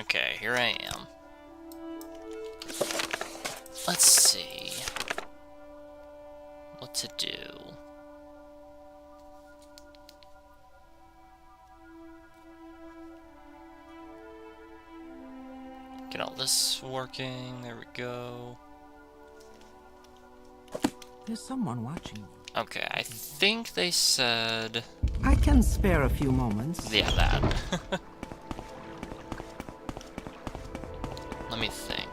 Okay, here I am. Let's see what to do. Get all this working. There we go. There's someone watching me. Okay, I think they said... I can spare a few moments. Yeah, that. Let me think.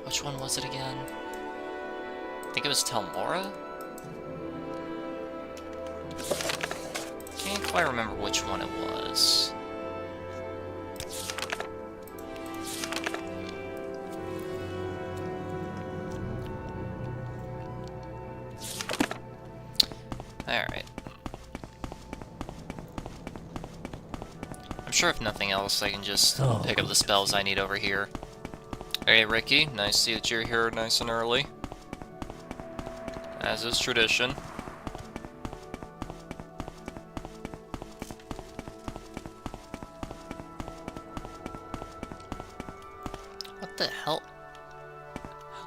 Which one was it again? I think it was Telmora? Can't quite remember which one it was. Alright. I'm sure if nothing else, I can just pick up the spells I need over here. Hey Ricky, nice to see that you're here nice and early. As is tradition. What the hell?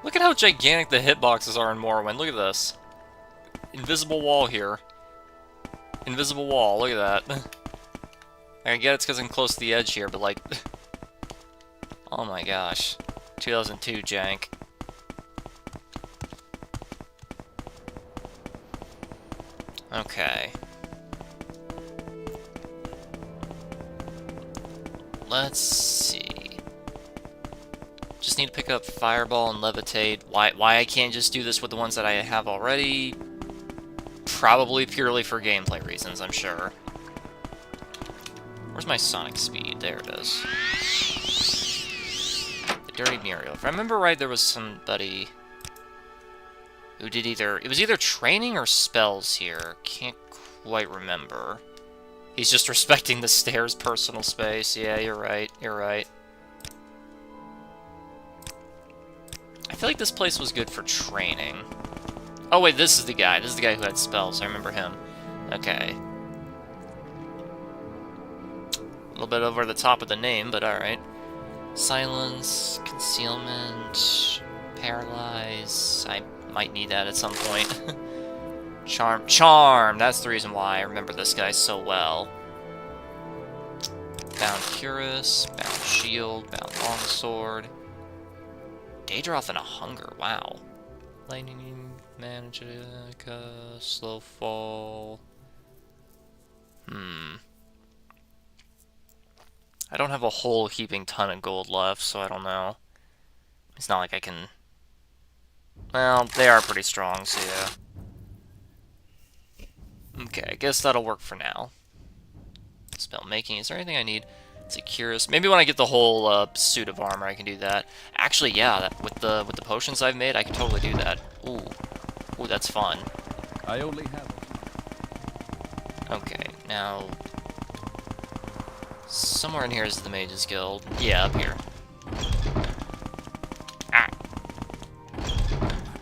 Look at how gigantic the hitboxes are in Morrowind. Look at this. Invisible wall here. Invisible wall, look at that. I get it's because I'm close to the edge here, but like... oh my gosh. 2002 jank. Okay. Let's see. Just need to pick up Fireball and Levitate. Why I can't just do this with the ones that I have already? Probably purely for gameplay reasons, I'm sure. Where's my Sonic Speed? There it is. The Dirty Muriel. If I remember right, there was somebody who did either... it was either training or spells here. Can't quite remember. He's just respecting the stairs' personal space. Yeah, you're right. You're right. I feel like this place was good for training. Oh wait, this is the guy. This is the guy who had spells. I remember him. Okay. A little bit over the top of the name, but alright. Silence, concealment, paralyze. I might need that at some point. Charm. Charm! That's the reason why I remember this guy so well. Bound Cuirass, bound Shield, bound Longsword. Daedroth and a Hunger, wow. Lightning, Magica, Slow Fall. I don't have a whole heaping ton of gold left, so I don't know. It's not like I can... well, they are pretty strong, so yeah. Okay, I guess that'll work for now. Spell making, is there anything I need? Securus. Maybe when I get the whole suit of armor, I can do that. Actually, yeah, with the potions I've made, I can totally do that. Ooh, that's fun. I only have. Okay, now somewhere in here is the Mages Guild. Yeah, up here. Ah.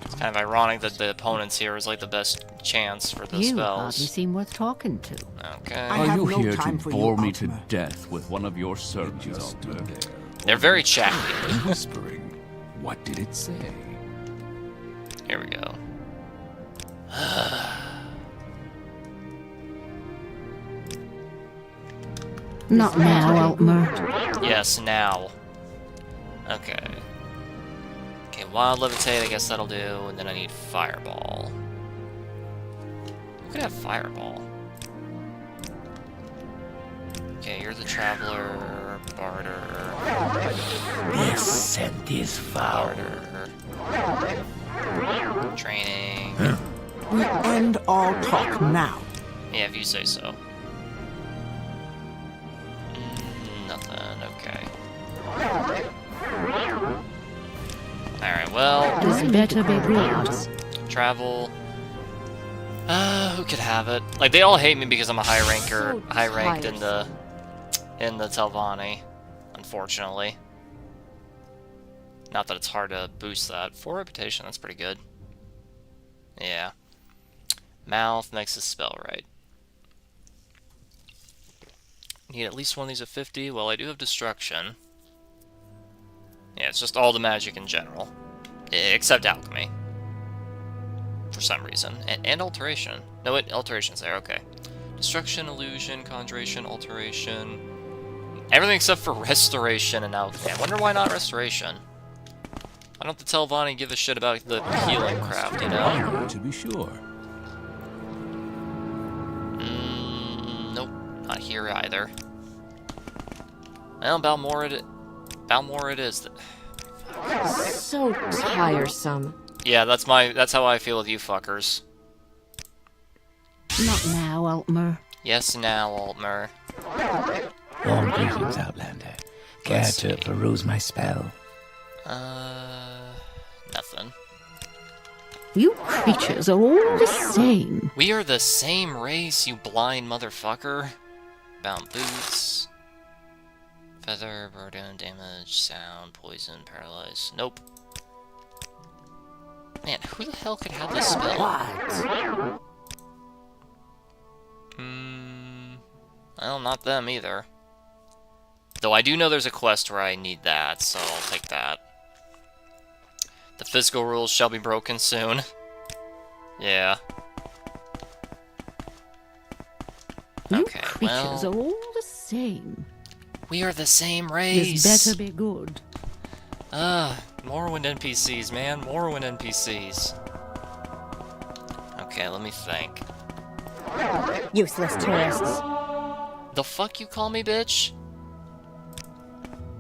It's kind of ironic that the opponents here is like the best chance for the You spells. hardly seem worth talking to. Okay. I Are you have no here to time for bore you, me to Ultima. death with one of your sermons, Doctor? They're very chatty. Whispering. What did it say? Here we go. Not now, Altmer. Yes, now. Okay. Okay, Wild Levitate, I guess that'll do, and then I need Fireball. Who could have Fireball? Okay, you're the Traveler, Barter. This scent is foul. Barter. Training. We end all talk now. Yeah, if you say so. Nothing, okay. Alright, well, This better be good. travel. Who could have it? Like, they all hate me because I'm a high ranker, So high ranked tiresome. in the Telvanni, unfortunately. Not that it's hard to boost that. 4 reputation, that's pretty good. Yeah. Mouth, next is spell, right? Need at least one of these at 50. Well, I do have destruction. Yeah, it's just all the magic in general. Except alchemy. For some reason. And alteration. No, wait, alteration's there, okay. Destruction, illusion, conjuration, alteration. Everything except for restoration and alchemy. I wonder why not restoration. Why don't the Telvanni give a shit about the healing craft, you know? To be sure. Nope. Not here either. Well, Balmora it is. So tiresome. Yeah, that's how I feel with you fuckers. Not now, Altmer. Yes, now, Altmer. Warm greetings, Outlander. Care Let's to see. peruse my spell? Nothing. You creatures are all the same. We are the same race, you blind motherfucker. Bound boots. Feather, burden, damage, sound, poison, paralyze. Nope. Man, who the hell could have this spell? What? Well, not them either. Though I do know there's a quest where I need that, so I'll take that. The physical rules shall be broken soon. Yeah. You Okay, creatures well, are all the same. we are the same race. This better be good. Morrowind NPCs, man. Morrowind NPCs. Okay, let me think. Useless tourists. The fuck you call me, bitch?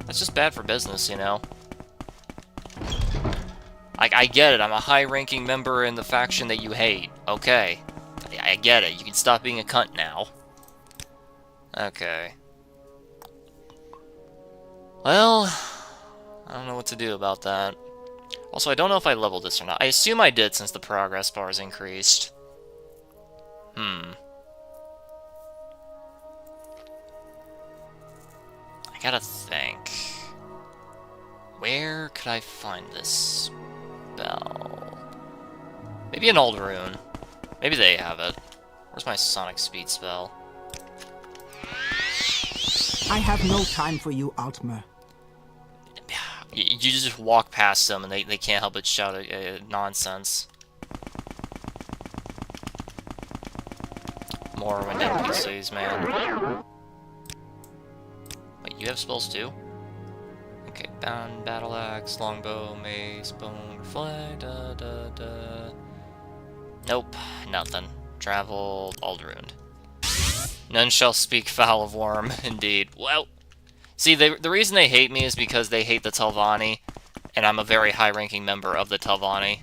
That's just bad for business, you know? I get it, I'm a high-ranking member in the faction that you hate. Okay. I get it, you can stop being a cunt now. Okay. Well, I don't know what to do about that. Also, I don't know if I leveled this or not. I assume I did since the progress bar is increased. I gotta think. Where could I find this spell? Maybe an old rune. Maybe they have it. Where's my sonic speed spell? I have no time for you, Altmer. You just walk past them and they can't help but shout nonsense. Morrowind NPCs, man. Wait, you have spells too? Okay, bound, battle axe, longbow, mace, bone, fly, Nope, nothing. Travel, Alderund. None shall speak foul of Worm, indeed. Well, see, the reason they hate me is because they hate the Telvanni, and I'm a very high-ranking member of the Telvanni.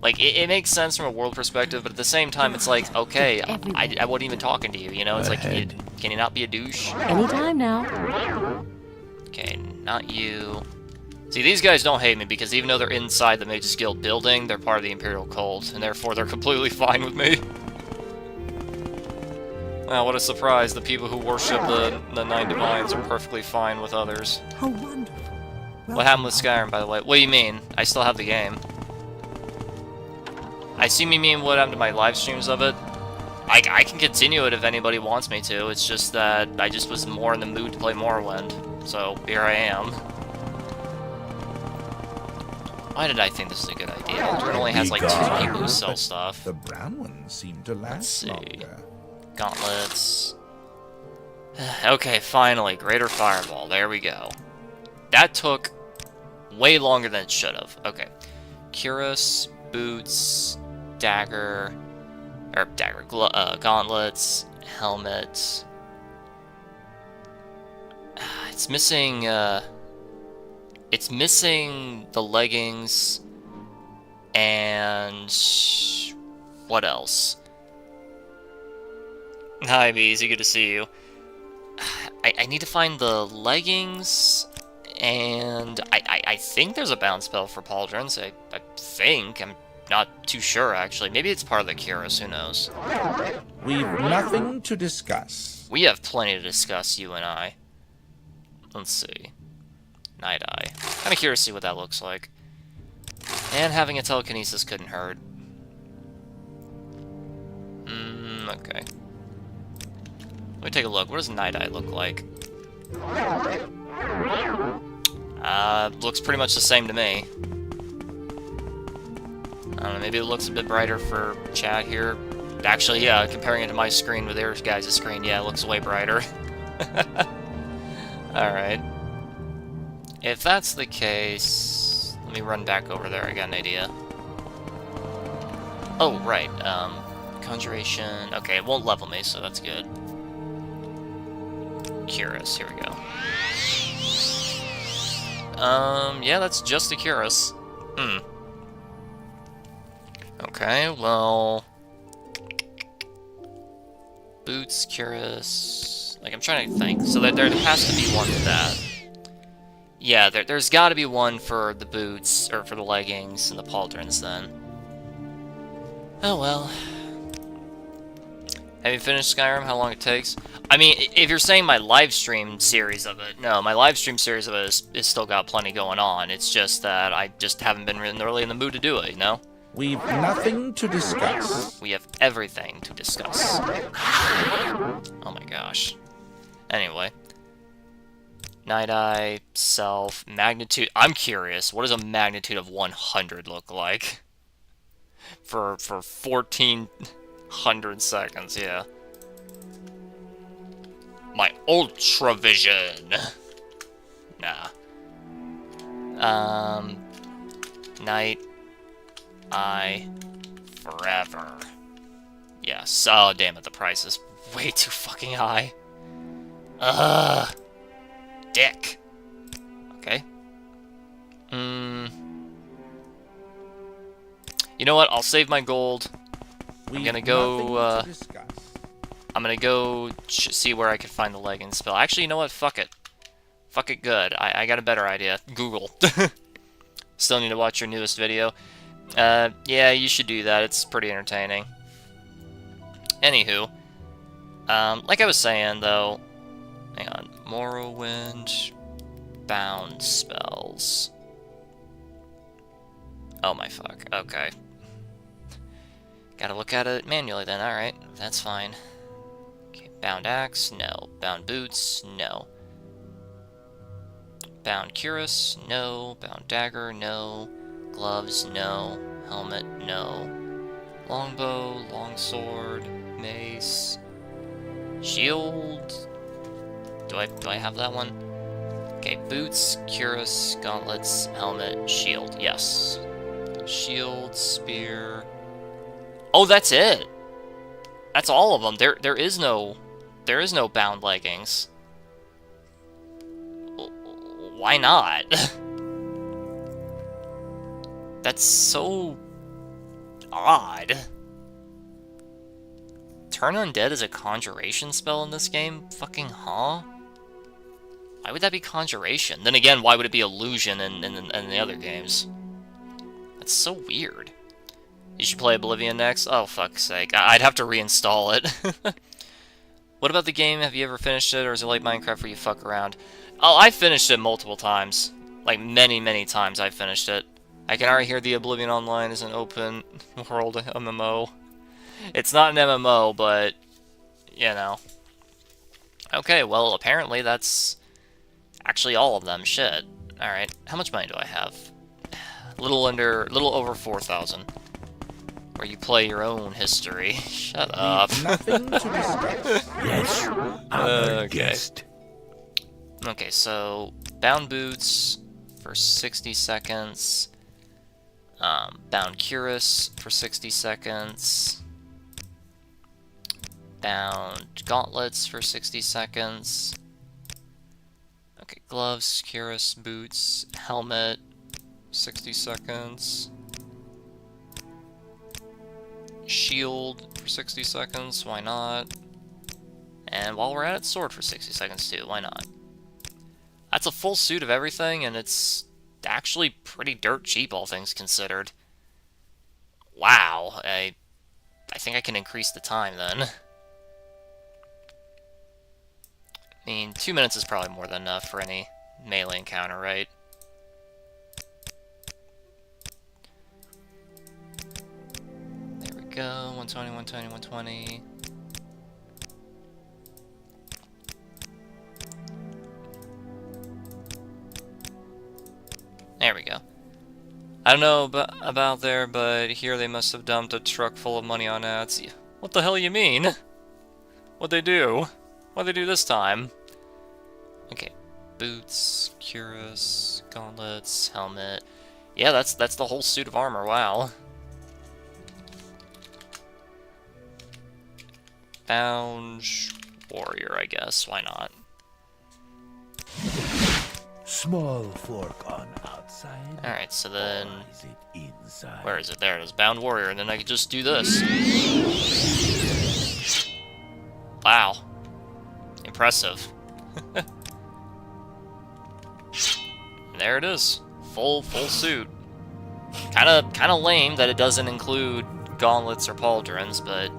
Like, it makes sense from a world perspective, but at the same time, it's like, okay, I wasn't even talking to you, you know? It's like, can you not be a douche? Anytime now. Okay, not you. See, these guys don't hate me because even though they're inside the Mage's Guild building, they're part of the Imperial Cult, and therefore they're completely fine with me. Wow, what a surprise. The people who worship the Nine Divines are perfectly fine with others. How wonderful. What happened with Skyrim, by the way? What do you mean? I still have the game. I assume you mean what happened to my live streams of it? I can continue it if anybody wants me to, it's just that I just was more in the mood to play Morrowind. So, here I am. Why did I think this is a good idea? Aldrin only has like 2 people who sell stuff. The brown ones seem to Let's last see. longer. Gauntlets. Okay, finally, Greater Fireball. There we go. That took way longer than it should have. Okay. Cuirass, boots, dagger, gauntlets, helmet. It's missing the leggings and what else? Hi, Beezy, good to see you. I need to find the leggings, and I think there's a bounce spell for pauldrons. I think. I'm not too sure, actually. Maybe it's part of the cuirass, who knows? We've nothing to discuss. We have plenty to discuss, you and I. Let's see. Night Eye. Kinda curious to see what that looks like. And having a telekinesis couldn't hurt. Okay. me take a look. What does Night Eye look like? Looks pretty much the same to me. I don't know, maybe it looks a bit brighter for chat here. Actually, yeah, comparing it to my screen with their guys' screen, yeah, it looks way brighter. Alright. If that's the case, let me run back over there, I got an idea. Oh, right, Conjuration. Okay, it won't level me, so that's good. Curus, here we go. Yeah, that's just a Curus. Okay, well... Boots, Curus... Like, I'm trying to think. So there has to be one for that. Yeah, there's gotta be one for the boots, or for the leggings, and the pauldrons, then. Oh, well. Have you finished Skyrim? How long it takes? I mean, if you're saying my live stream series of it, no, my live stream series of it is still got plenty going on. It's just that I just haven't been really in the mood to do it, you know? We've nothing to discuss. We have everything to discuss. Oh my gosh. Anyway. Night Eye, Self, Magnitude. I'm curious, what does a magnitude of 100 look like? For 1400 seconds, yeah. My Ultra Vision! Nah. Night Eye Forever. Yes. Oh, damn it, the price is way too fucking high. Dick. Okay. You know what? I'll save my gold. I'm gonna go, I'm gonna go see where I can find the leggings spell. Actually, you know what? Fuck it. Fuck it good. I got a better idea. Google. Still need to watch your newest video. Yeah, you should do that. It's pretty entertaining. Anywho. Like I was saying, though... Hang on. Morrowind... Bound spells. Oh my fuck. Okay. Gotta look at it manually then. Alright. That's fine. Okay. Bound axe? No. Bound boots? No. Bound cuirass? No. Bound dagger? No. Gloves? No. Helmet? No. Longbow? Longsword? Mace? Shield? Do I have that one? Okay, boots, cuirass, gauntlets, helmet, shield. Yes. Shield, spear. Oh, that's it. That's all of them. There is no bound leggings. Why not? That's so odd. Turn Undead is a conjuration spell in this game? Fucking huh? Why would that be conjuration? Then again, why would it be illusion in the other games? That's so weird. You should play Oblivion next? Oh, fuck's sake. I'd have to reinstall it. What about the game? Have you ever finished it, or is it like Minecraft where you fuck around? Oh, I finished it multiple times. Like, many, many times I finished it. I can already hear the Oblivion Online is an open world MMO. It's not an MMO, but, you know. Okay, well, apparently that's actually all of them. Shit. Alright, how much money do I have? A little over 4,000. Where you play your own history. Shut up. Nothing to discuss. Yes, I'm a guest. Okay, so bound boots for 60 seconds. Bound cuirass for 60 seconds. Bound gauntlets for 60 seconds. Okay, gloves, cuirass, boots, helmet, 60 seconds. Shield for 60 seconds, why not? And while we're at it, sword for 60 seconds too, why not? That's a full suit of everything, and it's actually pretty dirt cheap, all things considered. Wow, I think I can increase the time then. I mean, 2 minutes is probably more than enough for any melee encounter, right? There we go, 120, 120, 120. I don't know about there, but here they must have dumped a truck full of money on ads. What the hell you mean? What'd they do? What'd they do this time? Okay. Boots, cuirass, gauntlets, helmet. Yeah, that's the whole suit of armor, wow. Bound warrior, I guess. Why not? Small fork on outside. Alright, so then... Or is it inside? Where is it? There it is. Bound warrior, and then I could just do this. Wow. Impressive. There it is. Full suit. Kinda lame that it doesn't include gauntlets or pauldrons, but...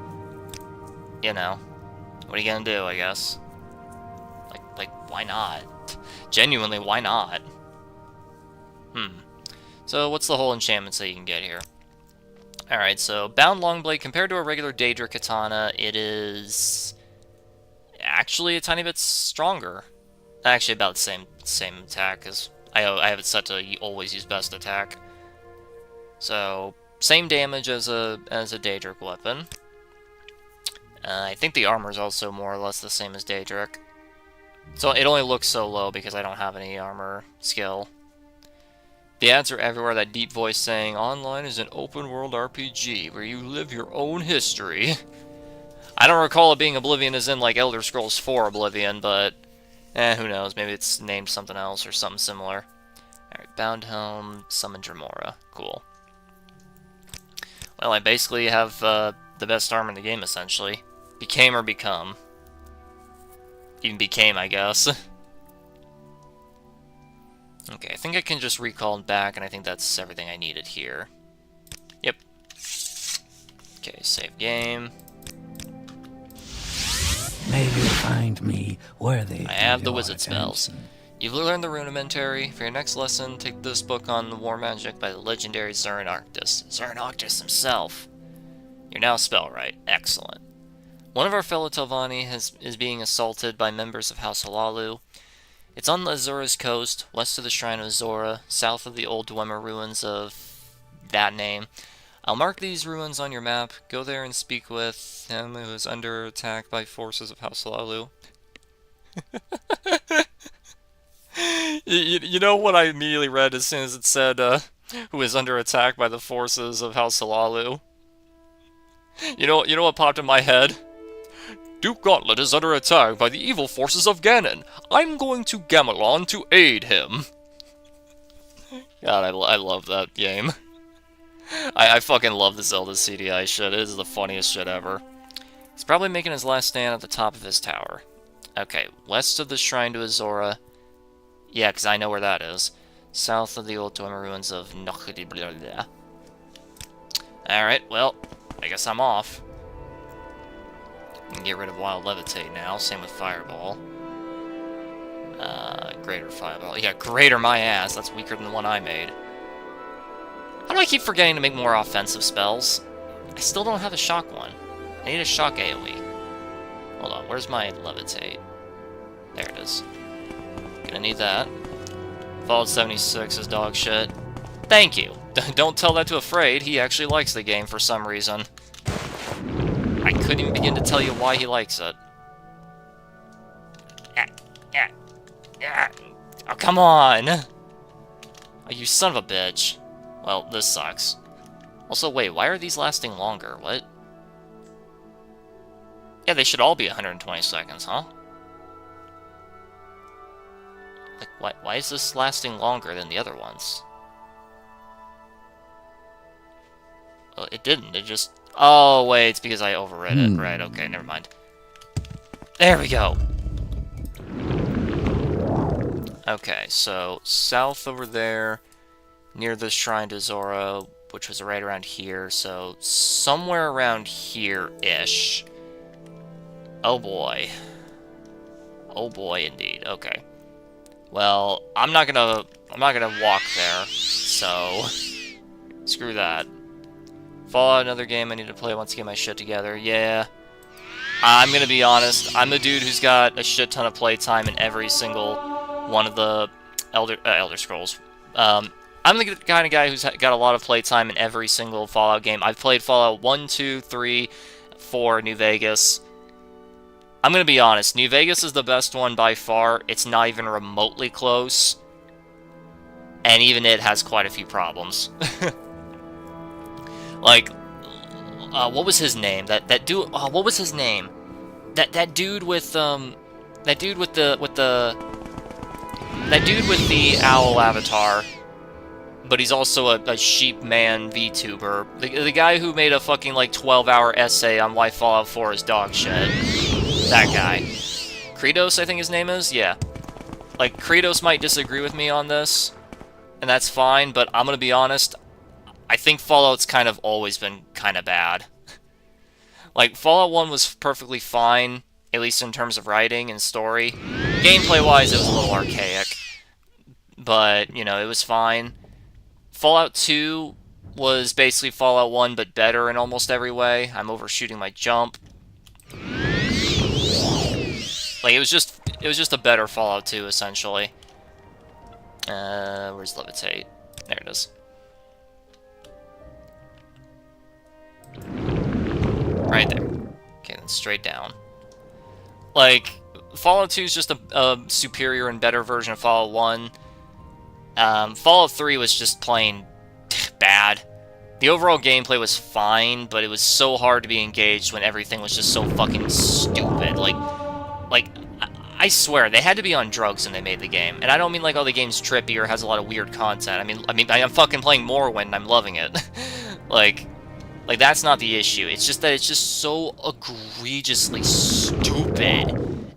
You know. What are you gonna do, I guess? Like, why not? Genuinely, why not? So, what's the whole enchantments that you can get here? Alright, so, Bound Longblade, compared to a regular Daedric Katana, it is... actually a tiny bit stronger. Actually, about the same attack, as I have it set to always use best attack. So, same damage as a Daedric weapon. I think the armor is also more or less the same as Daedric. So it only looks so low because I don't have any armor skill. The ads are everywhere, that deep voice saying, "Online is an open-world RPG where you live your own history." I don't recall it being Oblivion as in, like, Elder Scrolls 4 Oblivion, but... who knows, maybe it's named something else or something similar. Alright, Bound Helm, Summon Dremora. Cool. Well, I basically have the best armor in the game, essentially. Became or become. Even became, I guess. Okay, I think I can just recall back, and I think that's everything I needed here. Yep. Okay, save game. May you find me worthy. I have the of your wizard spells. attention. You've learned the rudimentary. For your next lesson, take this book on the war magic by the legendary Zurin Arctus. Zurin Arctus himself. You're now spellwright. Excellent. One of our fellow Telvanni is being assaulted by members of House Halalu. It's on the Azura's coast, west of the Shrine of Azura, south of the old Dwemer ruins of that name. I'll mark these ruins on your map. Go there and speak with him who is under attack by forces of House Halalu. You know what I immediately read as soon as it said, who is under attack by the forces of House Halalu? You know what popped in my head? Duke Gauntlet is under attack by the evil forces of Ganon. I'm going to Gamelon to aid him. God, I love that game. I fucking love the Zelda CDI shit. It is the funniest shit ever. He's probably making his last stand at the top of his tower. Okay, west of the Shrine to Azora. Yeah, because I know where that is. South of the old Dwemer ruins of Nochidibla. Alright, well, I guess I'm off. Can get rid of Wild Levitate now, same with Fireball. Greater Fireball. Yeah, Greater my ass, that's weaker than the one I made. How do I keep forgetting to make more offensive spells? I still don't have a shock one. I need a shock AoE. Hold on, where's my Levitate? There it is. Gonna need that. Fallout 76 is dog shit. Thank you! Don't tell that to Afraid, he actually likes the game for some reason. I couldn't even begin to tell you why he likes it. Oh, come on! Oh, you son of a bitch. Well, this sucks. Also, wait, why are these lasting longer? What? Yeah, they should all be 120 seconds, huh? Like, why is this lasting longer than the other ones? Well, it didn't, it just... Oh, wait, it's because I overread it. Right, okay, never mind. There we go! Okay, so, south over there, near the Shrine to Zora, which was right around here, so somewhere around here-ish. Oh boy. Oh boy, indeed. Okay. Well, I'm not gonna walk there, so screw that. Fallout, another game I need to play once I get my shit together. Yeah. I'm gonna be honest, I'm the dude who's got a shit ton of playtime in every single one of the Elder Scrolls. I'm the kind of guy who's got a lot of playtime in every single Fallout game. I've played Fallout 1, 2, 3, 4, New Vegas. I'm gonna be honest, New Vegas is the best one by far. It's not even remotely close. And even it has quite a few problems. Like, what was his name? That dude. Oh, what was his name? That dude with that dude with the owl avatar. But he's also a sheep man VTuber. The guy who made a fucking like 12-hour essay on why Fallout 4 is dog shit. That guy. Kratos, I think his name is? Yeah. Like, Kratos might disagree with me on this, and that's fine, but I'm gonna be honest, I think Fallout's kind of always been kind of bad. Like, Fallout 1 was perfectly fine, at least in terms of writing and story. Gameplay-wise, it was a little archaic. But, you know, it was fine. Fallout 2 was basically Fallout 1, but better in almost every way. I'm overshooting my jump. Like, it was just a better Fallout 2, essentially. Where's Levitate? There it is. Right there. Okay, then straight down. Like, Fallout 2 is just a superior and better version of Fallout 1. Fallout 3 was just plain bad. The overall gameplay was fine, but it was so hard to be engaged when everything was just so fucking stupid. Like, I swear, they had to be on drugs when they made the game. And I don't mean like, oh, the game's trippy or has a lot of weird content. I mean, I'm fucking playing Morrowind and I'm loving it. Like, that's not the issue. It's just that it's just so egregiously stupid.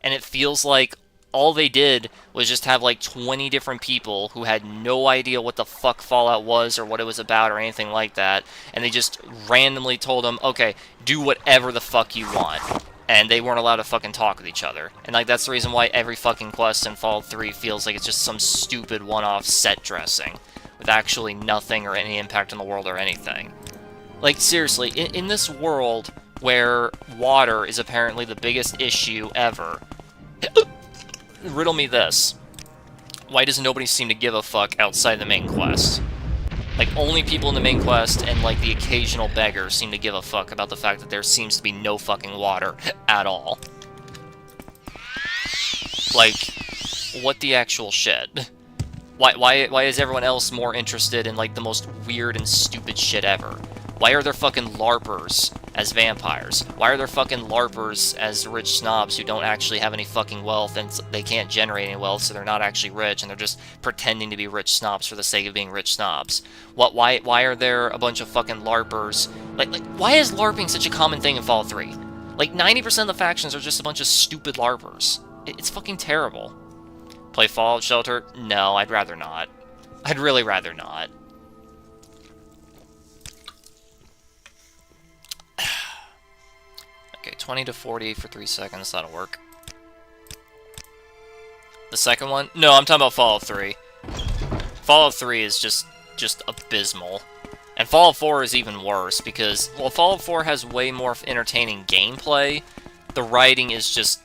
And it feels like all they did was just have like 20 different people who had no idea what the fuck Fallout was or what it was about or anything like that. And they just randomly told them, okay, do whatever the fuck you want. And they weren't allowed to fucking talk with each other. And like that's the reason why every fucking quest in Fallout 3 feels like it's just some stupid one-off set dressing. With actually nothing or any impact on the world or anything. Like, seriously, in this world where water is apparently the biggest issue ever, riddle me this. Why does nobody seem to give a fuck outside the main quest? Like, only people in the main quest and, like, the occasional beggar seem to give a fuck about the fact that there seems to be no fucking water at all. Like, what the actual shit? Why is everyone else more interested in, like, the most weird and stupid shit ever? Why are there fucking LARPers as vampires? Why are there fucking LARPers as rich snobs who don't actually have any fucking wealth and they can't generate any wealth, so they're not actually rich and they're just pretending to be rich snobs for the sake of being rich snobs? Why are there a bunch of fucking LARPers? Like, why is LARPing such a common thing in Fallout 3? Like, 90% of the factions are just a bunch of stupid LARPers. It's fucking terrible. Play Fallout Shelter? No, I'd rather not. I'd really rather not. Okay, 20 to 40 for 3 seconds, that'll work. The second one? No, I'm talking about Fallout 3. Fallout 3 is just abysmal. And Fallout 4 is even worse, because, well, Fallout 4 has way more entertaining gameplay. The writing is just...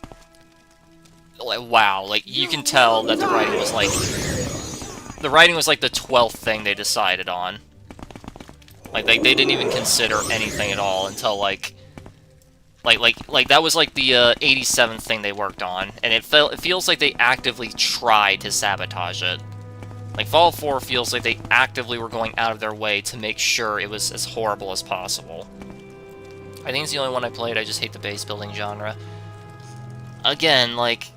wow, like, you can tell that the writing was like... The writing was like the 12th thing they decided on. Like, they didn't even consider anything at all until, like, that was like the 87th thing they worked on, and it feels like they actively tried to sabotage it. Like, Fallout 4 feels like they actively were going out of their way to make sure it was as horrible as possible. I think it's the only one I played, I just hate the base building genre. Again, like,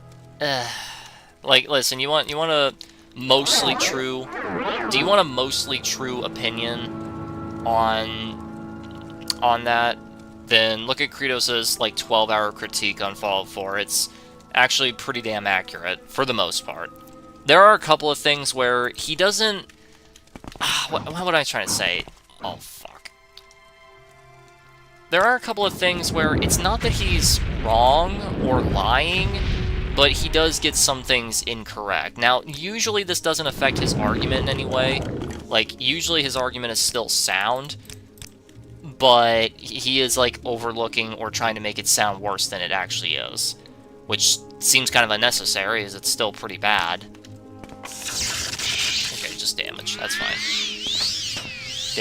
listen, you want a mostly true... Do you want a mostly true opinion on that? Then look at Kratos' like 12-hour critique on Fallout 4. It's actually pretty damn accurate, for the most part. There are a couple of things where he doesn't... what am I trying to say? Oh, fuck. There are a couple of things where it's not that he's wrong or lying, but he does get some things incorrect. Now, usually this doesn't affect his argument in any way. Like, usually his argument is still sound, but he is, like, overlooking or trying to make it sound worse than it actually is. Which seems kind of unnecessary, as it's still pretty bad. Okay, just damage. damage. That's fine.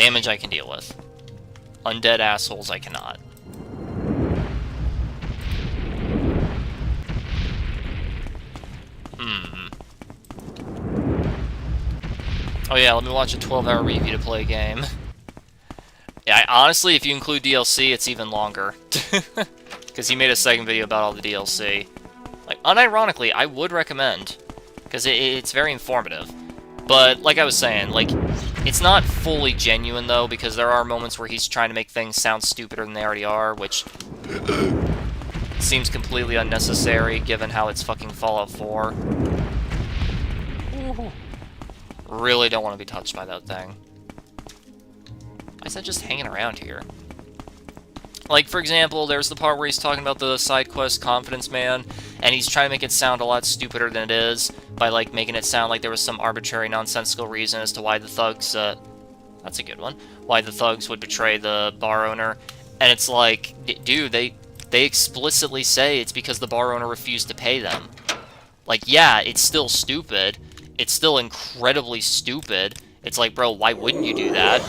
Damage I can deal with. Undead assholes I cannot. Oh yeah, let me watch a 12-hour review to play a game. Yeah, honestly, if you include DLC, it's even longer. Because he made a second video about all the DLC. Like, unironically, I would recommend. Because it's very informative. But, like I was saying, like, it's not fully genuine, though, because there are moments where he's trying to make things sound stupider than they already are, which seems completely unnecessary, given how it's fucking Fallout 4. Really don't want to be touched by that thing. Why is that just hanging around here? Like, for example, there's the part where he's talking about the side quest Confidence Man, and he's trying to make it sound a lot stupider than it is, by, like, making it sound like there was some arbitrary, nonsensical reason as to why the thugs, that's a good one, why the thugs would betray the bar owner, and it's like, dude, they explicitly say it's because the bar owner refused to pay them. Like, yeah, it's still stupid, it's still incredibly stupid, it's like, bro, why wouldn't you do that?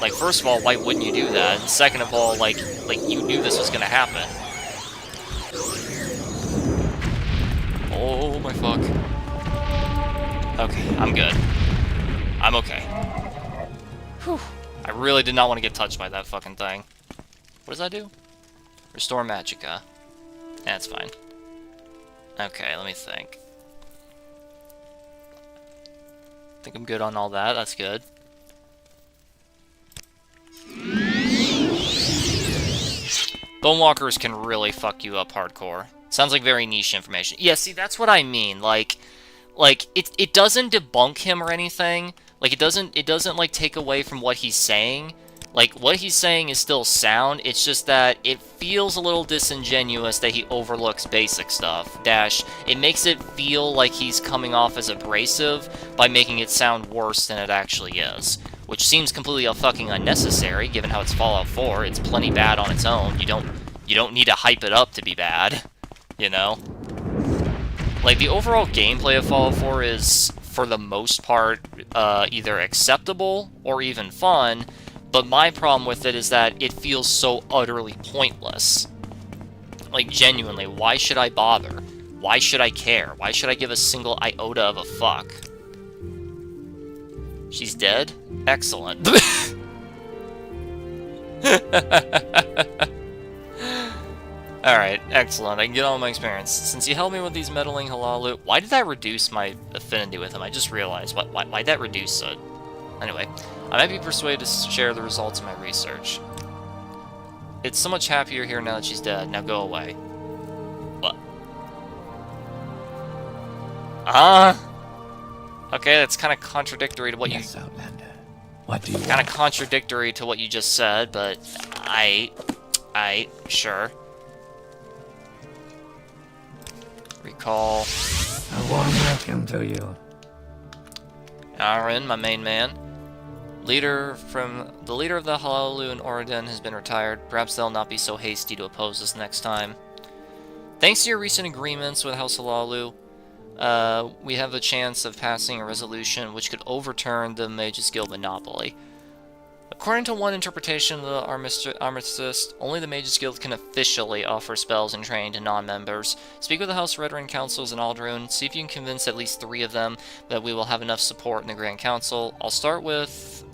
Like, first of all, why wouldn't you do that? And second of all, like you knew this was gonna happen. Oh my fuck. Okay, I'm good. I'm okay. Whew. I really did not want to get touched by that fucking thing. What does that do? Restore Magicka. That's fine. Okay, let me think. I think I'm good on all that, that's good. Bonewalkers can really fuck you up hardcore. Sounds like very niche information. Yeah, see, that's what I mean. Like it doesn't debunk him or anything. Like it doesn't like take away from what he's saying. Like what he's saying is still sound. It's just that it feels a little disingenuous that he overlooks basic stuff. Dash, it makes it feel like he's coming off as abrasive by making it sound worse than it actually is. Which seems completely fucking unnecessary, given how it's Fallout 4. It's plenty bad on its own. You don't need to hype it up to be bad, you know? Like, the overall gameplay of Fallout 4 is, for the most part, either acceptable or even fun, but my problem with it is that it feels so utterly pointless. Like, genuinely, why should I bother? Why should I care? Why should I give a single iota of a fuck? She's dead? Excellent. Alright, excellent. I can get all my experience. Since you helped me with these meddling halalu... Why did that reduce my affinity with him? I just realized. Why'd that reduce it? Anyway, I might be persuaded to share the results of my research. It's so much happier here now that she's dead. Now go away. What? Okay, that's kind of contradictory to what Yes, Outlander. What do you kind of contradictory to what you just said, but sure. Recall. A warm welcome to you. Aaron, my main man. The leader of the Halalu in Oregon has been retired. Perhaps they'll not be so hasty to oppose us next time. Thanks to your recent agreements with House Halalu, we have a chance of passing a resolution which could overturn the Mages Guild monopoly. According to one interpretation of the Armistice, only the Mages Guild can officially offer spells and training to non-members. Speak with the House Veteran Councils in Aldrune, see if you can convince at least 3 of them that we will have enough support in the Grand Council. I'll start with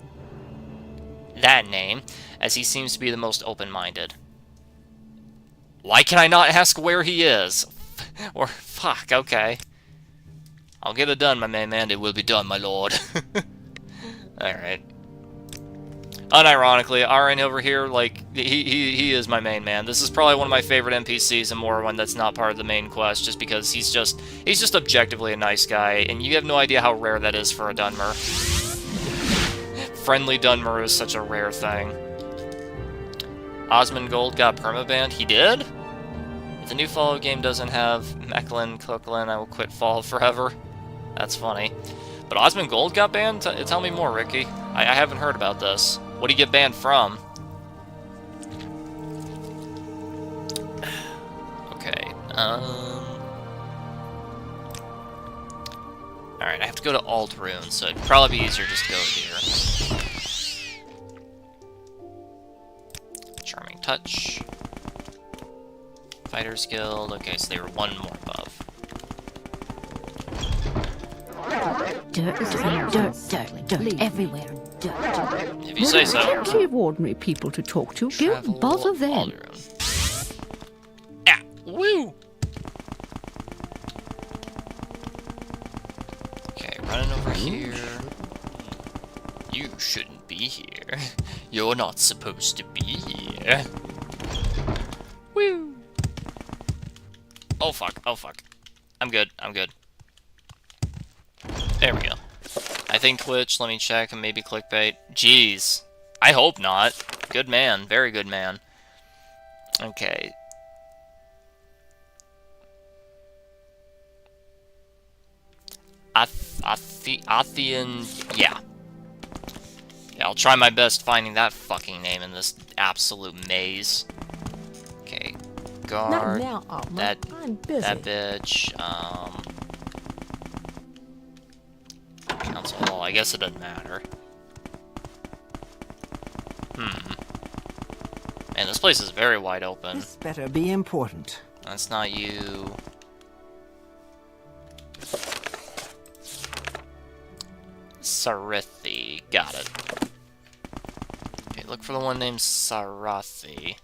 that name, as he seems to be the most open-minded. Why can I not ask where he is? Or, fuck, okay. I'll get it done, my main man. It will be done, my lord. Alright. Unironically, Aaron over here, like, he is my main man. This is probably one of my favorite NPCs in Morrowind that's not part of the main quest, just because he's just objectively a nice guy, and you have no idea how rare that is for a Dunmer. Friendly Dunmer is such a rare thing. Osmongold got permabanned? He did? If the new Fallout game doesn't have Mechlin, Cooklin, I will quit Fallout forever. That's funny. But Osmongold got banned? Tell me more, Ricky. I haven't heard about this. What did he get banned from? Okay, Alright, I have to go to Alt Rune, so it'd probably be easier just to go here. Charming Touch. Fighters Guild. Okay, so they were one more above. Dirt, everywhere. Dirt. If you say so. Plenty of ordinary people to talk to. Don't bother them. Alderaan. Ah! Woo! Okay, running over here. You shouldn't be here. You're not supposed to be here. Woo! Oh fuck, oh fuck. I'm good, I'm good. There we go. I think glitch, let me check, and maybe clickbait. Jeez. I hope not. Good man, very good man. Okay. Athian, yeah. Yeah, I'll try my best finding that fucking name in this absolute maze. Okay, guard. Not now, Alma. That I'm busy. that bitch. Council hall. I guess it doesn't matter. Man, this place is very wide open. This better be important. That's not you. Sarathi. Got it. Okay, look for the one named Sarathi.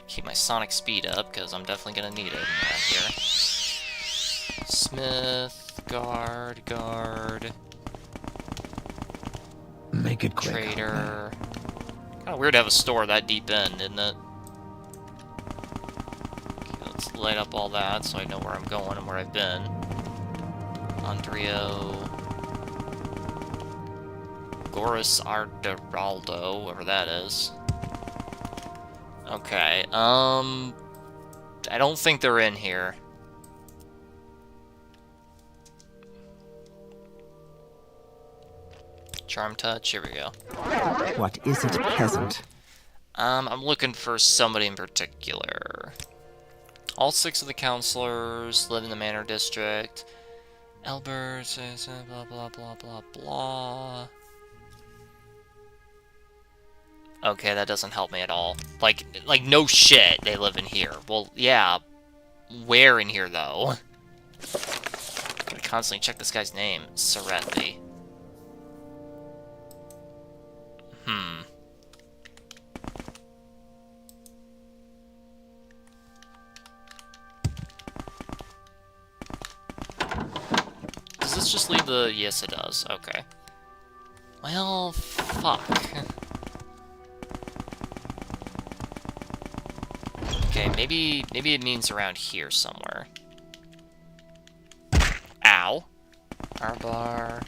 Keep my sonic speed up, because I'm definitely gonna need it around here. Smith, guard. Make it quick. Trader. Kinda weird to have a store that deep in, isn't it? Okay, let's light up all that so I know where I'm going and where I've been. Andrio. Goris Arderaldo, whoever that is. Okay, I don't think they're in here. Charm Touch, here we go. What is it, peasant? I'm looking for somebody in particular. All 6 of the counselors live in the Manor District. Albert says blah blah blah blah blah. Okay, that doesn't help me at all. Like no shit, they live in here. Well, yeah. Where in here, though? Gotta constantly check this guy's name. Sarathi. Does this just leave the... Yes, it does. Okay. Well, fuck. Okay, maybe it means around here somewhere. Ow. Arbar.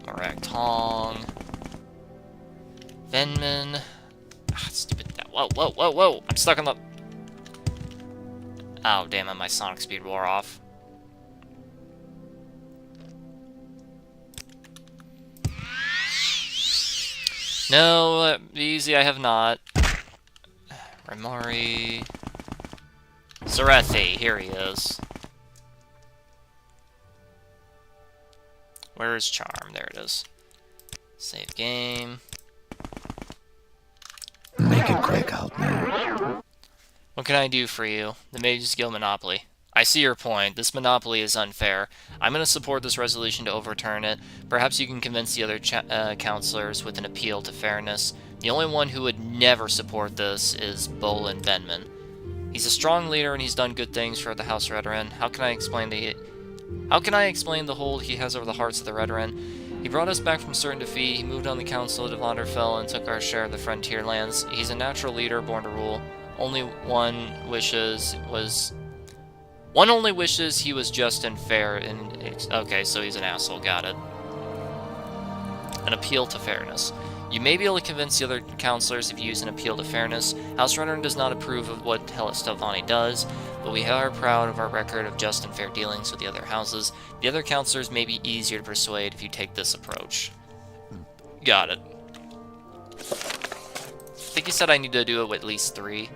Morak Tong. Venman. Ah, stupid. Whoa, whoa, whoa, whoa! I'm stuck on the... Oh, damn it, my sonic speed wore off. No, easy, I have not. Rimari. Sarathi, here he is. Where is Charm? There it is. Save game. Make it quick, Altman. What can I do for you? The Mages Guild Monopoly. I see your point. This monopoly is unfair. I'm going to support this resolution to overturn it. Perhaps you can convince the other counselors with an appeal to fairness. The only one who would never support this is Bolin Benman. He's a strong leader and he's done good things for the House Redoran. How can I explain the hold he has over the hearts of the Redoran? He brought us back from certain defeat. He moved on the Council to Vonderfell and took our share of the frontier lands. He's a natural leader born to rule. One only wishes he was just and fair and... Okay, so he's an asshole, got it. An appeal to fairness. You may be able to convince the other counselors if you use an appeal to fairness. House Redoran does not approve of what Helestovani does, but we are proud of our record of just and fair dealings with the other houses. The other counselors may be easier to persuade if you take this approach. Got it. I think he said I need to do it with at least 3.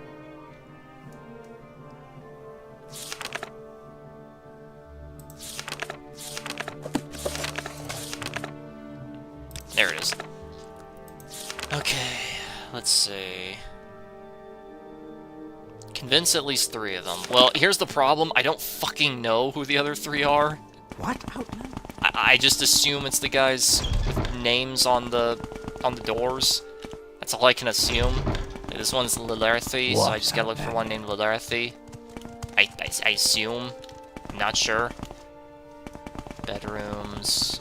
see. Convince at least 3 of them. Well, here's the problem. I don't fucking know who the other 3 are. What outland? I just assume it's the guys with names on the doors. That's all I can assume. This one's Lilerthi, so I just gotta look for one named Lilerthi. I assume. I'm not sure. Bedrooms.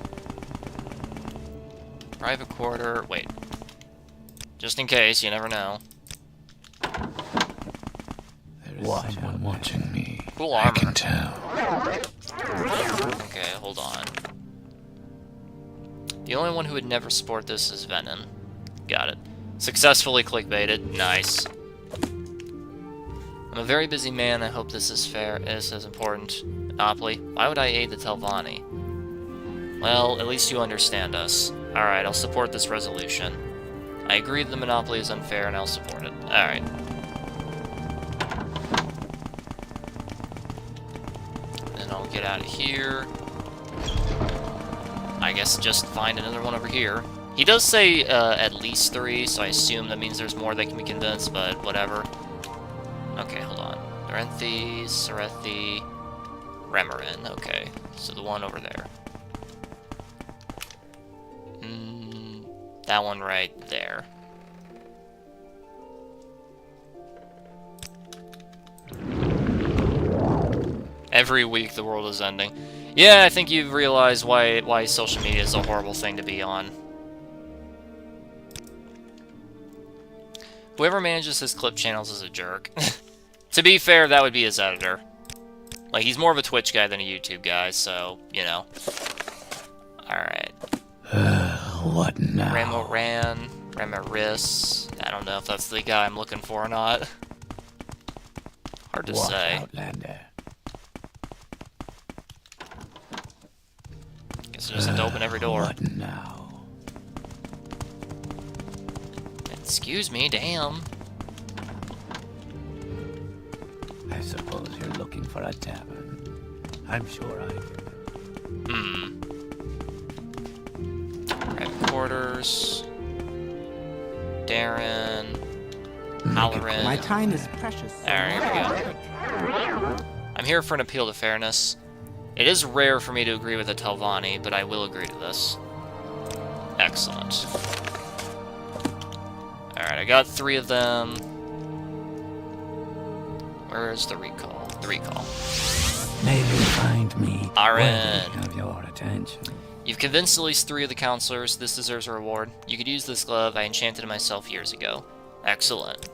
Private quarter. Wait. Just in case, you never know. There's someone watching me. Cool I armor. can tell. Okay, hold on. The only one who would never support this is Venom. Got it. Successfully clickbaited. Nice. I'm a very busy man. I hope this is fair. This is important. Monopoly. Why would I aid the Telvanni? Well, at least you understand us. Alright, I'll support this resolution. I agree that the monopoly is unfair, and I'll support it. Alright. Then I'll get out of here. I guess just find another one over here. He does say at least 3, so I assume that means there's more that can be convinced, but whatever. Okay, hold on. Dorenthi, Serethi, Remerin. Okay, so the one over there. That one right there. Every week the world is ending. Yeah, I think you've realized why social media is a horrible thing to be on. Whoever manages his clip channels is a jerk. To be fair, that would be his editor. Like, he's more of a Twitch guy than a YouTube guy, so, you know. Alright. What now? Ramaris. I don't know if that's the guy I'm looking for or not. Hard to What say. outlander? Guess it doesn't open every door. What now? Excuse me, damn. I suppose you're looking for a tavern. I'm sure I can. Private quarters. Darren. My Halloran. time is precious. Alright, here we go. I'm here for an appeal to fairness. It is rare for me to agree with a Telvanni, but I will agree to this. Excellent. Alright, I got 3 of them. Where's the recall? The recall. Maybe find me Aaron. worthy of your attention. You've convinced at least 3 of the counselors. This deserves a reward. You could use this glove. I enchanted it myself years ago. Excellent.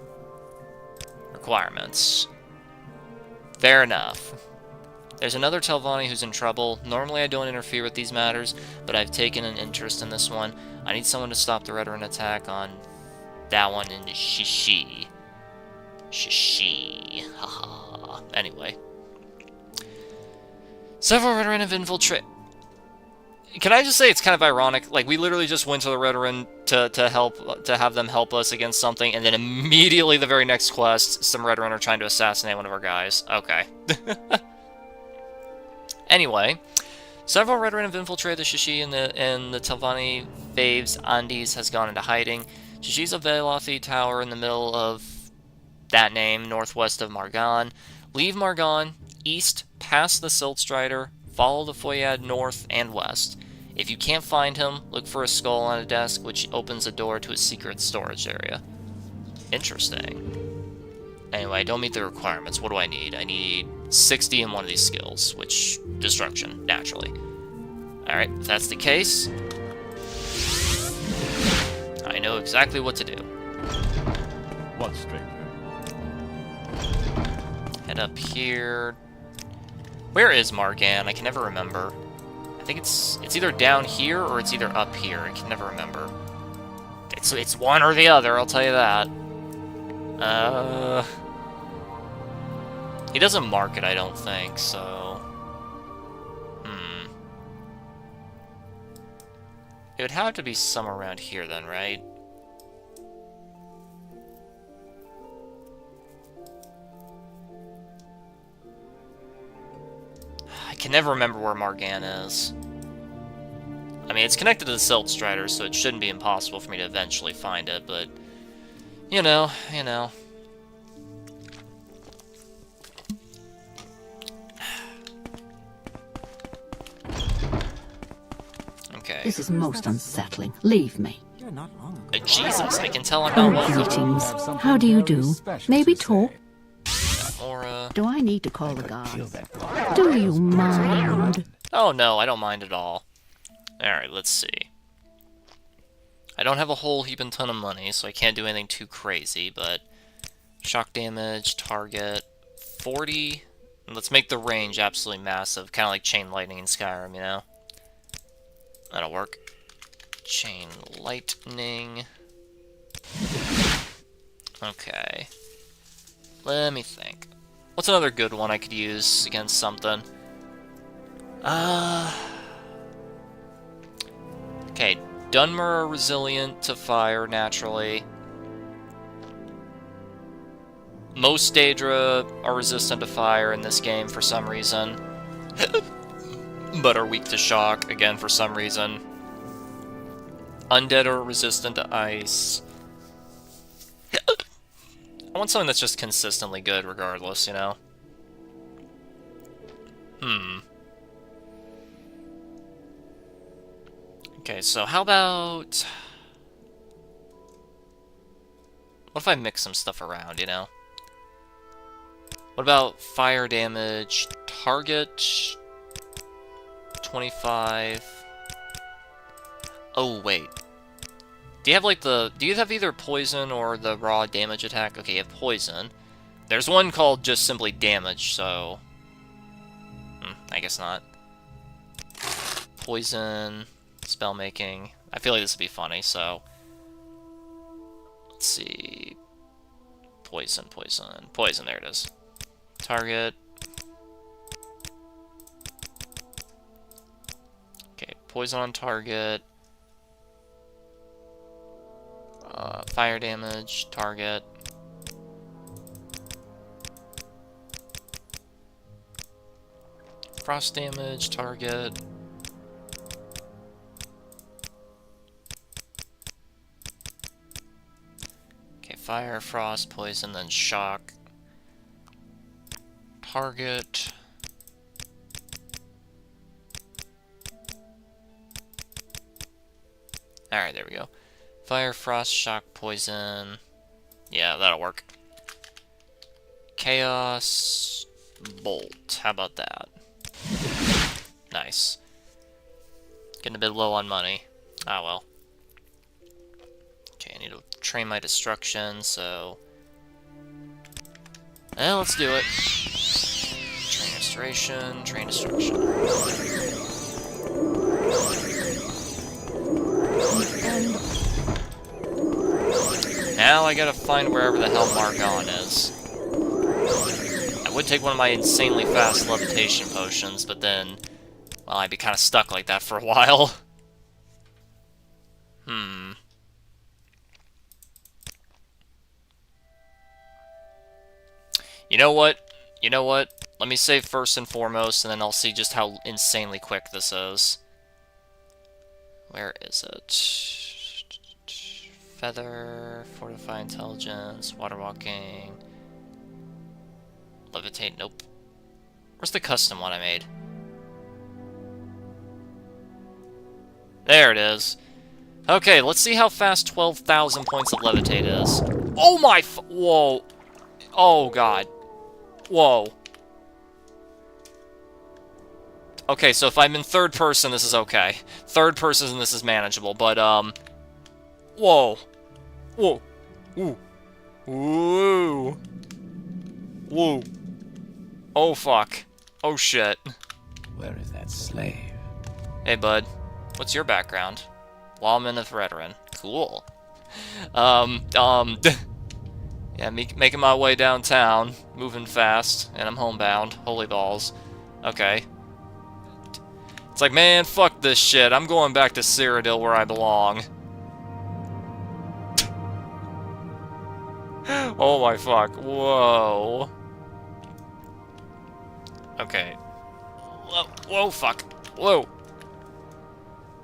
Requirements. Fair enough. There's another Telvanni who's in trouble. Normally I don't interfere with these matters, but I've taken an interest in this one. I need someone to stop the Redoran attack on that one in Shishi. Shishi. Haha. Anyway. Several Redoran have infiltrated. Can I just say it's kind of ironic? Like, we literally just went to the Redoran to have them help us against something, and then immediately the very next quest, some Redoran are trying to assassinate one of our guys. Okay. Anyway, several Redoran have infiltrated the Shishi, and the Telvanni Faves Andes has gone into hiding. Shishi's a Velothi tower in the middle of that name, northwest of Margan. Leave Margan, east, past the Siltstrider, follow the Foyad north and west. If you can't find him, look for a skull on a desk, which opens a door to a secret storage area. Interesting. Anyway, I don't meet the requirements. What do I need? I need 60 in one of these skills, which, destruction, naturally. Alright, if that's the case, I know exactly what to do. What, stranger? Head up here. Where is Margan? I can never remember. I think it's either down here or it's either up here. I can never remember. It's one or the other, I'll tell you that. He doesn't mark it, I don't think, so... It would have to be somewhere around here then, right? I can never remember where Margan is. I mean, it's connected to the Siltstrider, so it shouldn't be impossible for me to eventually find it, but... You know, you know. Okay. This is most unsettling. Leave me. You're not long ago. Jesus, I can tell I'm Oh, not well. greetings. How do you do? Maybe talk? Or, Do I need to call the Kill guards? that guard. Do you mind? oh no, I don't mind at all. Alright, let's see. I don't have a whole heaping ton of money, so I can't do anything too crazy, but... Shock damage, target, 40... Let's make the range absolutely massive, kind of like Chain Lightning in Skyrim, you know? That'll work. Chain Lightning... Okay. Let me think. What's another good one I could use against something? Okay, Dunmer are resilient to fire naturally. Most Daedra are resistant to fire in this game for some reason. But are weak to shock, again, for some reason. Undead are resistant to ice. I want something that's just consistently good regardless, you know? Okay, so how about... What if I mix some stuff around, you know? What about fire damage, target, 25... Oh, wait. Do you have, like, do you have either poison or the raw damage attack? Okay, you have poison. There's one called just simply damage, so... I guess not. Poison, spell making. I feel like this would be funny, so... Let's see... Poison, poison, poison, there it is. Target. Okay, poison on target. Fire damage, target. Frost damage, target. Okay, fire, frost, poison, then shock. Target. Alright, there we go. Fire, frost, shock, poison. Yeah, that'll work. Chaos, bolt. How about that? Nice. Getting a bit low on money. Ah, well. Okay, I need to train my destruction, so... Well, let's do it. Train restoration, train destruction. Now I gotta find wherever the hell Margon is. I would take one of my insanely fast levitation potions, but then... Well, I'd be kind of stuck like that for a while. You know what? You know what? Let me save first and foremost, and then I'll see just how insanely quick this is. Where is it? Feather, Fortify Intelligence, Water Walking, Levitate, nope. Where's the custom one I made? There it is. Okay, let's see how fast 12,000 points of Levitate is. Oh my whoa. Oh god. Whoa. Okay, so if I'm in third person, this is okay. Third person, this is manageable, but, whoa. Whoa. Ooh. Woo. Woo. Oh, fuck. Oh, shit. Where is that slave? Hey, bud. What's your background? Lawman of Veteran. Cool. Yeah, making my way downtown, moving fast, and I'm homebound. Holy balls. Okay. It's like, man, fuck this shit. I'm going back to Cyrodiil where I belong. Oh my fuck. Whoa. Okay. Whoa, whoa, fuck. Whoa.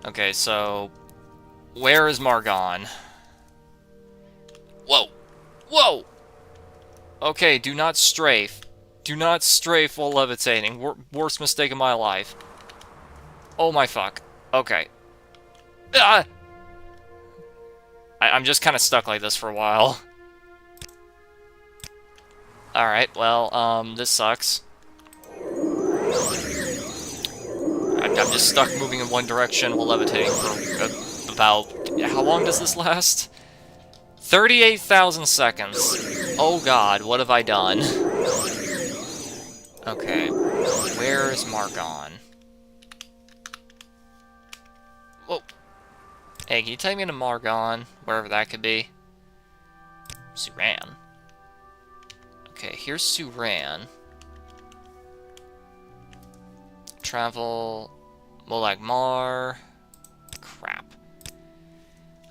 Okay, so... Where is Margon? Whoa. Whoa! Okay, do not strafe. Do not strafe while levitating. Worst mistake of my life. Oh my fuck. Okay. Ah! I'm just kind of stuck like this for a while. Alright, well, this sucks. I'm just stuck moving in one direction while levitating for about... How long does this last? 38,000 seconds. Oh god, what have I done? Okay, where is Margon? Whoa. Hey, can you take me to Margon? Wherever that could be. Suran. Okay, here's Suran. Travel... Molag Mar... Crap.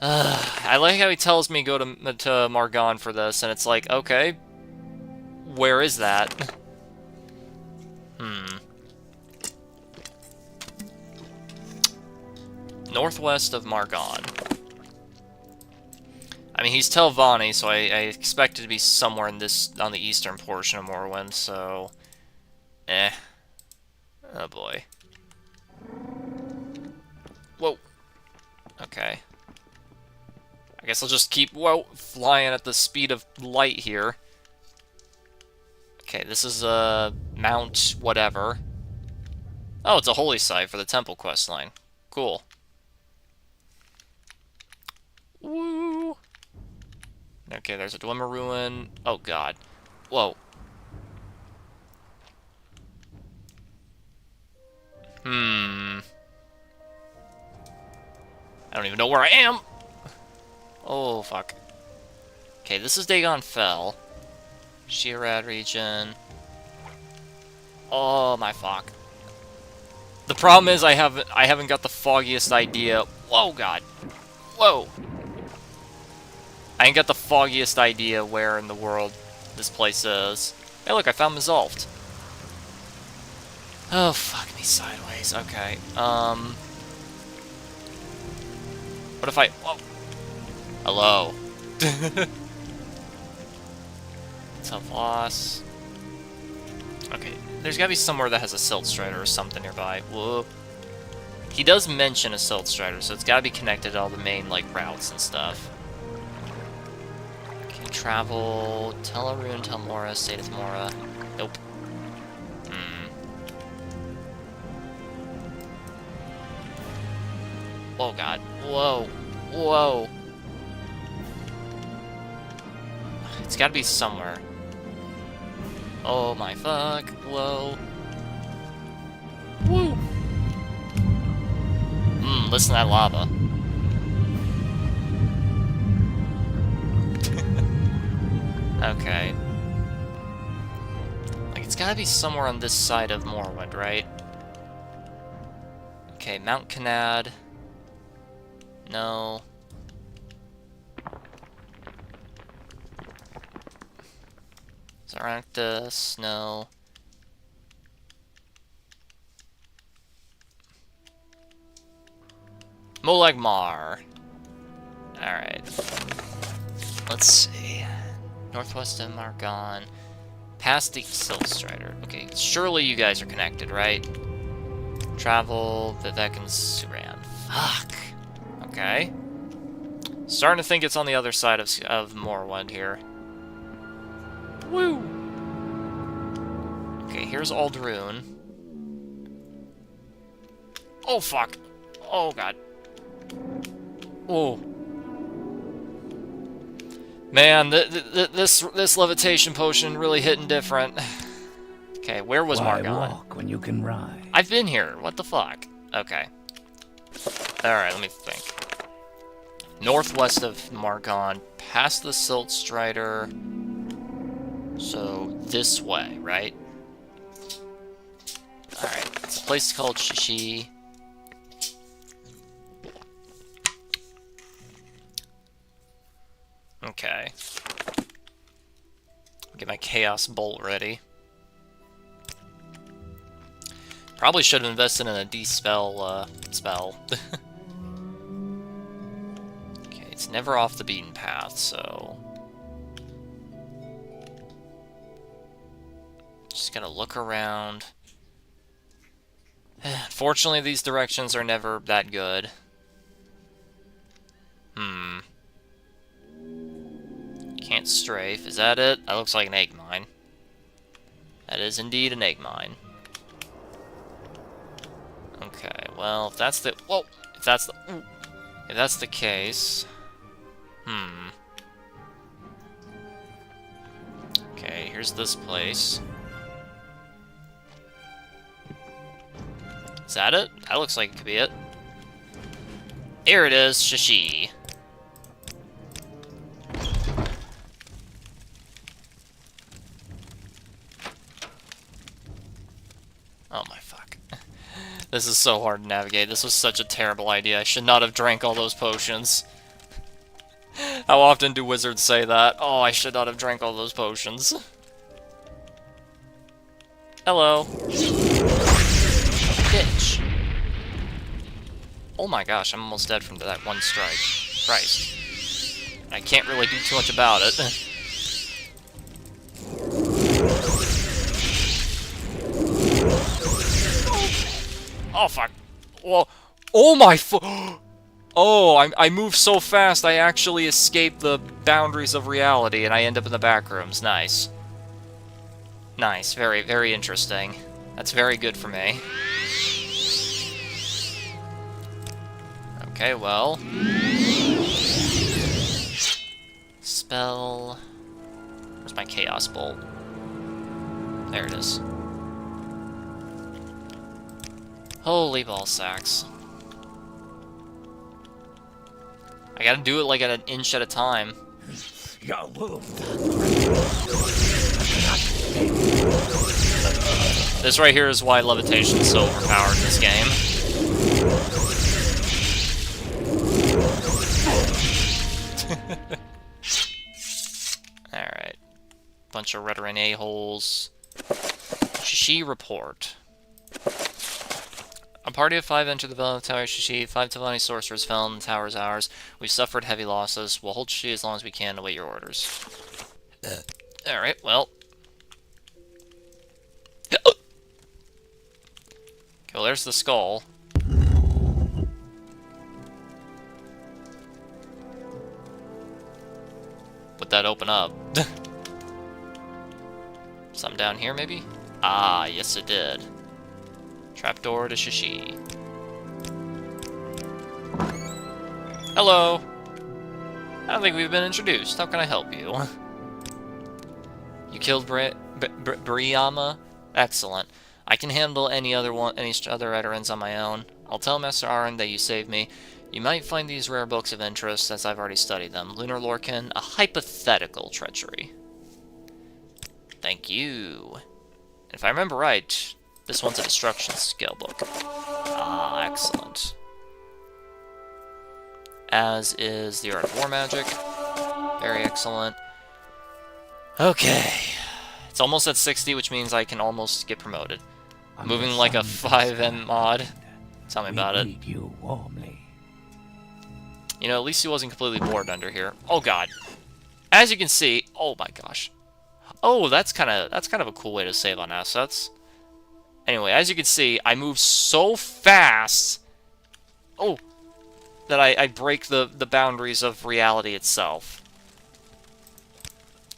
I like how he tells me go to Margon for this, and it's like, okay, where is that? Northwest of Margon. I mean, he's Telvanni, so I expect it to be somewhere in this, on the eastern portion of Morrowind, so... Oh boy. Whoa. Okay. I guess I'll just keep, flying at the speed of light here. Okay, this is, Mount whatever. Oh, it's a holy site for the temple questline. Cool. Woo! Okay, there's a Dwemer ruin. Oh god. Whoa. I don't even know where I am! Oh, fuck. Okay, this is Dagon Fell. Shirad region. Oh, my fuck. The problem is I haven't got the foggiest idea. Whoa, god. Whoa. I ain't got the foggiest idea where in the world this place is. Hey, look, I found Mizalft. Oh, fuck me sideways. Okay, what if I... Whoa. Hello. Tough loss. Okay, there's gotta be somewhere that has a Silt Strider or something nearby. Whoa. He does mention a Silt Strider, so it's gotta be connected to all the main, like, routes and stuff. Can you travel... Telarune, Telmora, Sadath Mora? Nope. Oh god. Whoa. Whoa. It's gotta be somewhere. Oh my fuck. Whoa. Woo! Listen to that lava. Okay. Like, it's gotta be somewhere on this side of Morrowind, right? Okay, Mount Kanad. No. Zaractus, no. Molag Mar. Alright. Let's see. Northwest of Margon. Past the Silt Strider. Okay, surely you guys are connected, right? Travel, Vivek, and Suran. Fuck. Okay. Starting to think it's on the other side of Morrowind here. Woo! Okay, here's Aldrune. Oh, fuck. Oh, god. Oh. Man, this levitation potion really hitting different. Okay, where was Why Margon? walk when you can ride? I've been here. What the fuck? Okay. Alright, let me think. Northwest of Margon, past the Silt Strider. So, this way, right? Alright, it's a place called Shishi. Okay. Get my Chaos Bolt ready. Probably should have invested in a Dispel, spell. Okay, it's never off the beaten path, so... Just gotta look around. Fortunately, these directions are never that good. Can't strafe. Is that it? That looks like an egg mine. That is indeed an egg mine. Okay, well, if that's the... Whoa! If that's the... Ooh. If that's the case... Okay, here's this place. Is that it? That looks like it could be it. Here it is, Shishi. Oh my fuck. This is so hard to navigate. This was such a terrible idea. I should not have drank all those potions. How often do wizards say that? Oh, I should not have drank all those potions. Hello. Bitch. Oh my gosh, I'm almost dead from that one strike. Christ. I can't really do too much about it. Oh fuck. Whoa. Oh my Oh, I moved so fast I actually escaped the boundaries of reality and I end up in the back rooms. Nice. Nice. Very, very interesting. That's very good for me. Okay, well. Spell. Where's my Chaos Bolt? There it is. Holy ball sacks. I gotta do it like at an inch at a time. Your wound. This right here is why levitation is so overpowered in this game. Alright. Bunch of Redoran a-holes. Shishi report. A party of 5 entered the Villa of Tower Shishi. 5 Tavani sorcerers fell, and the tower is ours. We've suffered heavy losses. We'll hold Shishi as long as we can to await your orders. Alright, well. Okay, well, there's the skull. Would that open up? Something down here, maybe? Ah, yes it did. Trapdoor to Shishi. Hello! I don't think we've been introduced. How can I help you? You killed Briama? Excellent. I can handle any other veterans on my own. I'll tell Master Aaron that you saved me. You might find these rare books of interest, as I've already studied them. Lunar Lorcan, a hypothetical treachery. Thank you. If I remember right, this one's a destruction skill book. Ah, excellent. As is the Art of War Magic. Very excellent. Okay. It's almost at 60, which means I can almost get promoted. Moving like a 5M mod. Tell me about it. You warmly. You know, at least he wasn't completely bored under here. Oh god. As you can see, oh my gosh. Oh, that's kind of a cool way to save on assets. Anyway, as you can see, I move so fast. Oh, that I break the boundaries of reality itself.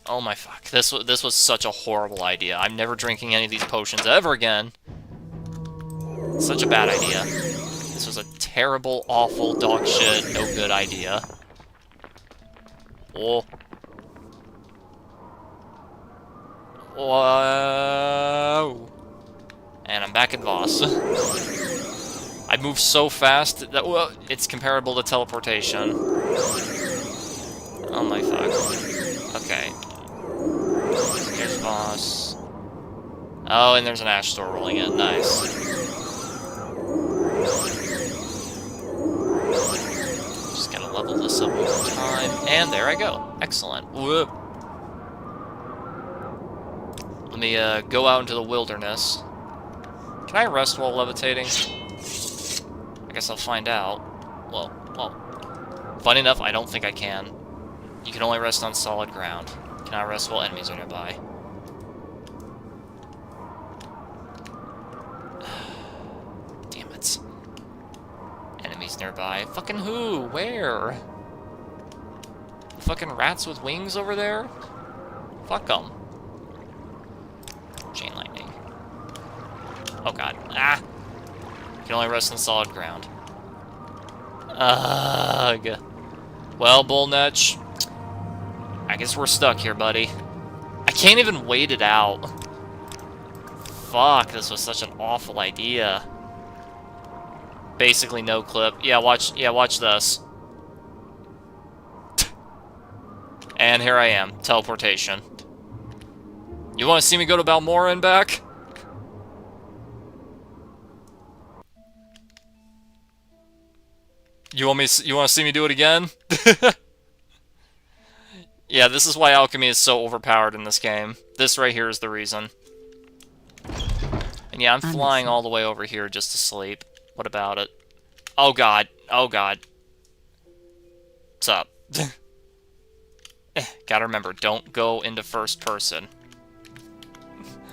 Oh my fuck. This was such a horrible idea. I'm never drinking any of these potions ever again. Such a bad idea. This was a terrible, awful, dog shit, no good idea. Oh. Whoa. And I'm back at Voss. I move so fast that, well, it's comparable to teleportation. Oh my fuck. Okay. Here's Voss. Oh, and there's an ash store rolling in. Nice. Just gotta level this up over time. And there I go. Excellent. Whoop. Let me go out into the wilderness. Can I rest while levitating? I guess I'll find out. Well, funny enough, I don't think I can. You can only rest on solid ground. Cannot rest while enemies are nearby. rats nearby. Fucking who? Where? Fucking rats with wings over there? Fuck them. Chain lightning. Oh god. Ah! Can only rest on solid ground. Ugh. Well, Bullnetch, I guess we're stuck here, buddy. I can't even wait it out. Fuck, this was such an awful idea. Basically no clip. Yeah, watch this. And here I am. Teleportation. You want to see me go to Balmora and back? You want to see me do it again? Yeah, this is why alchemy is so overpowered in this game. This right here is the reason. And yeah, I'm flying all the way over here just to sleep. What about it? Oh god. Oh god. What's up? Gotta remember, don't go into first person.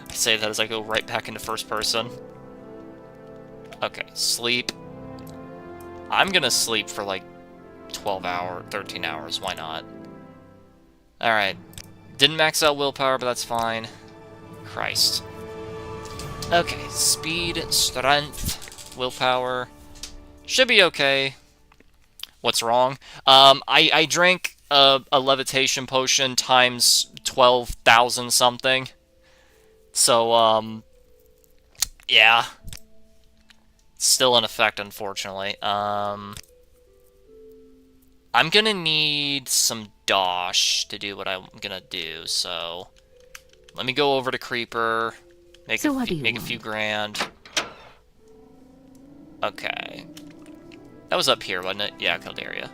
I say that as I go right back into first person. Okay, sleep. I'm gonna sleep for like 13 hours, why not? Alright. Didn't max out willpower, but that's fine. Christ. Okay, speed, strength, willpower. Should be okay. What's wrong? I drank a levitation potion times 12,000 something. So, yeah. It's still in effect, unfortunately. I'm gonna need some dosh to do what I'm gonna do, so... Let me go over to Creeper, make a few grand. Okay. That was up here, wasn't it? Yeah, Caldaria.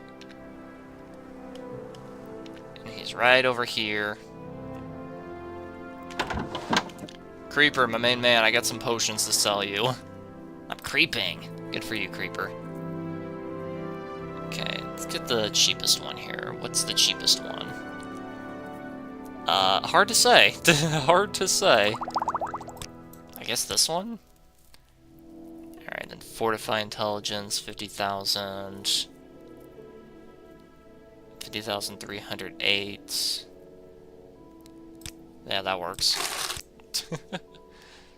And he's right over here. Creeper, my main man, I got some potions to sell you. I'm creeping. Good for you, Creeper. Okay, let's get the cheapest one here. What's the cheapest one? Hard to say. Hard to say. I guess this one? Alright, then Fortify Intelligence, 50,000. 50,308. Yeah, that works.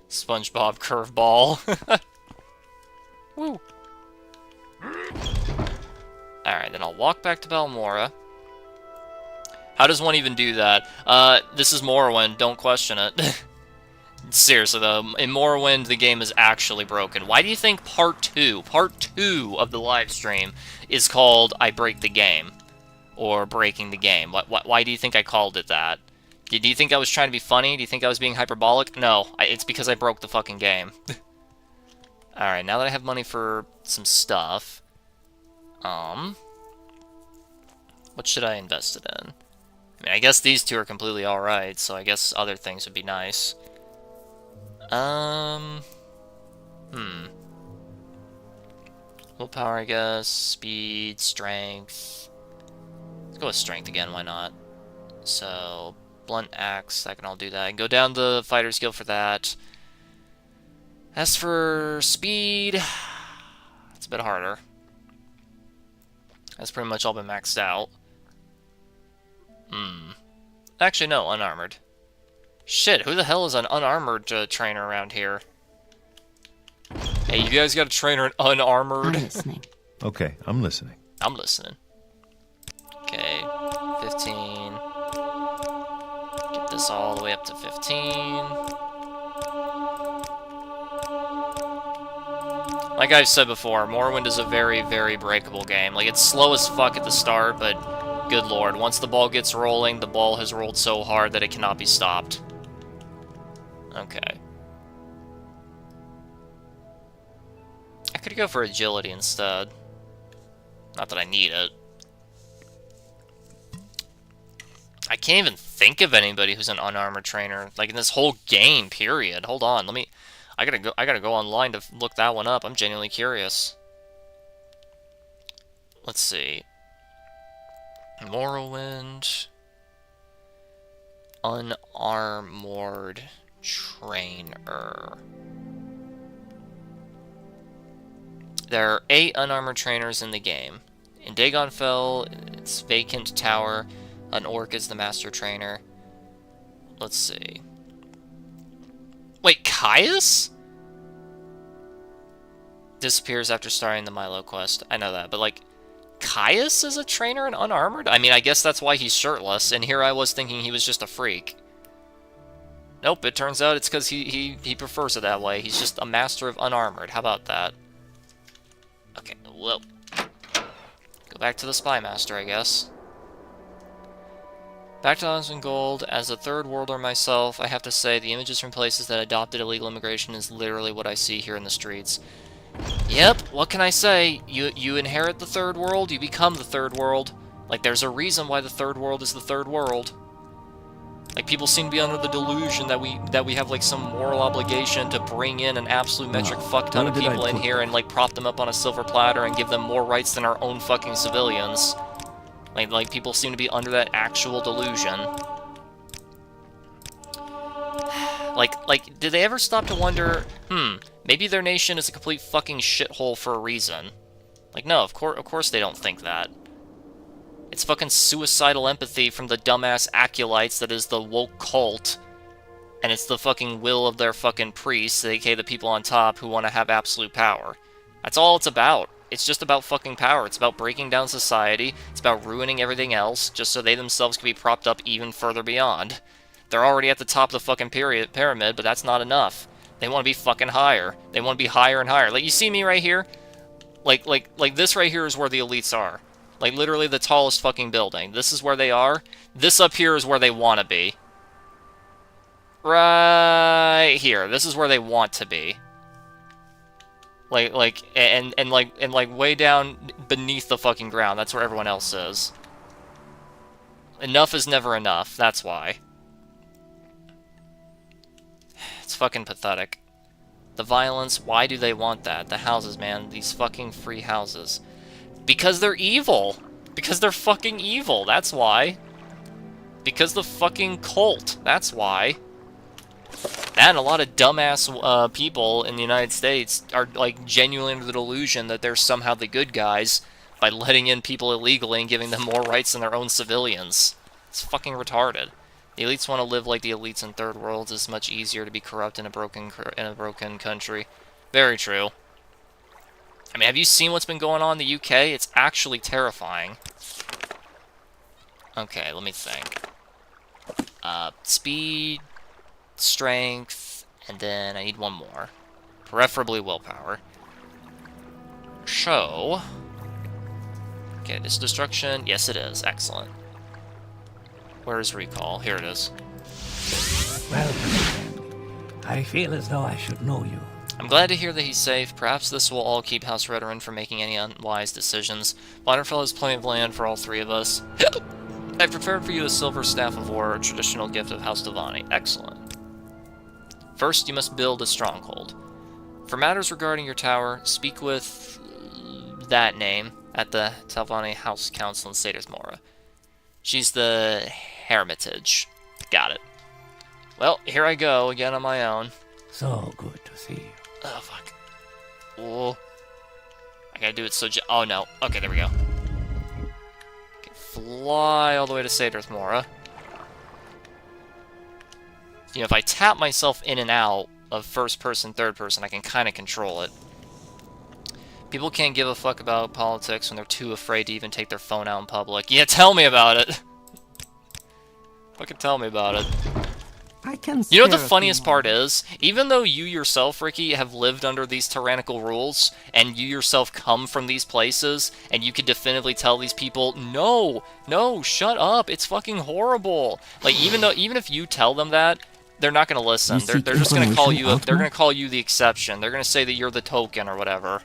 SpongeBob Curveball. Woo! Alright, then I'll walk back to Balmora. How does one even do that? This is Morrowind, don't question it. Seriously though, in Morrowind the game is actually broken. Why do you think part 2 of the live stream is called I Break the Game? Or Breaking the Game? Why do you think I called it that? Do you think I was trying to be funny? Do you think I was being hyperbolic? No, it's because I broke the fucking game. Alright, now that I have money for some stuff, what should I invest it in? I mean, I guess these two are completely alright, so I guess other things would be nice. Willpower, I guess. Speed, strength. Let's go with strength again, why not? So, blunt axe, I can all do that. I can go down the fighter's guild for that. As for speed, it's a bit harder. That's pretty much all been maxed out. Actually, no, unarmored. Shit, who the hell is an unarmored trainer around here? Hey, you guys got a trainer unarmored? I'm listening. Okay, I'm listening. I'm listening. Okay, 15. Get this all the way up to 15. Like I've said before, Morrowind is a very, very breakable game. Like, it's slow as fuck at the start, but good lord, once the ball gets rolling, the ball has rolled so hard that it cannot be stopped. Okay. I could go for agility instead. Not that I need it. I can't even think of anybody who's an unarmored trainer, like in this whole game, period. Hold on, let me... I gotta go online to look that one up. I'm genuinely curious. Let's see. Morrowind. Unarmored trainer. There are 8 unarmored trainers in the game. In Dagonfell, it's Vacant Tower. An orc is the master trainer. Let's see. Wait, Caius? Disappears after starting the Milo quest. I know that, but like, Caius is a trainer and unarmored? I mean, I guess that's why he's shirtless, and here I was thinking he was just a freak. Nope, it turns out it's because he prefers it that way. He's just a master of unarmored. How about that? Okay, well, go back to the Spy Master, I guess. Back to Osmond Gold. As a third worlder myself, I have to say the images from places that adopted illegal immigration is literally what I see here in the streets. Yep, what can I say? You inherit the third world, you become the third world. Like, there's a reason why the third world is the third world. Like, people seem to be under the delusion that we have, like, some moral obligation to bring in an absolute metric fuck ton of people in here and, like, prop them up on a silver platter and give them more rights than our own fucking civilians. Like people seem to be under that actual delusion. Like, did they ever stop to wonder, maybe their nation is a complete fucking shithole for a reason? Like, no, of course they don't think that. It's fucking suicidal empathy from the dumbass acolytes that is the woke cult. And it's the fucking will of their fucking priests, aka the people on top, who want to have absolute power. That's all it's about. It's just about fucking power. It's about breaking down society. It's about ruining everything else, just so they themselves can be propped up even further beyond. They're already at the top of the fucking pyramid, but that's not enough. They want to be fucking higher. They want to be higher and higher. Like, you see me right here? Like this right here is where the elites are. Like, literally the tallest fucking building. This is where they are. This up here is where they want to be. Right here. This is where they want to be. Like way down beneath the fucking ground. That's where everyone else is. Enough is never enough. That's why. It's fucking pathetic. The violence, why do they want that? The houses, man. These fucking free houses. Because they're evil. Because they're fucking evil. That's why. Because the fucking cult. That's why. That and a lot of dumbass people in the United States are, like, genuinely under the delusion that they're somehow the good guys by letting in people illegally and giving them more rights than their own civilians. It's fucking retarded. The elites want to live like the elites in third worlds. It's much easier to be corrupt in a broken country. Very true. I mean, have you seen what's been going on in the UK? It's actually terrifying. Okay, let me think. Speed, strength, and then I need one more. Preferably willpower. Show. Okay, this destruction. Yes, it is. Excellent. Where is recall? Here it is. Welcome, friend. I feel as though I should know you. I'm glad to hear that he's safe. Perhaps this will all keep House Redoran from making any unwise decisions. Bonnerfell has plenty of land for all three of us. I've prepared for you a silver staff of war, a traditional gift of House Devani. Excellent. First, you must build a stronghold. For matters regarding your tower, speak with that name at the Talvani House Council in Saders Mora. She's the Hermitage. Got it. Well, here I go, again on my own. So good to see you. Oh, fuck. Oh. I gotta do it so oh, no. Okay, there we go. Okay, fly all the way to Saders Mora. You know, if I tap myself in and out of first person, third person, I can kind of control it. People can't give a fuck about politics when they're too afraid to even take their phone out in public. Yeah, tell me about it! Fucking tell me about it. You know what the funniest part is? Even though you yourself, Ricky, have lived under these tyrannical rules, and you yourself come from these places, and you could definitively tell these people, no, shut up, it's fucking horrible. Like, even if you tell them that, they're not gonna listen. They're just gonna call you they're gonna call you the exception. They're gonna say that you're the token or whatever.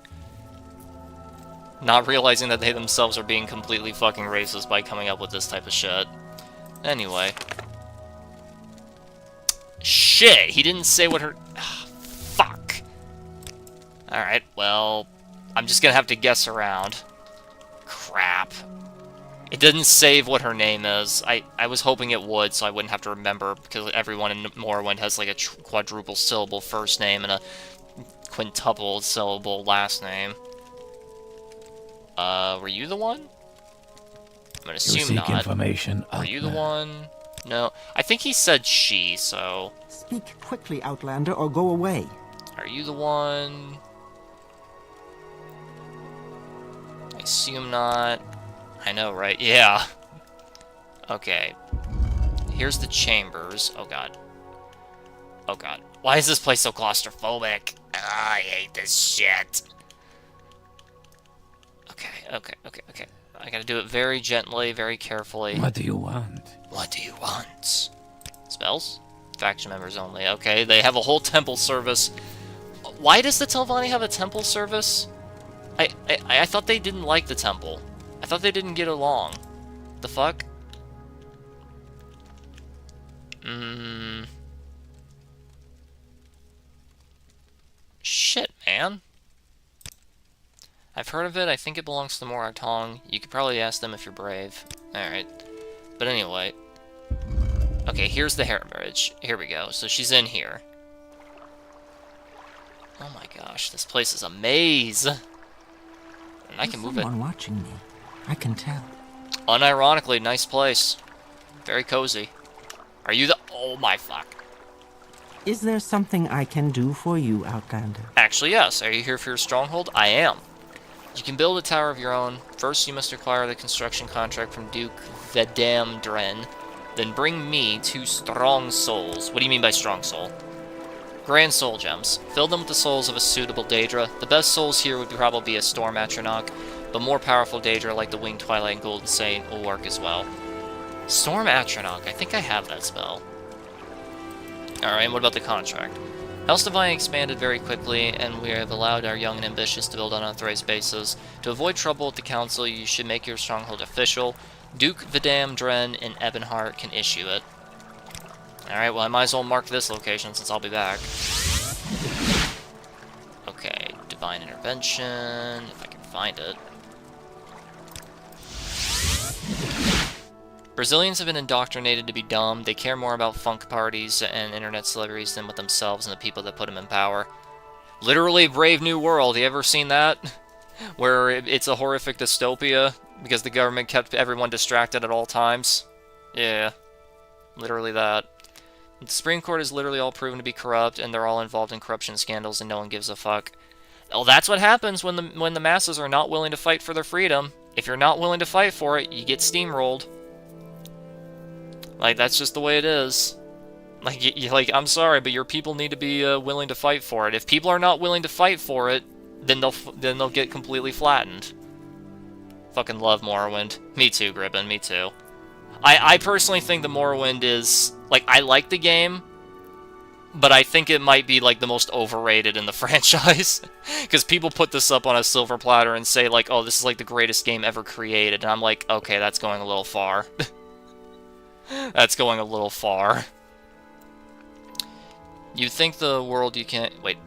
Not realizing that they themselves are being completely fucking racist by coming up with this type of shit. Anyway. Shit, he didn't say what her... fuck. Alright, well, I'm just gonna have to guess around. Crap. It didn't save what her name is. I was hoping it would, so I wouldn't have to remember, because everyone in Morrowind has like a quadruple syllable first name and a quintuple syllable last name. Were you the one? I'm gonna You assume seek not. information. Are you the Outlander. one? No. I think he said she, so... Speak quickly, Outlander, or go away. Are you the one? I assume not. I know, right? Yeah. Okay. Here's the chambers. Oh god. Oh god. Why is this place so claustrophobic? Ah, I hate this shit. Okay. I gotta do it very gently, very carefully. What do you want? What do you want? Spells? Faction members only. Okay, they have a whole temple service. Why does the Telvanni have a temple service? I thought they didn't like the temple. I thought they didn't get along. The fuck? Shit, man. I've heard of it. I think it belongs to the Morag Tong. You could probably ask them if you're brave. Alright. But anyway. Okay, here's the hair bridge. Here we go. So she's in here. Oh my gosh, this place is a maze. And I can move it. Someone watching me. I can tell. Unironically, nice place. Very cozy. Are you the... Oh my fuck. Is there something I can do for you, Outlander? Actually, yes. Are you here for your stronghold? I am. You can build a tower of your own. First, you must acquire the construction contract from Duke Vedam Dren. Then bring me 2 strong souls. What do you mean by strong soul? Grand soul gems. Fill them with the souls of a suitable Daedra. The best souls here would probably be a Storm Atronach, but more powerful Daedra like the Winged Twilight and Golden Saint will work as well. Storm Atronach. I think I have that spell. Alright, and what about the contract? House Divine expanded very quickly, and we have allowed our young and ambitious to build on unauthorized bases. To avoid trouble with the Council, you should make your stronghold official. Duke Vidam Dren and Ebonheart can issue it. Alright, well I might as well mark this location since I'll be back. Okay, Divine Intervention, if I can find it. Brazilians have been indoctrinated to be dumb. They care more about funk parties and internet celebrities than with themselves and the people that put them in power. Literally, Brave New World. You ever seen that? Where it's a horrific dystopia because the government kept everyone distracted at all times? Yeah. Literally that. The Supreme Court is literally all proven to be corrupt, and they're all involved in corruption scandals, and no one gives a fuck. Well, that's what happens when the masses are not willing to fight for their freedom. If you're not willing to fight for it, you get steamrolled. Like, that's just the way it is. Like, I'm sorry, but your people need to be willing to fight for it. If people are not willing to fight for it, then they'll get completely flattened. Fucking love Morrowind. Me too, Gribbon. Me too. I personally think the Morrowind is... Like, I like the game, but I think it might be, like, the most overrated in the franchise. Because people put this up on a silver platter and say, like, oh, this is, like, the greatest game ever created. And I'm like, okay, that's going a little far. That's going a little far. You think the world you can... Wait.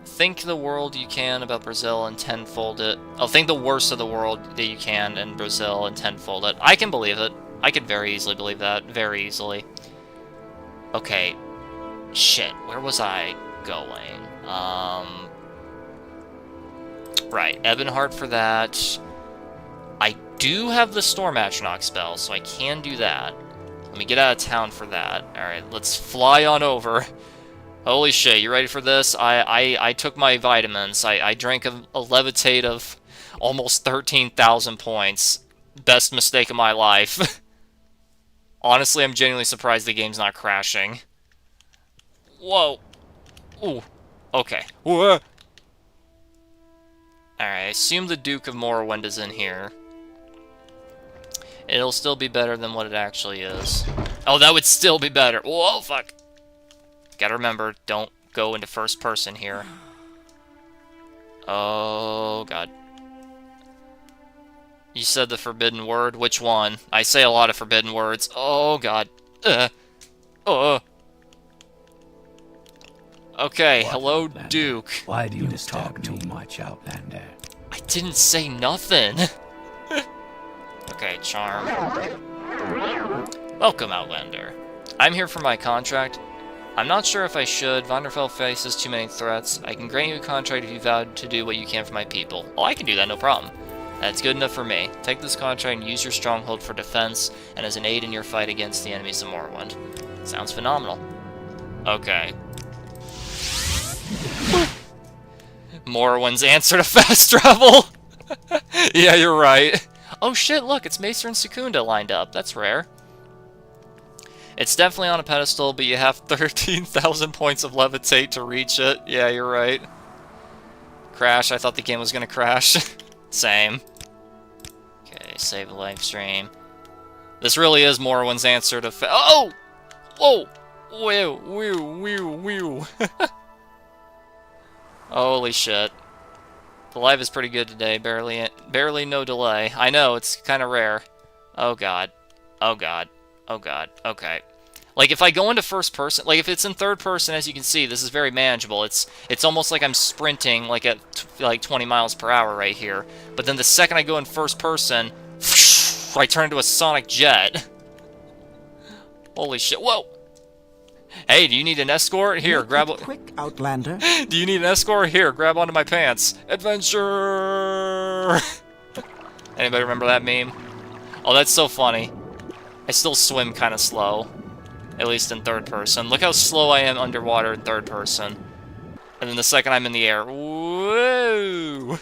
Think the world you can about Brazil and tenfold it. Oh, think the worst of the world that you can in Brazil and tenfold it. I can believe it. I could very easily believe that. Very easily. Okay. Shit. Where was I going? Right. Ebonheart for that. I do have the Storm Atronach spell, so I can do that. Let me get out of town for that. Alright, let's fly on over. Holy shit, you ready for this? I took my vitamins. I drank a levitate of almost 13,000 points. Best mistake of my life. Honestly, I'm genuinely surprised the game's not crashing. Whoa. Ooh. Okay. Alright, I assume the Duke of Morrowind is in here. It'll still be better than what it actually is. Oh, that would still be better. Whoa, fuck. Gotta remember, don't go into first person here. Oh, God. You said the forbidden word? Which one? I say a lot of forbidden words. Oh, God. Okay, hello, Outlander? Duke. Why do you talk too much, Outlander? I didn't say nothing. Okay, charm. Welcome, Outlander. I'm here for my contract. I'm not sure if I should. Vonderfell faces too many threats. I can grant you a contract if you vowed to do what you can for my people. Oh, I can do that, no problem. That's good enough for me. Take this contract and use your stronghold for defense and as an aid in your fight against the enemies of Morrowind. Sounds phenomenal. Okay. Morrowind's answer to fast travel! Yeah, you're right. Oh shit, look, it's Maester and Secunda lined up. That's rare. It's definitely on a pedestal, but you have 13,000 points of levitate to reach it. Yeah, you're right. Crash, I thought the game was gonna crash. Same. Okay, save the live stream. This really is Morrowind's answer to oh! Whoa! Whew, whew, whew, whew. Holy shit. The live is pretty good today, barely no delay. I know, it's kind of rare. Oh god. Oh god. Oh god. Okay. Like, if I go into first person, like, if it's in third person, as you can see, this is very manageable. It's almost like I'm sprinting, like, at, like, 20 miles per hour right here. But then the second I go in first person, I turn into a sonic jet. Holy shit. Whoa! Hey, do you need an escort? Here, Make grab it quick, Outlander. Do you need an escort? Here, grab onto my pants. Adventure! Anybody remember that meme? Oh, that's so funny. I still swim kind of slow. At least in third person. Look how slow I am underwater in third person. And then the second I'm in the air. Whoa!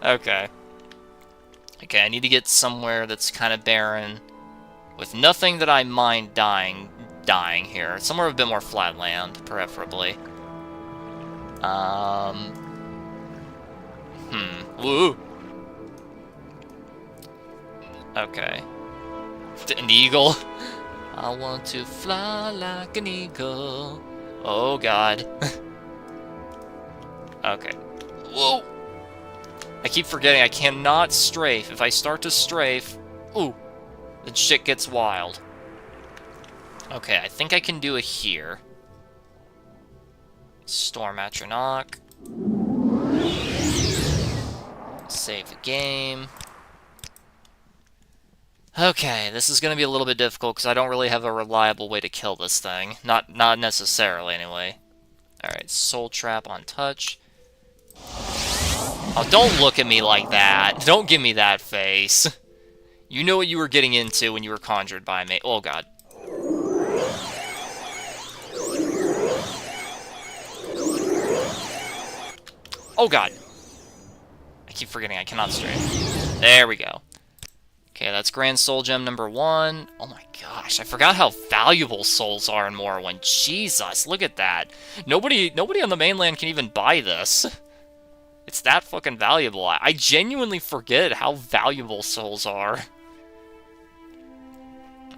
Okay. Okay, I need to get somewhere that's kind of barren. With nothing that I mind dying here. Somewhere with a bit more flat land, preferably. Woo! Okay. An eagle? I want to fly like an eagle. Oh god. Okay. Whoa! I keep forgetting I cannot strafe. If I start to strafe, ooh, then shit gets wild. Okay, I think I can do it here. Storm Atronach. Save the game. Okay, this is going to be a little bit difficult because I don't really have a reliable way to kill this thing. Not necessarily, anyway. Alright, Soul Trap on touch. Oh, don't look at me like that. Don't give me that face. You know what you were getting into when you were conjured by me. Oh, God. Oh, God. I keep forgetting I cannot strafe. There we go. Okay, that's Grand Soul Gem number 1. Oh my gosh, I forgot how valuable souls are in Morrowind. Jesus, look at that. Nobody on the mainland can even buy this. It's that fucking valuable. I genuinely forget how valuable souls are.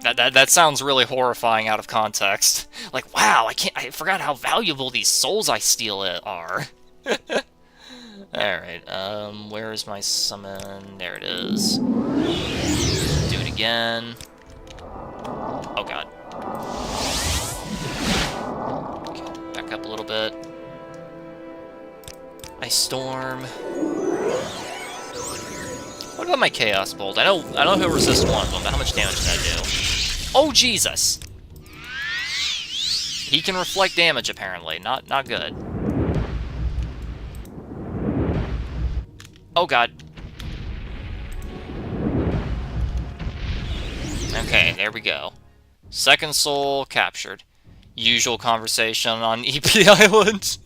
That sounds really horrifying out of context. Like, wow, I forgot how valuable these souls I steal are. Alright, where is my summon? There it is. Do it again. Oh god. Okay, back up a little bit. Ice Storm. What about my Chaos Bolt? I know he'll resist one of them, but how much damage did that do? Oh Jesus! He can reflect damage apparently. Not good. Oh god. Okay, there we go. Second soul captured. Usual conversation on EP Island.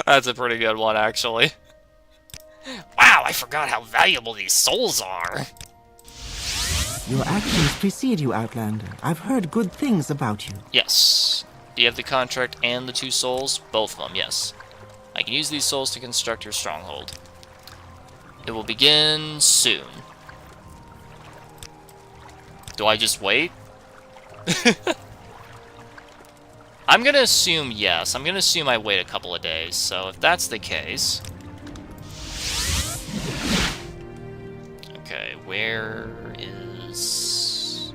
That's a pretty good one, actually. Wow, I forgot how valuable these souls are. Your actions precede you, Outlander. I've heard good things about you. Yes. Do you have the contract and the 2 souls? Both of them, yes. I can use these souls to construct your stronghold. It will begin soon. Do I just wait? I'm gonna assume yes. I'm gonna assume I wait a couple of days, so if that's the case... Okay, where is...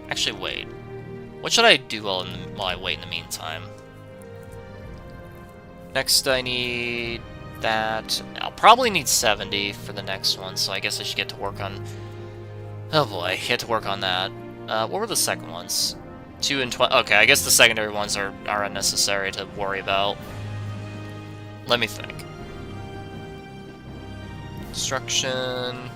Actually, wait. What should I do while I wait in the meantime? Next, I need that. I'll probably need 70 for the next one, so I guess I should get to work on... Oh boy, get to work on that. What were the second ones? 2 and 20. Okay, I guess the secondary ones are unnecessary to worry about. Let me think. Destruction.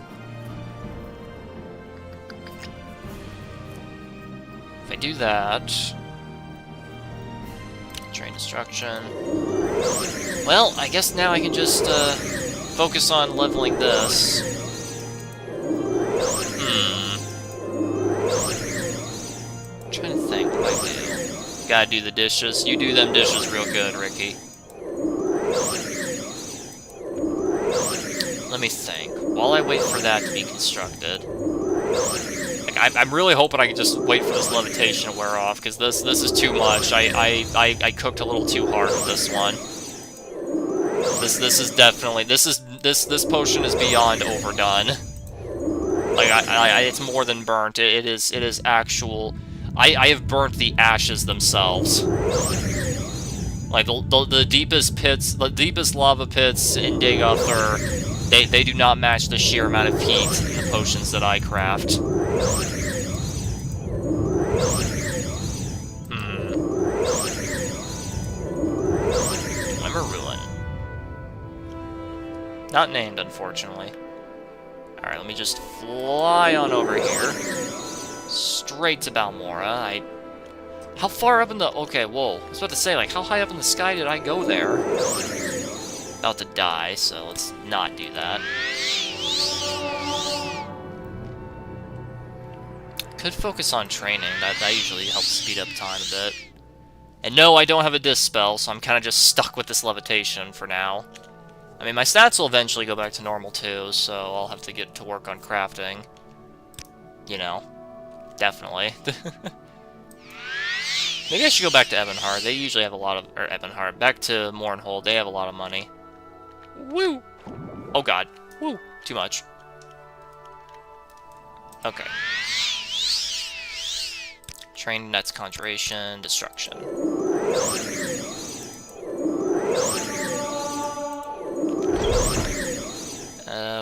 If I do that... Train destruction. Well, I guess now I can just focus on leveling this. I'm trying to think what I do. Gotta do the dishes. You do them dishes real good, Ricky. Let me think. While I wait for that to be constructed... Like, I'm really hoping I can just wait for this levitation to wear off, because this is too much. I cooked a little too hard with this one. This is definitely... This potion is beyond overdone. Like, it's more than burnt. It is actual... I have burnt the ashes themselves. Like, the deepest pits, the deepest lava pits in Dagoth they do not match the sheer amount of heat in the potions that I craft. Ruin. Not named, unfortunately. Alright, let me just fly on over here. Straight to Balmora. How far up in the... Okay, whoa. I was about to say, like, how high up in the sky did I go there? About to die, so let's not do that. Could focus on training. That usually helps speed up time a bit. And no, I don't have a dispel, so I'm kind of just stuck with this levitation for now. I mean, my stats will eventually go back to normal too, so I'll have to get to work on crafting. You know, definitely. Maybe I should go back to Ebonheart. They usually have a lot of... Or Ebonheart. Back to Mournhold. They have a lot of money. Woo! Oh god. Woo! Too much. Okay. Train Nets Conjuration, Destruction.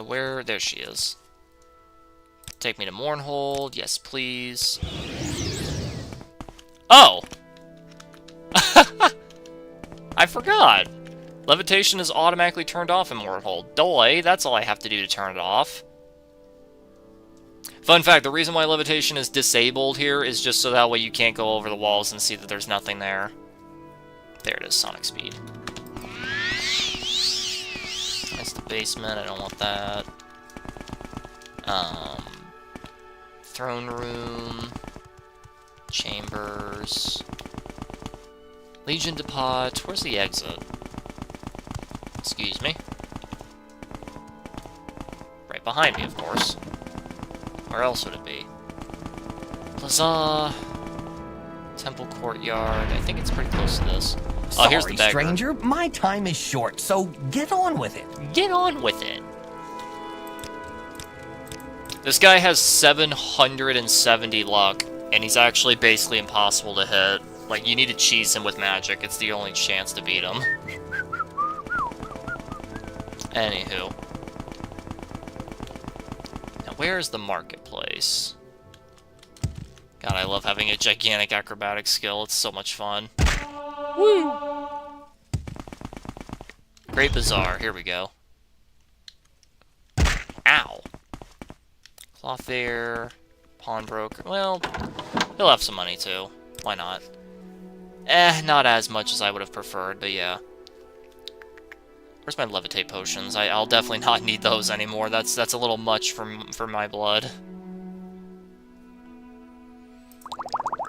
Where? There she is. Take me to Mournhold. Yes, please. Oh! I forgot! Levitation is automatically turned off in Mournhold. Doy, that's all I have to do to turn it off. Fun fact, the reason why levitation is disabled here is just so that way you can't go over the walls and see that there's nothing there. There it is, Sonic Speed. That's the basement, I don't want that. Throne room. Chambers. Legion Depot. Where's the exit? Excuse me. Right behind me, of course. Where else would it be? Plaza. Temple Courtyard. I think it's pretty close to this. Oh, here's the beggar. Stranger, my time is short, so get on with it. Get on with it. This guy has 770 luck, and he's actually basically impossible to hit. Like, you need to cheese him with magic. It's the only chance to beat him. Anywho. Now, where is the marketplace? God, I love having a gigantic acrobatic skill. It's so much fun. Woo! Great Bazaar. Here we go. Ow. Clothier. Pawnbroker. Well, he'll have some money, too. Why not? Not as much as I would have preferred, but yeah. Where's my levitate potions? I'll definitely not need those anymore. That's a little much for my blood.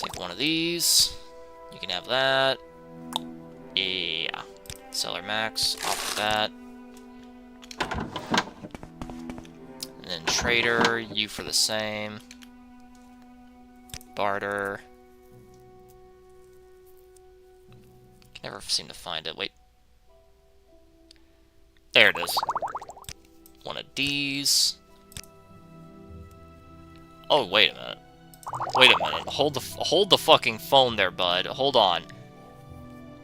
Take one of these. You can have that. Yeah. Seller max. Off with that. And then trader. You for the same. Barter. Can never seem to find it. Wait. There it is. One of these. Oh, wait a minute. Wait a minute. Hold the fucking phone there, bud. Hold on.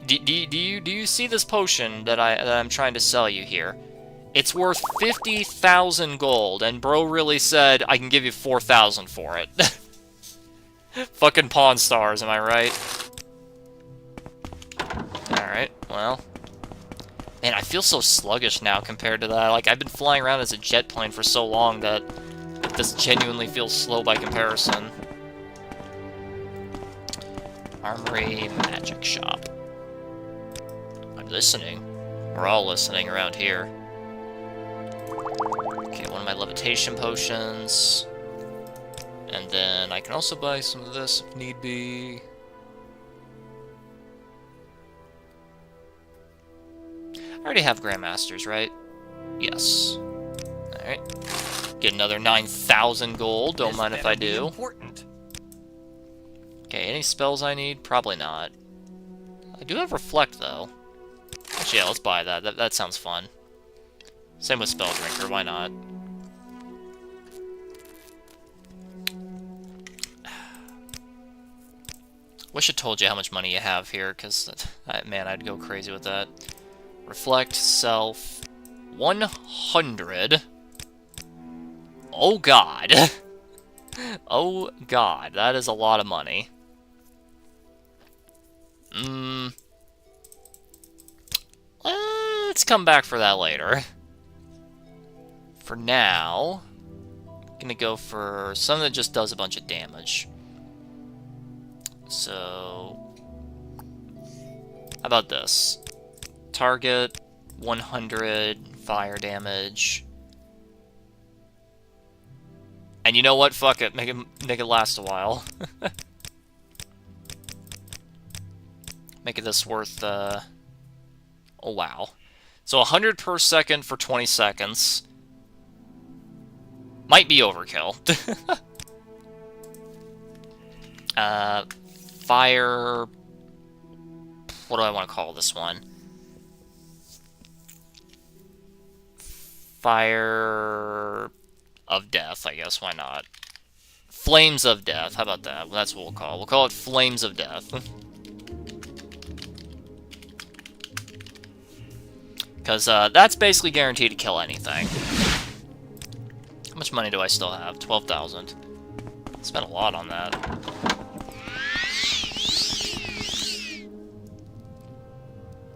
Do you see this potion that I'm trying to sell you here? It's worth 50,000 gold, and bro really said I can give you 4,000 for it. Fucking Pawn Stars, am I right? Alright, well. Man, I feel so sluggish now compared to that. Like, I've been flying around as a jet plane for so long that this genuinely feels slow by comparison. Armory Magic Shop. I'm listening. We're all listening around here. Okay, one of my levitation potions. And then I can also buy some of this if need be. I already have Grandmasters, right? Yes. Alright. Get another 9,000 gold. Don't mind if I do. Important. Okay, any spells I need? Probably not. I do have Reflect, though. Actually, yeah, let's buy that. That sounds fun. Same with Spell Drinker, why not? Wish I told you how much money you have here, because, man, I'd go crazy with that. Reflect, Self, 100. Oh, God. Oh, God, that is a lot of money. Let's come back for that later. For now, I'm gonna go for something that just does a bunch of damage. So, how about this? Target, 100 fire damage. And you know what? Fuck it. Make it last a while. Make it this worth, oh wow. So 100 per second for 20 seconds. Might be overkill. Fire... What do I want to call this one? Fire of Death, I guess. Why not? Flames of Death. How about that? That's what we'll call it. We'll call it Flames of Death. Because that's basically guaranteed to kill anything. How much money do I still have? 12,000. Spent a lot on that.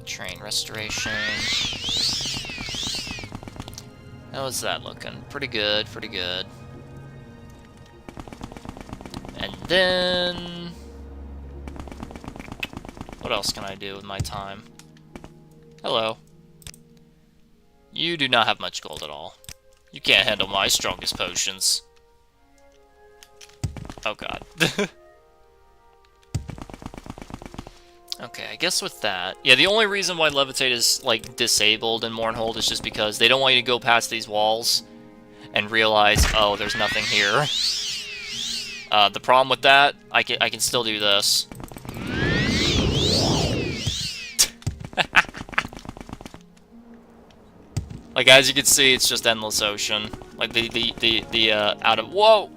Train restoration. How's that looking? Pretty good, pretty good. And then... what else can I do with my time? Hello. You do not have much gold at all. You can't handle my strongest potions. Oh god. Okay, I guess with that... yeah, the only reason why Levitate is, like, disabled in Mournhold is just because they don't want you to go past these walls and realize, oh, there's nothing here. The problem with that, I can still do this. Like, as you can see, it's just endless ocean. Like, the out of... whoa!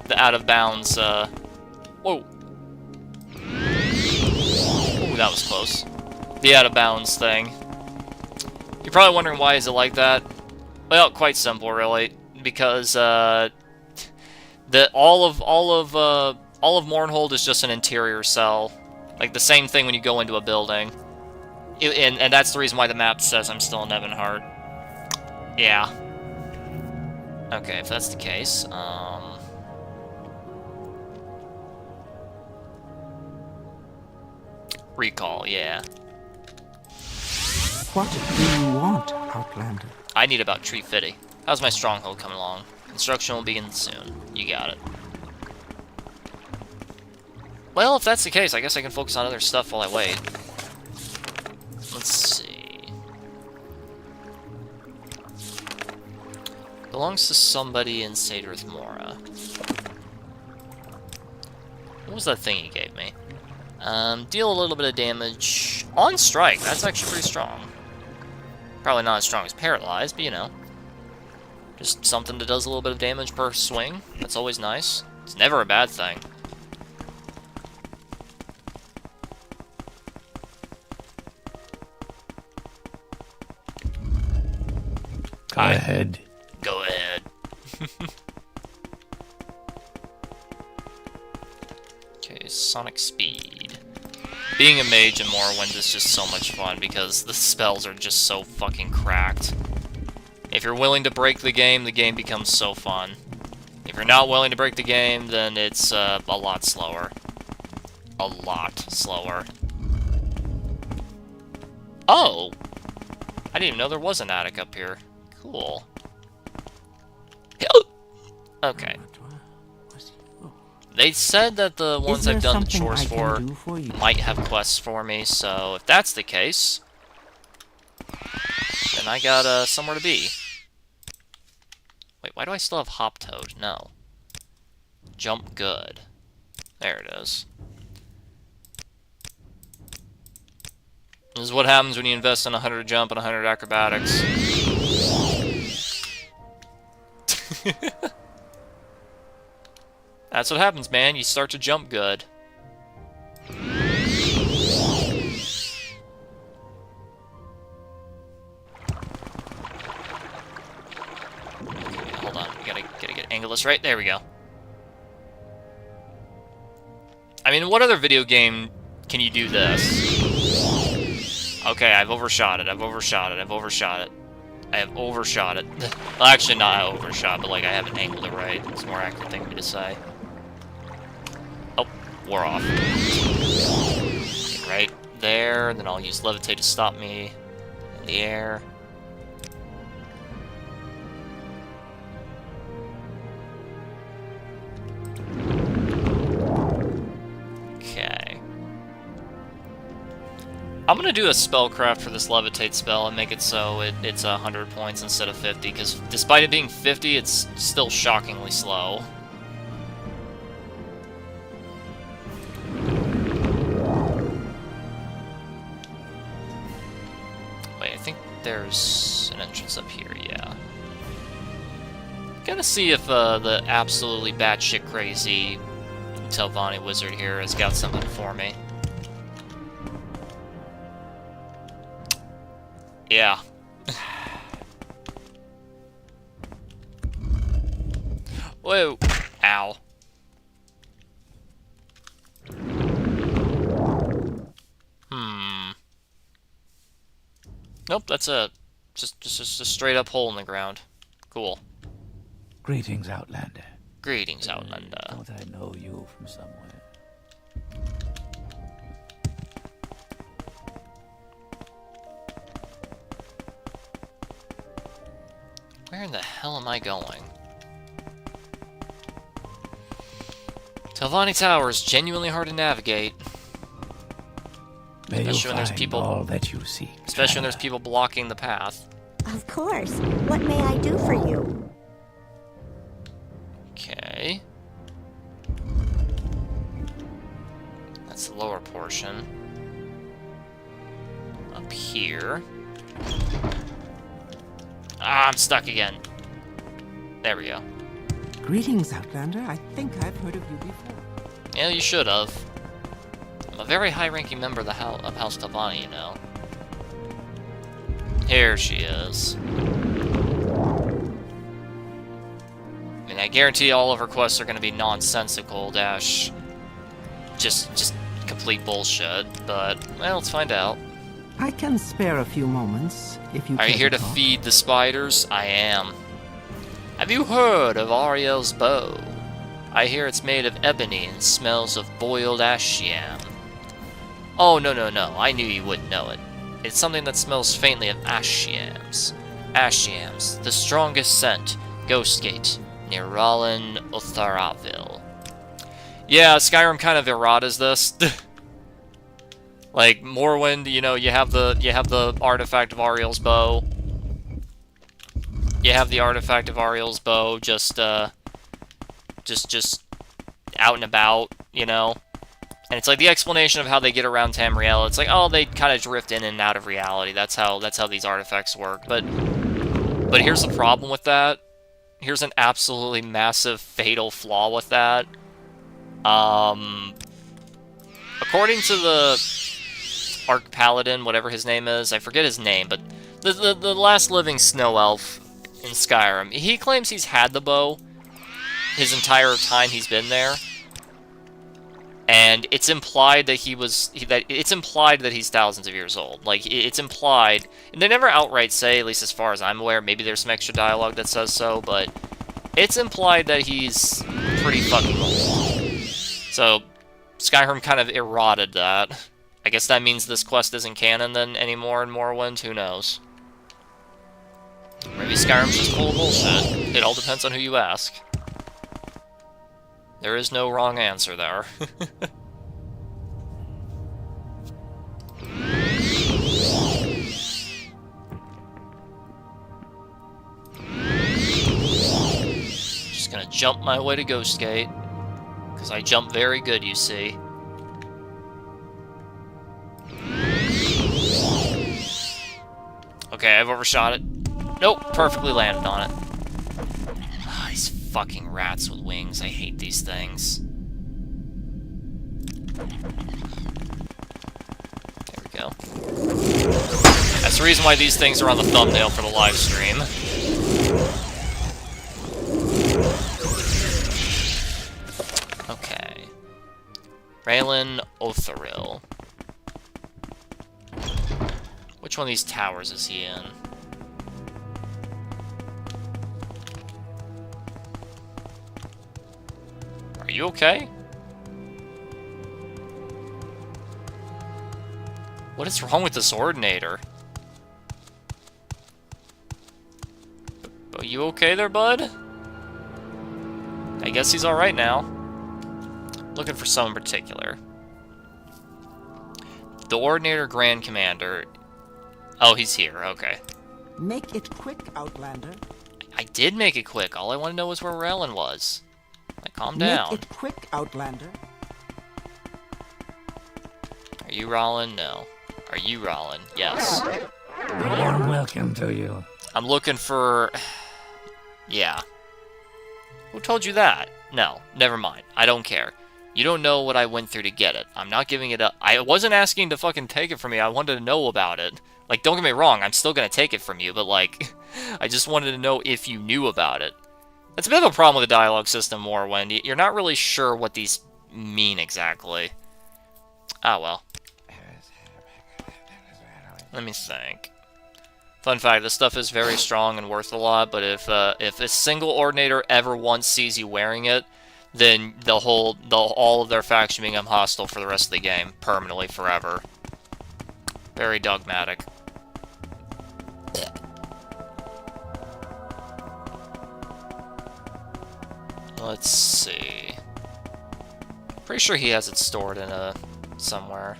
The out of bounds, whoa! Ooh, that was close. The out of bounds thing. You're probably wondering why is it like that? Well, quite simple, really. Because, all of Mournhold is just an interior cell. Like, the same thing when you go into a building. And that's the reason why the map says I'm still in Nevinheart. Yeah. Okay, if that's the case, recall, yeah. What do you want, Outlander? I need about 350. How's my stronghold coming along? Construction will begin soon. You got it. Well, if that's the case, I guess I can focus on other stuff while I wait. Let's see. Belongs to somebody in Sadrith Mora. What was that thing he gave me? Deal a little bit of damage on strike. That's actually pretty strong. Probably not as strong as Paralyzed, but you know. Just something that does a little bit of damage per swing. That's always nice. It's never a bad thing. Go ahead. Go ahead. Sonic Speed. Being a mage in Morrowind is just so much fun because the spells are just so fucking cracked. If you're willing to break the game becomes so fun. If you're not willing to break the game, then it's a lot slower. A lot slower. Oh! I didn't even know there was an attic up here. Cool. Okay. They said that the ones I've done the chores for might have quests for me, so if that's the case, then I got somewhere to be. Wait, why do I still have Hop Toad? No. Jump good. There it is. This is what happens when you invest in 100 jump and 100 acrobatics. That's what happens, man. You start to jump good. Hold on. Gotta get Angelus right. There we go. I mean, what other video game can you do this? Okay, I've overshot it. I've overshot it. I've overshot it. I have overshot it. Well, actually, not overshot, but like I haven't angled it right. It's a more accurate thing for me to say. Oh, we're off. Okay, right there, then I'll use Levitate to stop me in the air. Okay. I'm gonna do a spellcraft for this Levitate spell and make it so it's 100 points instead of 50, because despite it being 50, it's still shockingly slow. Wait, I think there's an entrance up here, yeah. Gonna see if the absolutely batshit crazy Telvanni wizard here has got something for me. Yeah. Whoa. Ow. Nope, that's just a straight up hole in the ground. Cool. Greetings, Outlander. Greetings, Outlander. Don't I know you from somewhere? Where in the hell am I going? Telvanni Tower is genuinely hard to navigate. May you Especially when there's find people- all that you seek. Especially when there's traveler. people blocking the path. Of course. What may I do for you? Okay. That's the lower portion. Up here. Ah, I'm stuck again. There we go. Greetings, Outlander. I think I've heard of you before. Yeah, you should have. I'm a very high-ranking member of the House Telvanni, you know. Here she is. I mean, I guarantee all of her quests are going to be nonsensical dash just complete bullshit, but, well, let's find out. I can spare a few moments, if you Are you care here to talk. feed the spiders? I am. Have you heard of Ariel's bow? I hear it's made of ebony and smells of boiled ash yam. Oh, no, I knew you wouldn't know it. It's something that smells faintly of ash yams. Ash yams, the strongest scent. Ghostgate, near Rollin, Otharaville. Yeah, Skyrim kind of erratas this. Like Morrowind, you know, you have the artifact of Ariel's bow. You have the artifact of Ariel's bow just out and about, you know. And it's like the explanation of how they get around Tamriel. It's like, oh, they kind of drift in and out of reality. That's how these artifacts work. But here's the problem with that. Here's an absolutely massive fatal flaw with that. According to the Arc Paladin, whatever his name is, I forget his name, but the last living snow elf in Skyrim, he claims he's had the bow his entire time he's been there. And it's implied that it's implied that he's thousands of years old. Like, it's implied, and they never outright say, at least as far as I'm aware, maybe there's some extra dialogue that says so, but it's implied that he's pretty fucking old. So, Skyrim kind of eroded that. I guess that means this quest isn't canon then anymore in Morrowind, who knows? Maybe Skyrim's just full of bullshit. It all depends on who you ask. There is no wrong answer there. Just gonna jump my way to Ghost Gate. Because I jump very good, you see. Okay, I've overshot it. Nope, perfectly landed on it. Ah, these fucking rats with wings. I hate these things. There we go. That's the reason why these things are on the thumbnail for the live stream. Okay. Raylan Otheril. Which one of these towers is he in? Are you okay? What is wrong with this Ordinator? Are you okay there, bud? I guess he's alright now. Looking for someone in particular. The Ordinator Grand Commander. Oh, he's here, okay. Make it quick, Outlander. I did make it quick. All I want to know is where Raylan was. Like, calm down. Make it quick, Outlander. Are you Rollin? No. Are you Rollin? Yes. Warm welcome to you. I'm looking for... Yeah. Who told you that? No, never mind. I don't care. You don't know what I went through to get it. I'm not giving it up. I wasn't asking to fucking take it from you. I wanted to know about it. Like, don't get me wrong. I'm still gonna take it from you, but, like, I just wanted to know if you knew about it. That's a bit of a problem with the dialogue system, Morrowind. You're not really sure what these mean exactly. Ah, well. Let me think. Fun fact, this stuff is very strong and worth a lot, but if a single Ordinator ever once sees you wearing it, then all of their faction become hostile for the rest of the game, permanently, forever. Very dogmatic. Let's see. Pretty sure he has it stored in somewhere.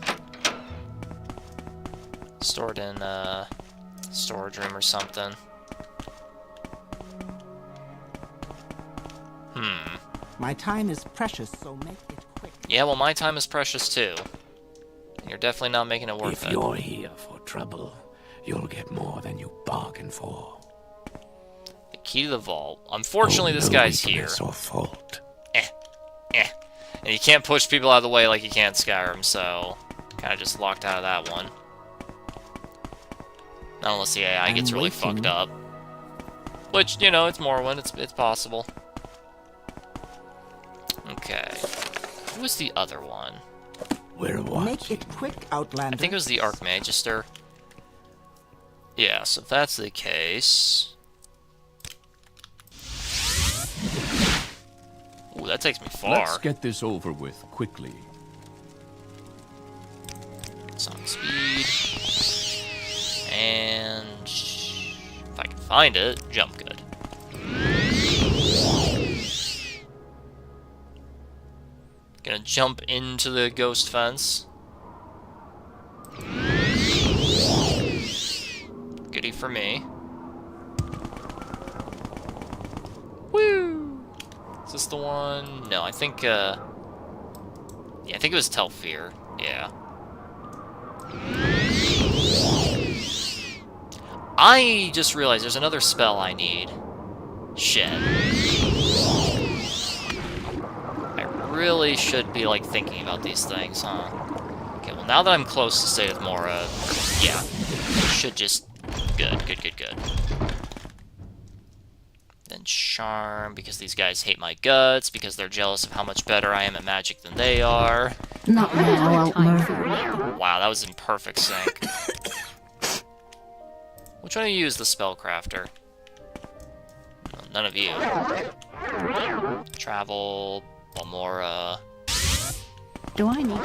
Stored in a storage room or something. My time is precious, so make it quick. Yeah, well, my time is precious too. You're definitely not making it worth it. If you're here for trouble, you'll get more than you bargained for. The key to the vault. Unfortunately, this guy's here. Or fault. And you can't push people out of the way like you can Skyrim, so kind of just locked out of that one. Not unless the AI gets really fucked up. Which, you know, it's Morrowind, it's possible. Okay. Who was the other one? We're watching. Make it quick, Outlander. I think it was the Archmagister. Yeah, so if that's the case... Ooh, that takes me far. Let's get this over with quickly. It's on speed. And... if I can find it, jump good. Gonna jump into the ghost fence. Goodie for me. Woo! Is this the one? No, I think, yeah, I think it was Telfir. Yeah. I just realized there's another spell I need. Shit. I really should be, like, thinking about these things, huh? Okay, well, now that I'm close to State of Mora, yeah, should just... Good. Then charm, because these guys hate my guts, because they're jealous of how much better I am at magic than they are. Not now, Altmer. Wow, that was in perfect sync. Which one of you is the spellcrafter? No, none of you. Travel, Balmora. Do I need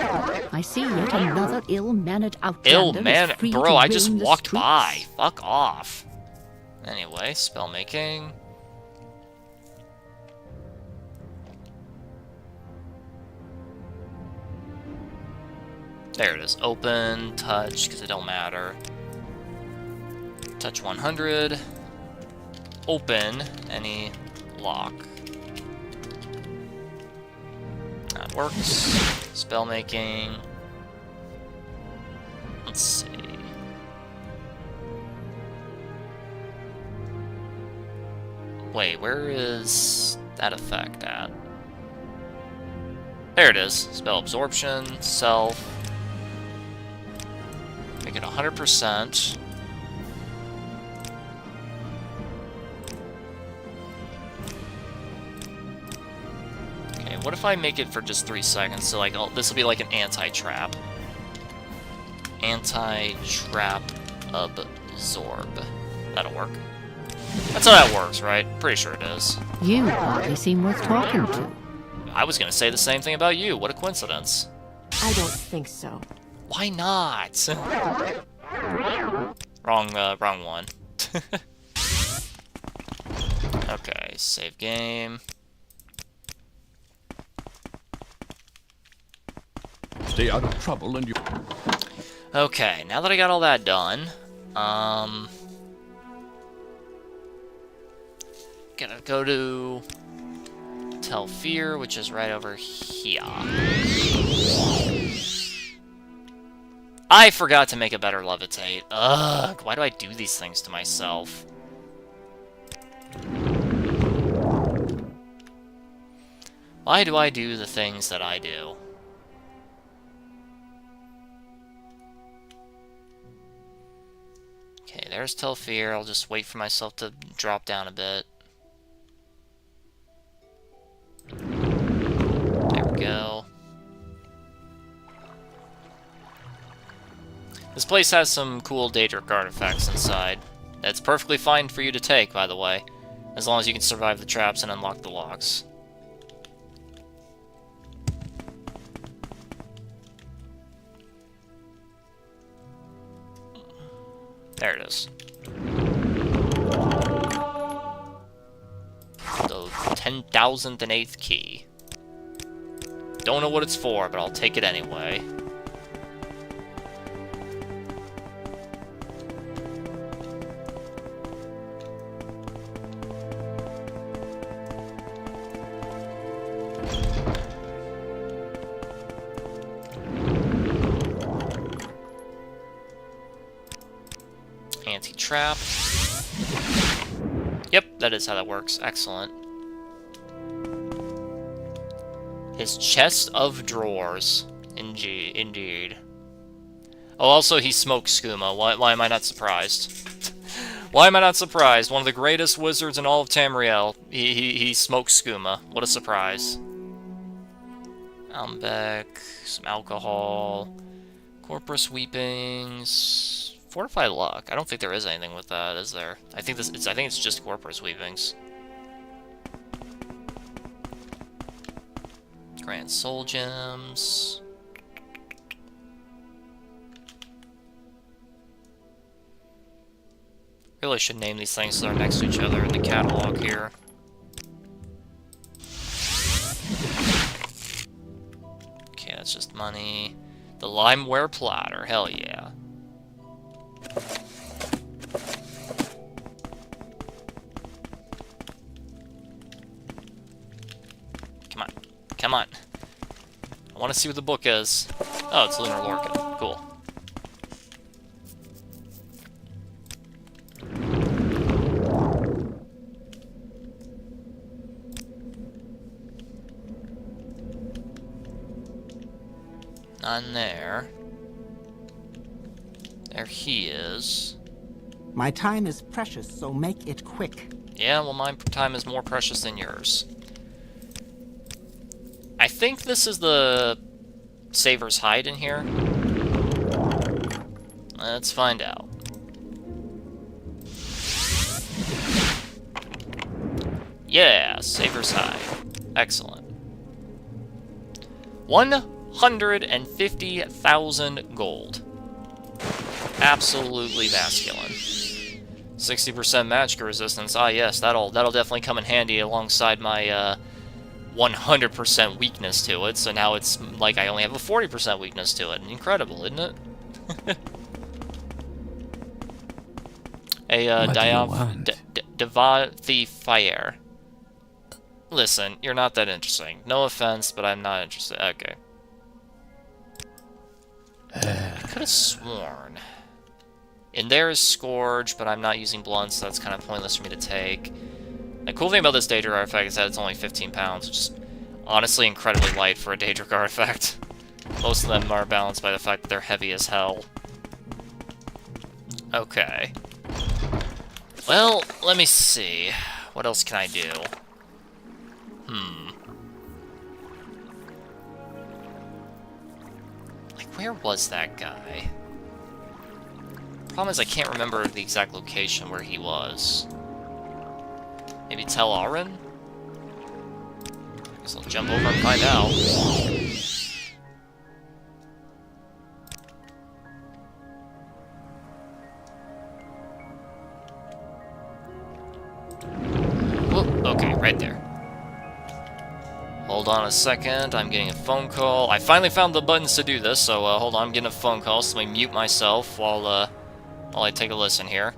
I see yet another ill-mannered outlander. Ill-mannered? free Bro, to I just roam the walked streets. by. Fuck off. Anyway, spell making. There it is. Open, touch, because it don't matter. Touch 100. Open any lock. That works. Spell making. Let's see. Wait, where is that effect at? There it is. Spell absorption, self. Make it 100%. Okay, what if I make it for just 3 seconds? So like, this will be like an anti-trap. Anti-trap absorb. That'll work. That's how that works, right? Pretty sure it is. You hardly seem worth talking to. I was gonna say the same thing about you. What a coincidence. I don't think so. Why not? Wrong one. Okay, save game. Stay out of trouble and you... Okay, now that I got all that done, gonna go to Telfir, which is right over here. I forgot to make a better levitate. Ugh, why do I do these things to myself? Why do I do the things that I do? Okay, there's Telfir. I'll just wait for myself to drop down a bit. There we go. This place has some cool Daedric artifacts inside. It's perfectly fine for you to take, by the way, as long as you can survive the traps and unlock the locks. There it is. The 10,008th key. Don't know what it's for, but I'll take it anyway. Anti-trap. Yep, that is how that works. Excellent. His chest of drawers. Indeed. Oh, also, he smokes skooma. Why am I not surprised? Why am I not surprised? One of the greatest wizards in all of Tamriel. He smokes skooma. What a surprise. Almbeck, some alcohol, Corpus Weepings, Fortify Luck. I don't think there is anything with that, is there? I think it's just Corpus Weepings. Grand Soul Gems. Really should name these things so they're next to each other in the catalog here. Okay, that's just money. The Limeware Platter, hell yeah. Come on. Come on. I want to see what the book is. Oh, it's Lunar Lorca. Cool. None there. There he is. My time is precious, so make it quick. Yeah, well, my time is more precious than yours. I think this is the Savor's Hide in here. Let's find out. Yeah, Savor's Hide. Excellent. 150,000 gold. Absolutely masculine. 60% magic resistance. Ah, yes, that'll definitely come in handy alongside my 100% weakness to it. So now it's like I only have a 40% weakness to it. Incredible, isn't it? A Divathifier. Listen, you're not that interesting. No offense, but I'm not interested. Okay. I could have sworn. And there is Scourge, but I'm not using Blunt, so that's kind of pointless for me to take. The cool thing about this Daedric artifact is that it's only 15 pounds, which is honestly incredibly light for a Daedric artifact. Most of them are balanced by the fact that they're heavy as hell. Okay. Well, let me see. What else can I do? Like, where was that guy? Problem is I can't remember the exact location where he was. Maybe Tel Arin? Guess I'll jump over and find out. Whoop, okay, right there. Hold on a second, I'm getting a phone call. I finally found the buttons to do this, so hold on, I'm getting a phone call, so let me mute myself while I take a listen here.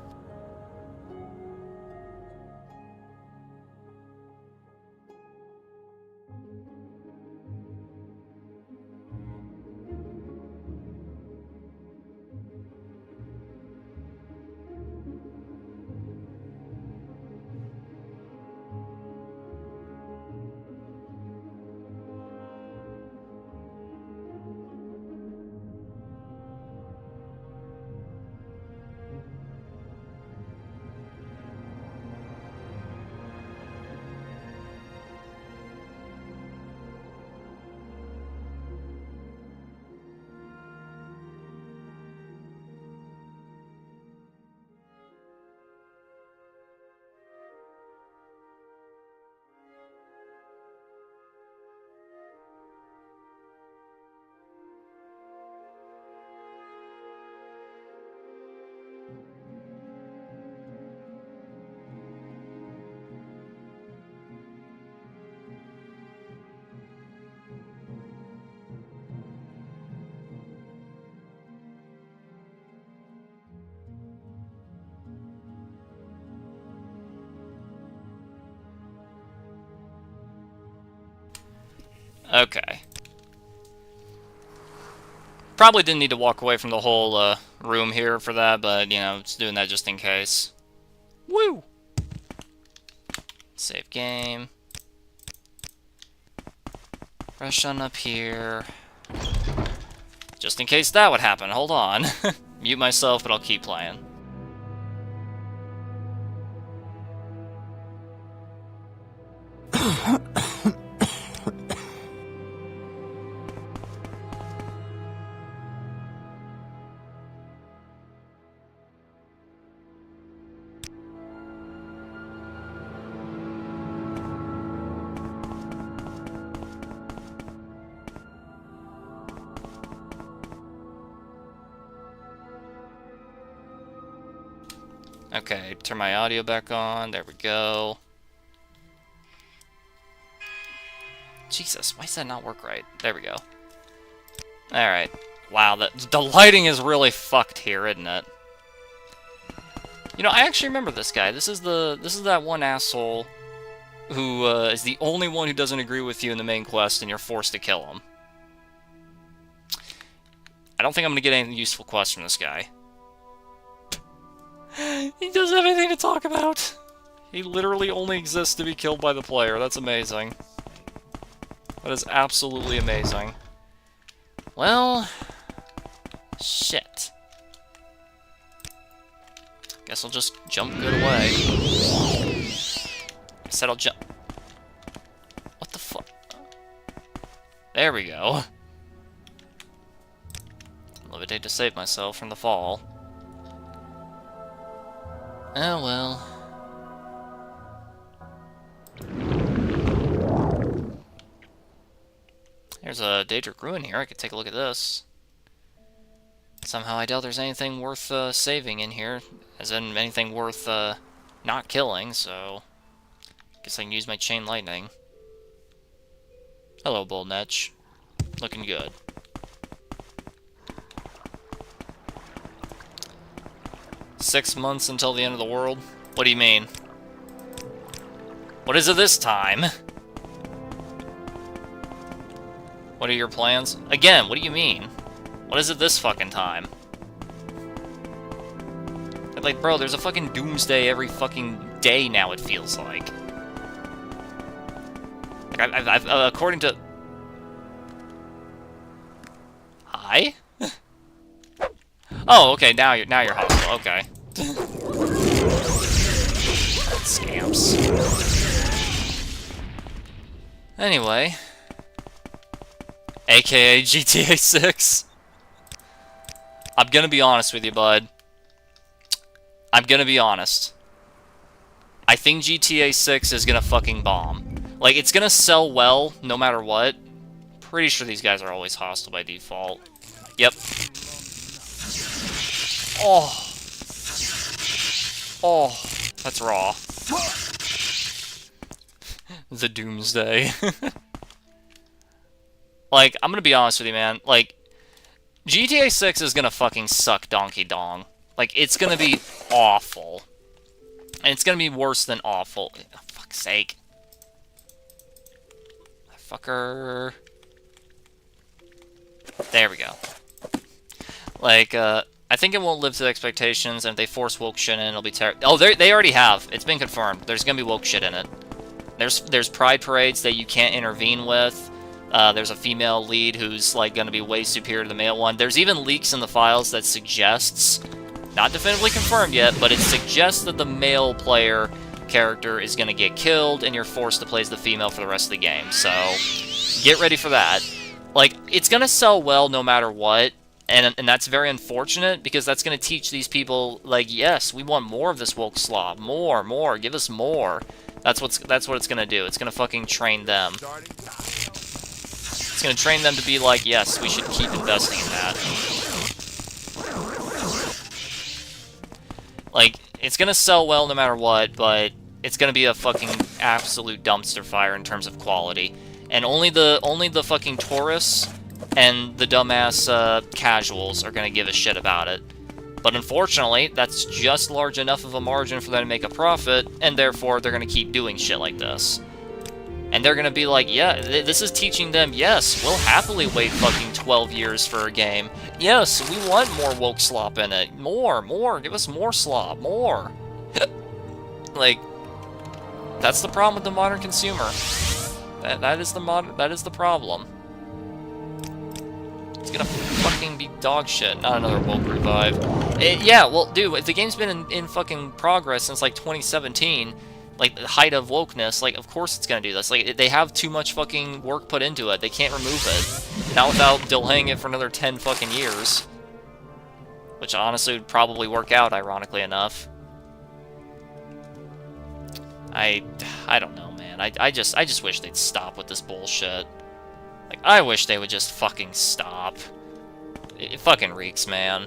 Okay. Probably didn't need to walk away from the whole room here for that, but, you know, just doing that just in case. Woo! Save game. Rush on up here. Just in case that would happen, hold on. Mute myself, but I'll keep playing. Okay, turn my audio back on. There we go. Jesus, why does that not work right? There we go. Alright. Wow, the lighting is really fucked here, isn't it? You know, I actually remember this guy. This is that one asshole who is the only one who doesn't agree with you in the main quest, and you're forced to kill him. I don't think I'm gonna get any useful quests from this guy. He doesn't have anything to talk about. He literally only exists to be killed by the player. That's amazing. That is absolutely amazing. Well, shit. Guess I'll just jump good away. said I'll jump. What the fuck? There we go. Levitate to save myself from the fall. Oh well. There's a Daedric Ruin here. I could take a look at this. Somehow I doubt there's anything worth saving in here. As in, anything worth not killing, so... Guess I can use my Chain Lightning. Hello, Bull Netch. Looking good. "6 months until the end of the world? What do you mean? What is it this time? What are your plans? Again, what do you mean? What is it this fucking time? Like, bro, there's a fucking doomsday every fucking day now, it feels like. Like, I've according to... Hi? Oh, okay, now you're hostile, okay. Scamps. Anyway. AKA GTA 6. I'm gonna be honest with you, bud. I'm gonna be honest. I think GTA 6 is gonna fucking bomb. Like, it's gonna sell well, no matter what. Pretty sure these guys are always hostile by default. Yep. Oh. Oh. That's raw. The doomsday. Like, I'm gonna be honest with you, man. Like, GTA 6 is gonna fucking suck donkey dong. Like, it's gonna be awful. And it's gonna be worse than awful. Oh, fuck's sake. Fucker. There we go. Like, I think it won't live to the expectations, and if they force woke shit in, it'll be terrible. Oh, they already have. It's been confirmed. There's gonna be woke shit in it. There's pride parades that you can't intervene with. There's a female lead who's, like, gonna be way superior to the male one. There's even leaks in the files that suggests, not definitively confirmed yet, but it suggests that the male player character is gonna get killed, and you're forced to play as the female for the rest of the game. So, get ready for that. Like, it's gonna sell well no matter what, and that's very unfortunate, because that's gonna teach these people, like, yes, we want more of this woke slob. More, give us more. That's what it's gonna do. It's gonna fucking train them. It's gonna train them to be like, yes, we should keep investing in that. Like, it's gonna sell well no matter what, but it's gonna be a fucking absolute dumpster fire in terms of quality. And only the fucking tourists and the dumbass casuals are gonna give a shit about it. But unfortunately, that's just large enough of a margin for them to make a profit, and therefore they're gonna keep doing shit like this. And they're gonna be like, yeah, this is teaching them, yes, we'll happily wait fucking 12 years for a game. Yes, we want more woke slop in it. More, give us more slop, more. Like, that's the problem with the modern consumer. That is the problem. It's gonna fucking be dog shit, not another woke revive. Yeah, well, dude, if the game's been in fucking progress since, like, 2017, like, the height of wokeness, like, of course it's gonna do this. Like, they have too much fucking work put into it. They can't remove it. Not without delaying it for another 10 fucking years. Which, honestly, would probably work out, ironically enough. I don't know, man. I just wish they'd stop with this bullshit. Like, I wish they would just fucking stop. It fucking reeks, man.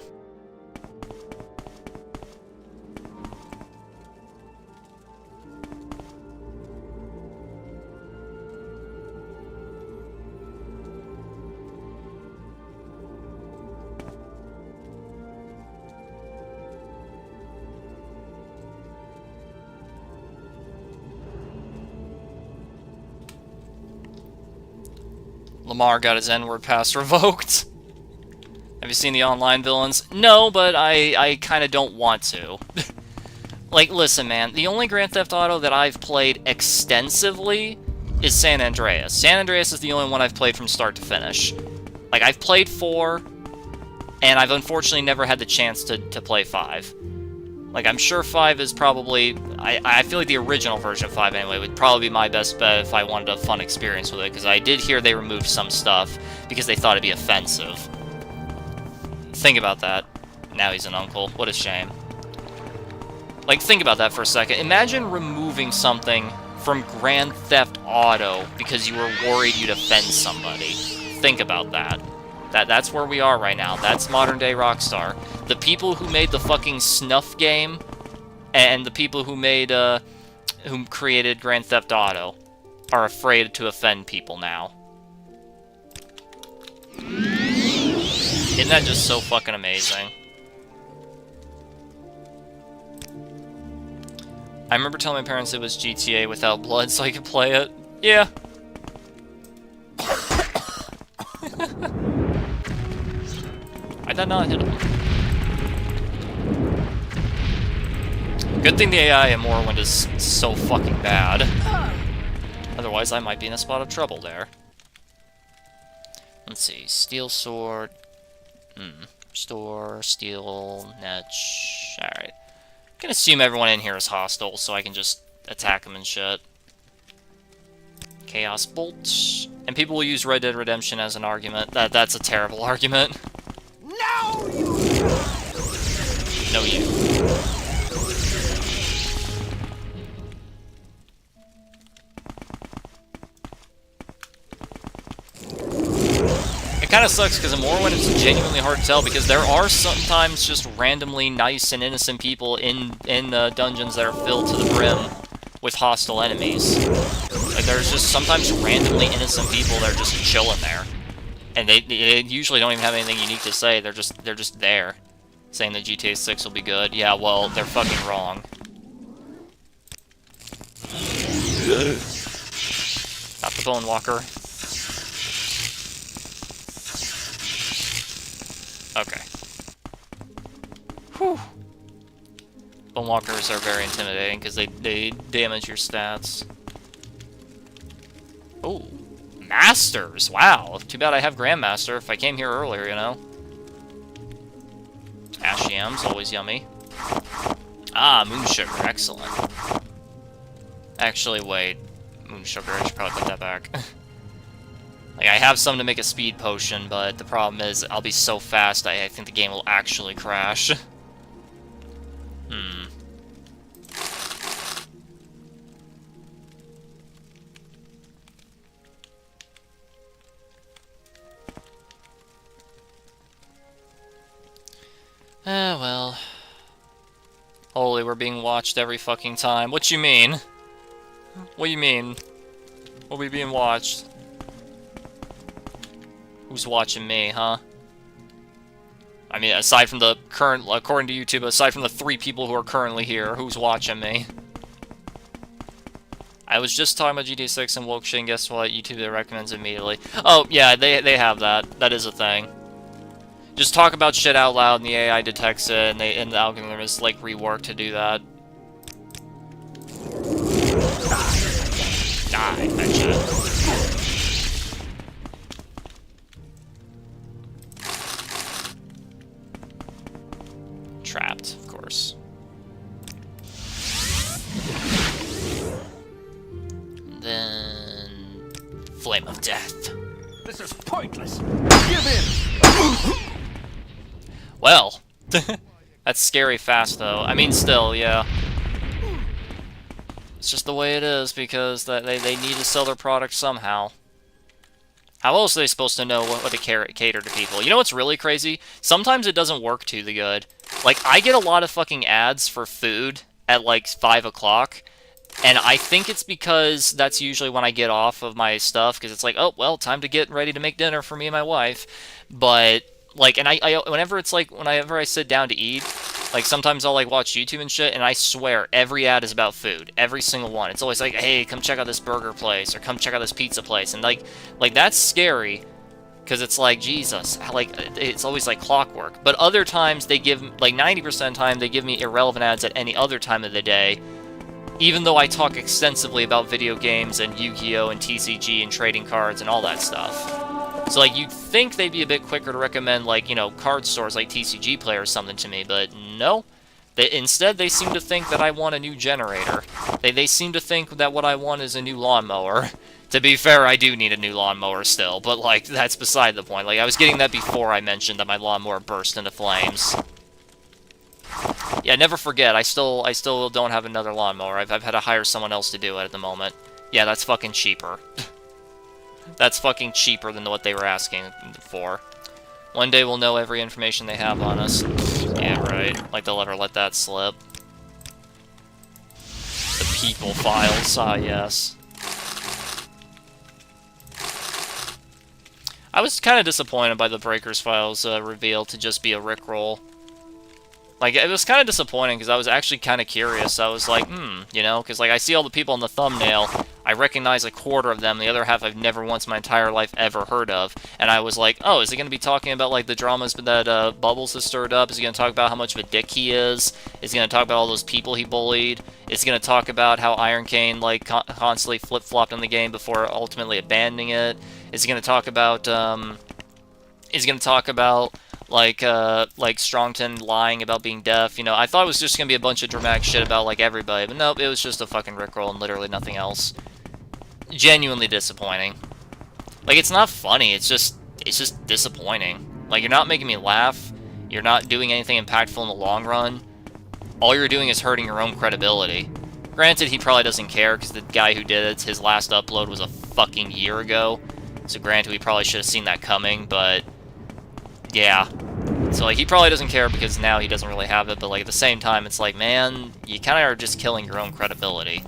Lamar got his N-word pass revoked. Have you seen the online villains? No, but I kind of don't want to. Like, listen, man, the only Grand Theft Auto that I've played extensively is San Andreas. San Andreas is the only one I've played from start to finish. Like, I've played 4, and I've unfortunately never had the chance to play 5. Like, I'm sure 5 is probably... I feel like the original version of 5, anyway, would probably be my best bet if I wanted a fun experience with it, because I did hear they removed some stuff because they thought it'd be offensive. Think about that. Now he's an uncle. What a shame. Like, think about that for a second. Imagine removing something from Grand Theft Auto because you were worried you'd offend somebody. Think about that. That's where we are right now. That's modern-day Rockstar. The people who made the fucking snuff game and the people who made, who created Grand Theft Auto are afraid to offend people now. Isn't that just so fucking amazing? I remember telling my parents it was GTA without blood so I could play it. Yeah. Why'd that not hit him? Good thing the AI in Morrowind is so fucking bad. Otherwise, I might be in a spot of trouble there. Let's see. Steel sword. Restore. Steel. Netch. Alright. I can assume everyone in here is hostile, so I can just attack them and shit. Chaos Bolt. And people will use Red Dead Redemption as an argument. That's a terrible argument. No, you! No, you. It kind of sucks because in Morrowind it's genuinely hard to tell because there are sometimes just randomly nice and innocent people in dungeons that are filled to the brim with hostile enemies. Like there's just sometimes randomly innocent people that are just chilling there, and they usually don't even have anything unique to say. They're just there, saying that GTA 6 will be good. Yeah, well they're fucking wrong. Not the Bone Walker. Okay. Whew. Bone Walkers are very intimidating because they damage your stats. Oh, Masters! Wow. Too bad I have Grandmaster. If I came here earlier, you know. Ash yams, always yummy. Ah, Moon Sugar, excellent. Actually, wait. Moon Sugar, I should probably put that back. Like, I have some to make a speed potion, but the problem is I'll be so fast I think the game will actually crash. Well. Holy, we're being watched every fucking time. What you mean? What do you mean? Are we being watched? Who's watching me, huh? I mean, aside from the current, according to YouTube, aside from the 3 people who are currently here, who's watching me? I was just talking about GTA 6 and woke shit, and guess what? YouTube recommends immediately. Oh, yeah, they have that. That is a thing. Just talk about shit out loud, and the AI detects it, and the algorithm is, like, reworked to do that. Die, betcha. Trapped, of course. And then... Flame of Death. This is pointless. Give in! Well, that's scary fast, though. I mean, still, yeah. It's just the way it is, because they need to sell their product somehow. How else are they supposed to know what to cater to people? You know what's really crazy? Sometimes it doesn't work too good. Like, I get a lot of fucking ads for food at, like, 5 o'clock, and I think it's because that's usually when I get off of my stuff, because it's like, oh, well, time to get ready to make dinner for me and my wife. But, like, and whenever it's like, whenever I sit down to eat, like, sometimes I'll, like, watch YouTube and shit, and I swear, every ad is about food. Every single one. It's always like, hey, come check out this burger place, or come check out this pizza place, and, like that's scary. Because it's like, Jesus, like, it's always like clockwork. But other times, they give, like 90% of the time, they give me irrelevant ads at any other time of the day. Even though I talk extensively about video games and Yu-Gi-Oh! And TCG and trading cards and all that stuff. So, like, you'd think they'd be a bit quicker to recommend, like, you know, card stores like TCG Player or something to me, but no. Instead, they seem to think that I want a new generator. They seem to think that what I want is a new lawnmower. To be fair, I do need a new lawnmower still, but, like, that's beside the point. Like, I was getting that before I mentioned that my lawnmower burst into flames. Yeah, never forget, I still don't have another lawnmower. I've had to hire someone else to do it at the moment. Yeah, that's fucking cheaper. That's fucking cheaper than what they were asking for. One day we'll know every information they have on us. Yeah, right. Like they'll ever let that slip. The people files, ah yes. I was kind of disappointed by the Breakers files reveal to just be a Rickroll. Like, it was kind of disappointing because I was actually kind of curious. I was like, you know, because like I see all the people in the thumbnail, I recognize a quarter of them, the other half I've never once in my entire life ever heard of, and I was like, oh, is he going to be talking about like the dramas that Bubbles has stirred up? Is he going to talk about how much of a dick he is? Is he going to talk about all those people he bullied? Is he going to talk about how Iron Cane like constantly flip-flopped in the game before ultimately abandoning it? Is he going to talk about like Strongton lying about being deaf? You know, I thought it was just gonna be a bunch of dramatic shit about like everybody, but nope, it was just a fucking Rickroll and literally nothing else. Genuinely disappointing. Like, it's not funny, it's just disappointing. Like, you're not making me laugh, you're not doing anything impactful in the long run. All you're doing is hurting your own credibility. Granted, he probably doesn't care, because the guy who did it, his last upload was a fucking year ago. So granted, we probably should have seen that coming, but yeah. So, like, he probably doesn't care because now he doesn't really have it, but, like, at the same time, it's like, man, you kind of are just killing your own credibility.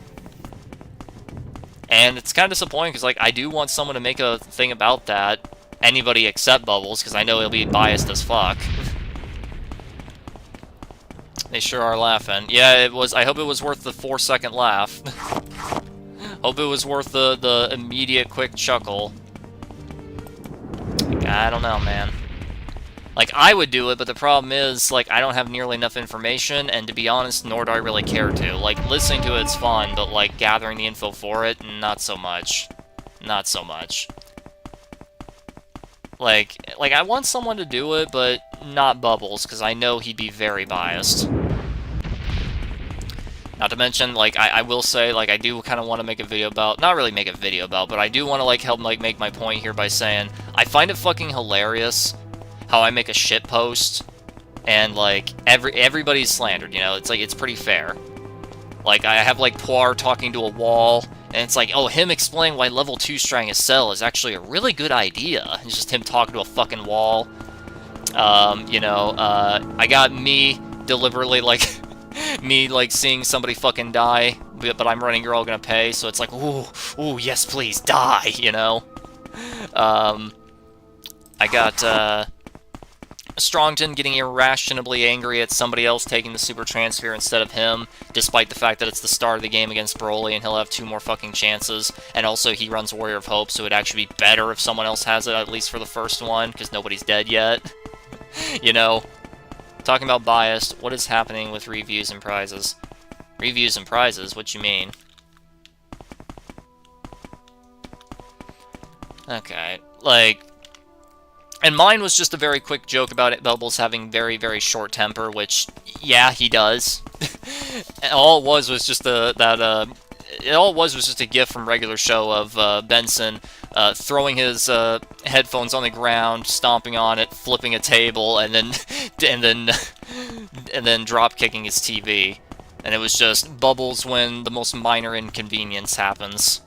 And it's kind of disappointing because, like, I do want someone to make a thing about that. Anybody except Bubbles, because I know he'll be biased as fuck. They sure are laughing. Yeah, it was. I hope it was worth the 4-second laugh. Hope it was worth the immediate quick chuckle. Like, I don't know, man. Like, I would do it, but the problem is, like, I don't have nearly enough information, and to be honest, nor do I really care to. Like, listening to it's fun, but, like, gathering the info for it, not so much. Not so much. Like, I want someone to do it, but not Bubbles, because I know he'd be very biased. Not to mention, like, I will say, like, I do kind of want to make a video about, not really make a video about, but I do want to, like, help, like, make my point here by saying, I find it fucking hilarious how I make a shit post, and, like, everybody's slandered, you know, it's, like, it's pretty fair. Like, I have, like, Poir talking to a wall, and it's like, oh, him explaining why level 2 Strang a Cell is actually a really good idea. It's just him talking to a fucking wall. You know, I got me deliberately, like, me, like, seeing somebody fucking die, but I'm running, you're all gonna pay, so it's like, ooh, yes, please, die, you know? I got, Strongton getting irrationally angry at somebody else taking the super transfer instead of him, despite the fact that it's the start of the game against Broly and he'll have 2 more fucking chances, and also he runs Warrior of Hope, so it'd actually be better if someone else has it, at least for the first one, because nobody's dead yet. You know? Talking about biased, what is happening with reviews and prizes? Reviews and prizes? What you mean? Okay, like... And mine was just a very quick joke about it, Bubbles having very, very short temper, which, yeah, he does. All it was just just a gif from regular show of Benson throwing his headphones on the ground, stomping on it, flipping a table, and then drop kicking his TV. And it was just Bubbles when the most minor inconvenience happens.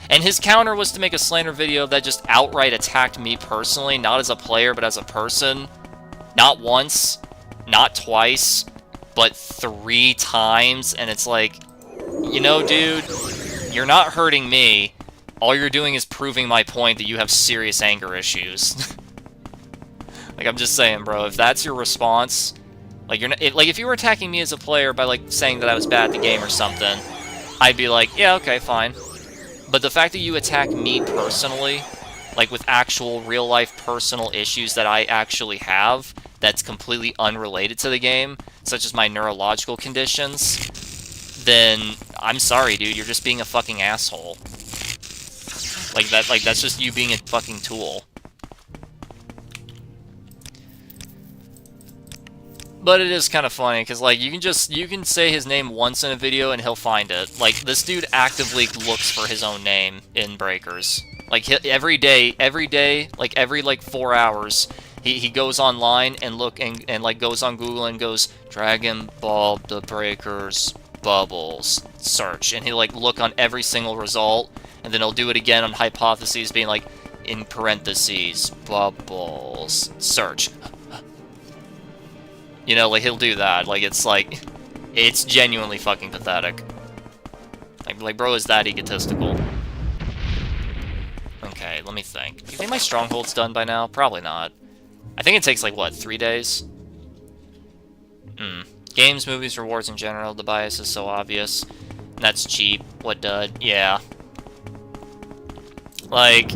And his counter was to make a slander video that just outright attacked me personally, not as a player, but as a person. Not once, not twice, but 3 times, and it's like, you know, dude, you're not hurting me. All you're doing is proving my point that you have serious anger issues. Like, I'm just saying, bro, if that's your response, like, you're not, if you were attacking me as a player by, like, saying that I was bad at the game or something, I'd be like, yeah, okay, fine. But the fact that you attack me personally, like with actual real-life personal issues that I actually have, that's completely unrelated to the game, such as my neurological conditions, then I'm sorry, dude, you're just being a fucking asshole. Like, that's just you being a fucking tool. But it is kind of funny, because, like, you can say his name once in a video and he'll find it. Like, this dude actively looks for his own name in Breakers. Like, every day, like, every, like, 4 hours, he goes online and like, goes on Google and goes, Dragon Ball The Breakers Bubbles search. And he'll, like, look on every single result, and then he'll do it again on hypotheses, being like, in parentheses, bubbles, search. You know, like, he'll do that. Like, it's genuinely fucking pathetic. Like, bro is that egotistical. Okay, let me think. Do you think my stronghold's done by now? Probably not. I think it takes, like, what, 3 days? Games, movies, rewards in general, the bias is so obvious. And that's cheap. What dud? Yeah. Like...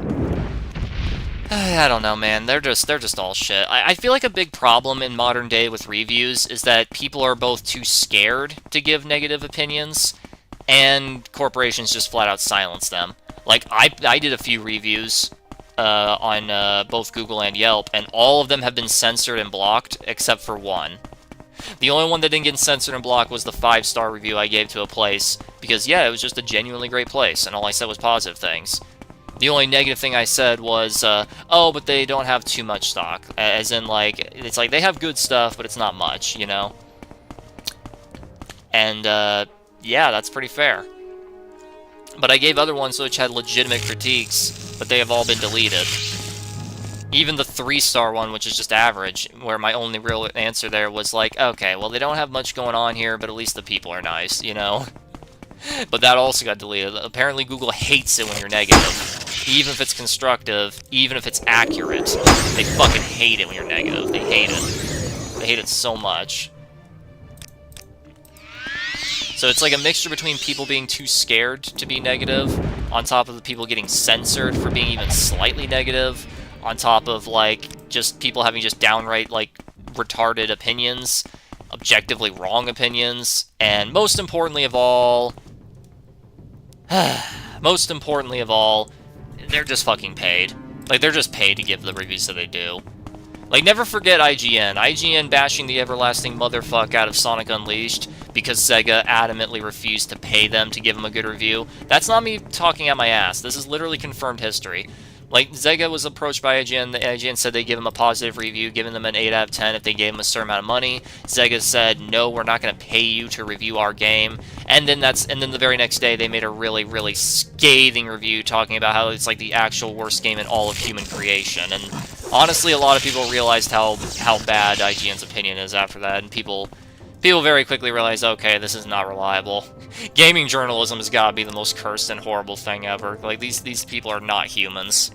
I don't know, man. They're just all shit. I feel like a big problem in modern day with reviews is that people are both too scared to give negative opinions, and corporations just flat out silence them. Like, I did a few reviews on both Google and Yelp, and all of them have been censored and blocked, except for one. The only one that didn't get censored and blocked was the 5-star review I gave to a place, because, yeah, it was just a genuinely great place, and all I said was positive things. The only negative thing I said was, oh, but they don't have too much stock. As in, like, it's like, they have good stuff, but it's not much, you know? And, yeah, that's pretty fair. But I gave other ones which had legitimate critiques, but they have all been deleted. Even the 3-star one, which is just average, where my only real answer there was like, okay, well, they don't have much going on here, but at least the people are nice, you know? But that also got deleted. Apparently Google hates it when you're negative. Even if it's constructive, even if it's accurate. They fucking hate it when you're negative. They hate it. They hate it so much. So it's like a mixture between people being too scared to be negative, on top of the people getting censored for being even slightly negative, on top of, like, just people having just downright, like, retarded opinions, objectively wrong opinions, and most importantly of all, they're just fucking paid. Like, they're just paid to give the reviews that they do. Like, never forget IGN. IGN bashing the everlasting motherfuck out of Sonic Unleashed because Sega adamantly refused to pay them to give them a good review. That's not me talking out my ass. This is literally confirmed history. Like, Sega was approached by IGN. The IGN said they'd give them a positive review, giving them an 8 out of 10 if they gave them a certain amount of money. Sega said, no, we're not going to pay you to review our game. And then the very next day, they made a really, really scathing review talking about how it's like the actual worst game in all of human creation. And honestly, a lot of people realized how bad IGN's opinion is after that, and people very quickly realized, okay, this is not reliable. Gaming journalism has got to be the most cursed and horrible thing ever. Like, these people are not humans.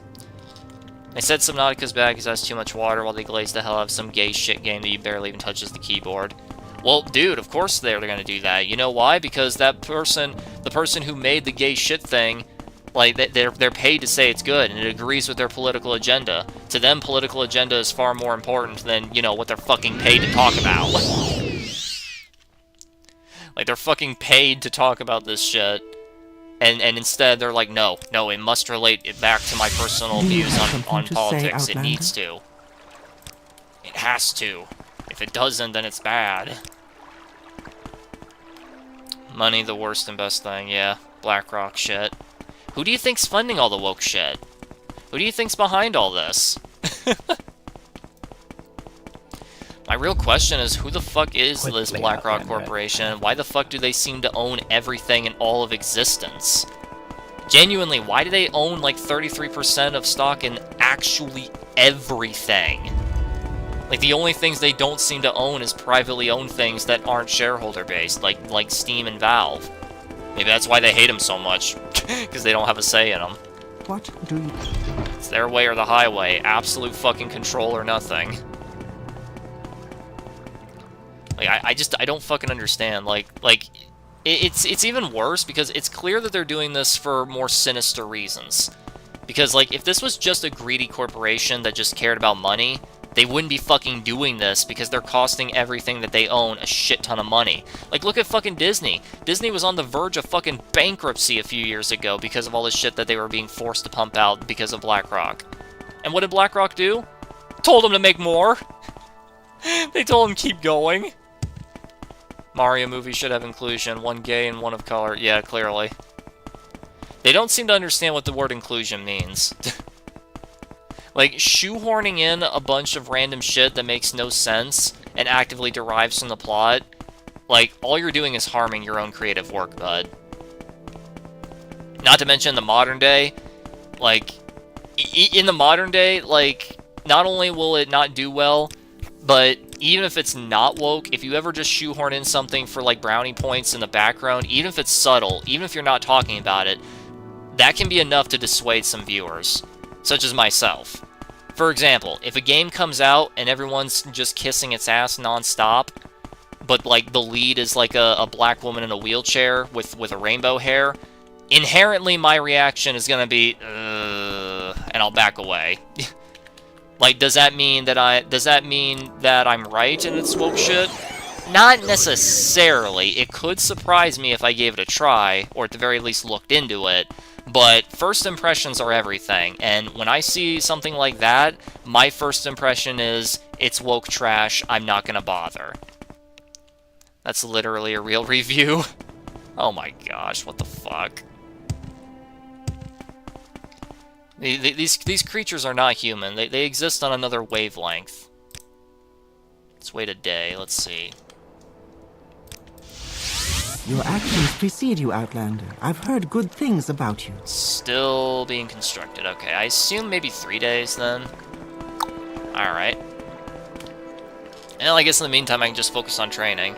They said Subnautica's bad because it has too much water, while they glazed the hell out of some gay shit game that you barely even touches the keyboard. Well, dude, of course they're gonna do that. You know why? Because the person who made the gay shit thing, like, they're paid to say it's good, and it agrees with their political agenda. To them, political agenda is far more important than, you know, what they're fucking paid to talk about. Like, they're fucking paid to talk about this shit. And instead, they're like, no, it must relate it back to my personal views on politics. It needs to. It has to. If it doesn't, then it's bad. Money, the worst and best thing, yeah. BlackRock shit. Who do you think's funding all the woke shit? Who do you think's behind all this? My real question is, who the fuck is this BlackRock Corporation? Why the fuck do they seem to own everything in all of existence? Genuinely, why do they own like 33% of stock in actually everything? Like, the only things they don't seem to own is privately owned things that aren't shareholder-based, like Steam and Valve. Maybe that's why they hate them so much, because they don't have a say in them. What do you... It's their way or the highway. Absolute fucking control or nothing. Like, I don't fucking understand. Like, it's even worse because it's clear that they're doing this for more sinister reasons. Because, like, if this was just a greedy corporation that just cared about money, they wouldn't be fucking doing this because they're costing everything that they own a shit ton of money. Like, look at fucking Disney. Disney was on the verge of fucking bankruptcy a few years ago because of all this shit that they were being forced to pump out because of BlackRock. And what did BlackRock do? Told them to make more. They told him keep going. Mario movie should have inclusion. One gay and one of color. Yeah, clearly. They don't seem to understand what the word inclusion means. Like, shoehorning in a bunch of random shit that makes no sense and actively derives from the plot, like, all you're doing is harming your own creative work, bud. Not to mention the modern day, like, in the modern day, like, not only will it not do well, but even if it's not woke, if you ever just shoehorn in something for, like, brownie points in the background, even if it's subtle, even if you're not talking about it, that can be enough to dissuade some viewers, such as myself. For example, if a game comes out and everyone's just kissing its ass non-stop, but, like, the lead is, like, a black woman in a wheelchair with a rainbow hair, inherently my reaction is gonna be, and I'll back away. Like, does that mean that I'm right and it's woke shit? Not necessarily. It could surprise me if I gave it a try, or at the very least looked into it, but first impressions are everything, and when I see something like that, my first impression is, it's woke trash, I'm not gonna bother. That's literally a real review. Oh my gosh, what the fuck? These creatures are not human. They exist on another wavelength. Let's wait a day. Let's see. Your actions precede you, Outlander. I've heard good things about you. Still being constructed. Okay, I assume maybe 3 days then. Alright. And I guess in the meantime I can just focus on training.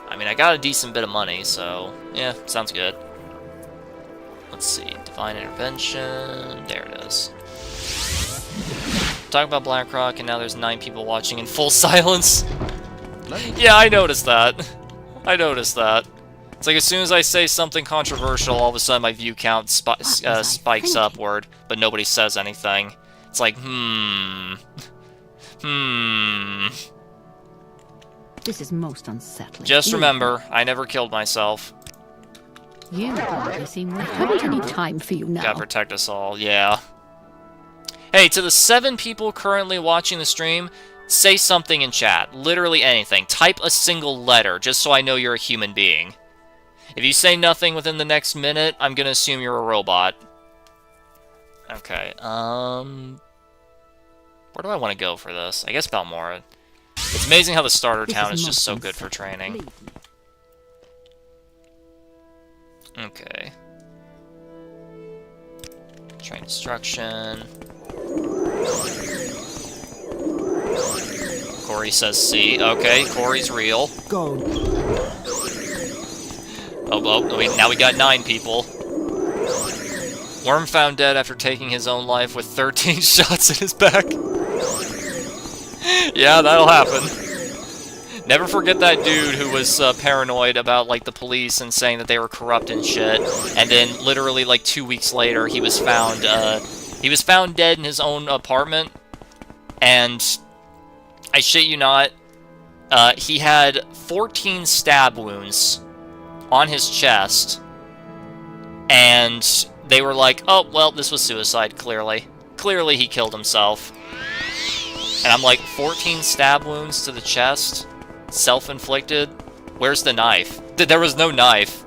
I mean, I got a decent bit of money, so yeah, sounds good. Let's see, Divine Intervention, there it is. Talk about BlackRock, and now there's 9 people watching in full silence. Yeah, I noticed that. I noticed that. It's like as soon as I say something controversial, all of a sudden my view count spikes upward, but nobody says anything. It's like, This is most unsettling. Just remember, I never killed myself. You hardly seem like haven't any time for you now. Gotta protect us all, yeah. Hey, to the 7 people currently watching the stream, say something in chat. Literally anything. Type a single letter, just so I know you're a human being. If you say nothing within the next minute, I'm gonna assume you're a robot. Okay, where do I want to go for this? I guess Balmora. It's amazing how the starter town is just so good for training. Okay. Train destruction. Corey says C. Okay, Corey's real. Go. Oh, wait, now we got 9 people. Worm found dead after taking his own life with 13 shots in his back. Yeah, that'll happen. Never forget that dude who was paranoid about, like, the police and saying that they were corrupt and shit, and then literally, like, 2 weeks later, he was found dead in his own apartment, and I shit you not, he had 14 stab wounds on his chest, and they were like, oh, well, this was suicide, clearly. Clearly he killed himself. And I'm like, 14 stab wounds to the chest? Self-inflicted? Where's the knife? There was no knife.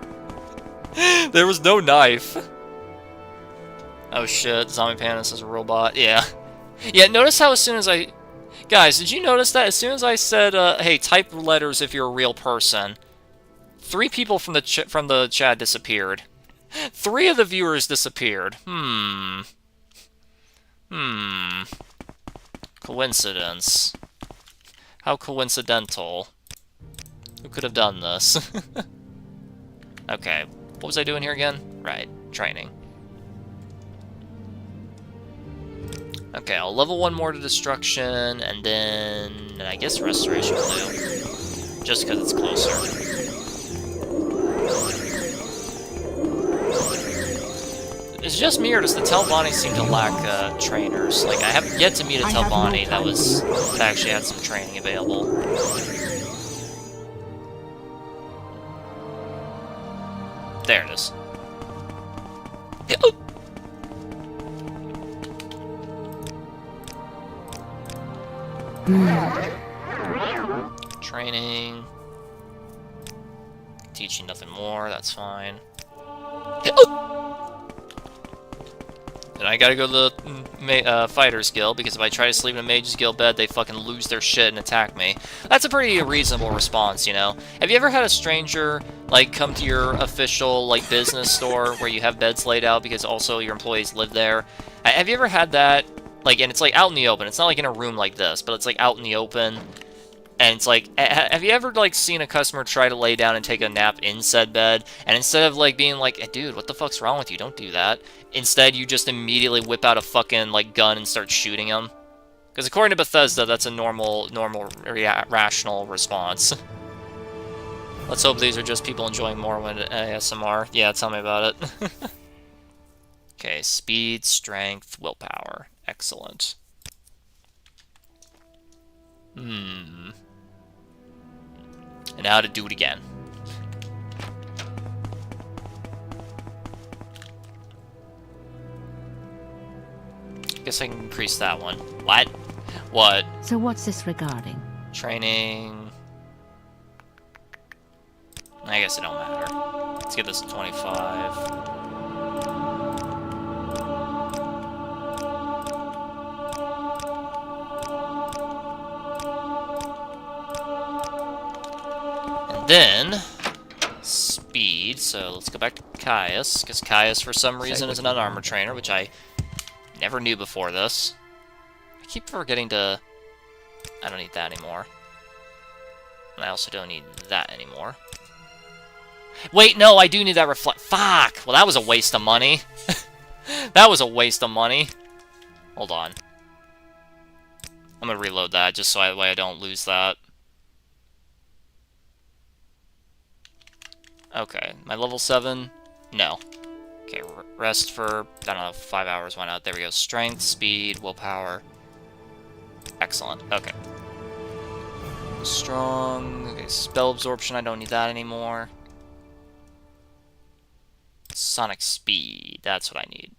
There was no knife. Oh shit, Zombie Panis is a robot. Yeah. Yeah, notice how as soon as I... Guys, did you notice that? As soon as I said, hey, type letters if you're a real person, 3 people from the chat disappeared. 3 of the viewers disappeared. Coincidence. How coincidental. Who could have done this? Okay, what was I doing here again? Right, training. Okay, I'll level 1 more to destruction, and then I guess restoration will do. Just because it's closer. Is it just me, or does the Telvanni seem to lack trainers? Like, I have yet to meet a Telvanni that actually had some training available. There it is. Training. Teaching nothing more, that's fine. And I gotta go to the Fighter's Guild, because if I try to sleep in a Mage's Guild bed, they fucking lose their shit and attack me. That's a pretty reasonable response, you know? Have you ever had a stranger, like, come to your official, like, business store where you have beds laid out because also your employees live there? Have you ever had that? Like, and it's, like, out in the open. It's not, like, in a room like this, but it's, like, out in the open. And it's like, have you ever, like, seen a customer try to lay down and take a nap in said bed? And instead of, like, being like, hey, dude, what the fuck's wrong with you? Don't do that. Instead, you just immediately whip out a fucking, like, gun and start shooting them. Because according to Bethesda, that's a normal, rational response. Let's hope these are just people enjoying Morrowind ASMR. Yeah, tell me about it. Okay, speed, strength, willpower. Excellent. And now to do it again. Guess I can increase that one. What? What? So what's this regarding? Training. I guess it don't matter. Let's get this to 25. Then, speed, so let's go back to Caius, because Caius, for some reason, is an unarmored trainer, which I never knew before this. I keep forgetting to... I don't need that anymore. And I also don't need that anymore. Wait, no, I do need that reflect... Fuck! Well, that was a waste of money. That was a waste of money. Hold on. I'm gonna reload that, just so I don't lose that. Okay, my level 7? No. Okay, rest for, I don't know, 5 hours, why not? There we go. Strength, speed, willpower. Excellent, okay. Strong, okay, spell absorption, I don't need that anymore. Sonic speed, that's what I need.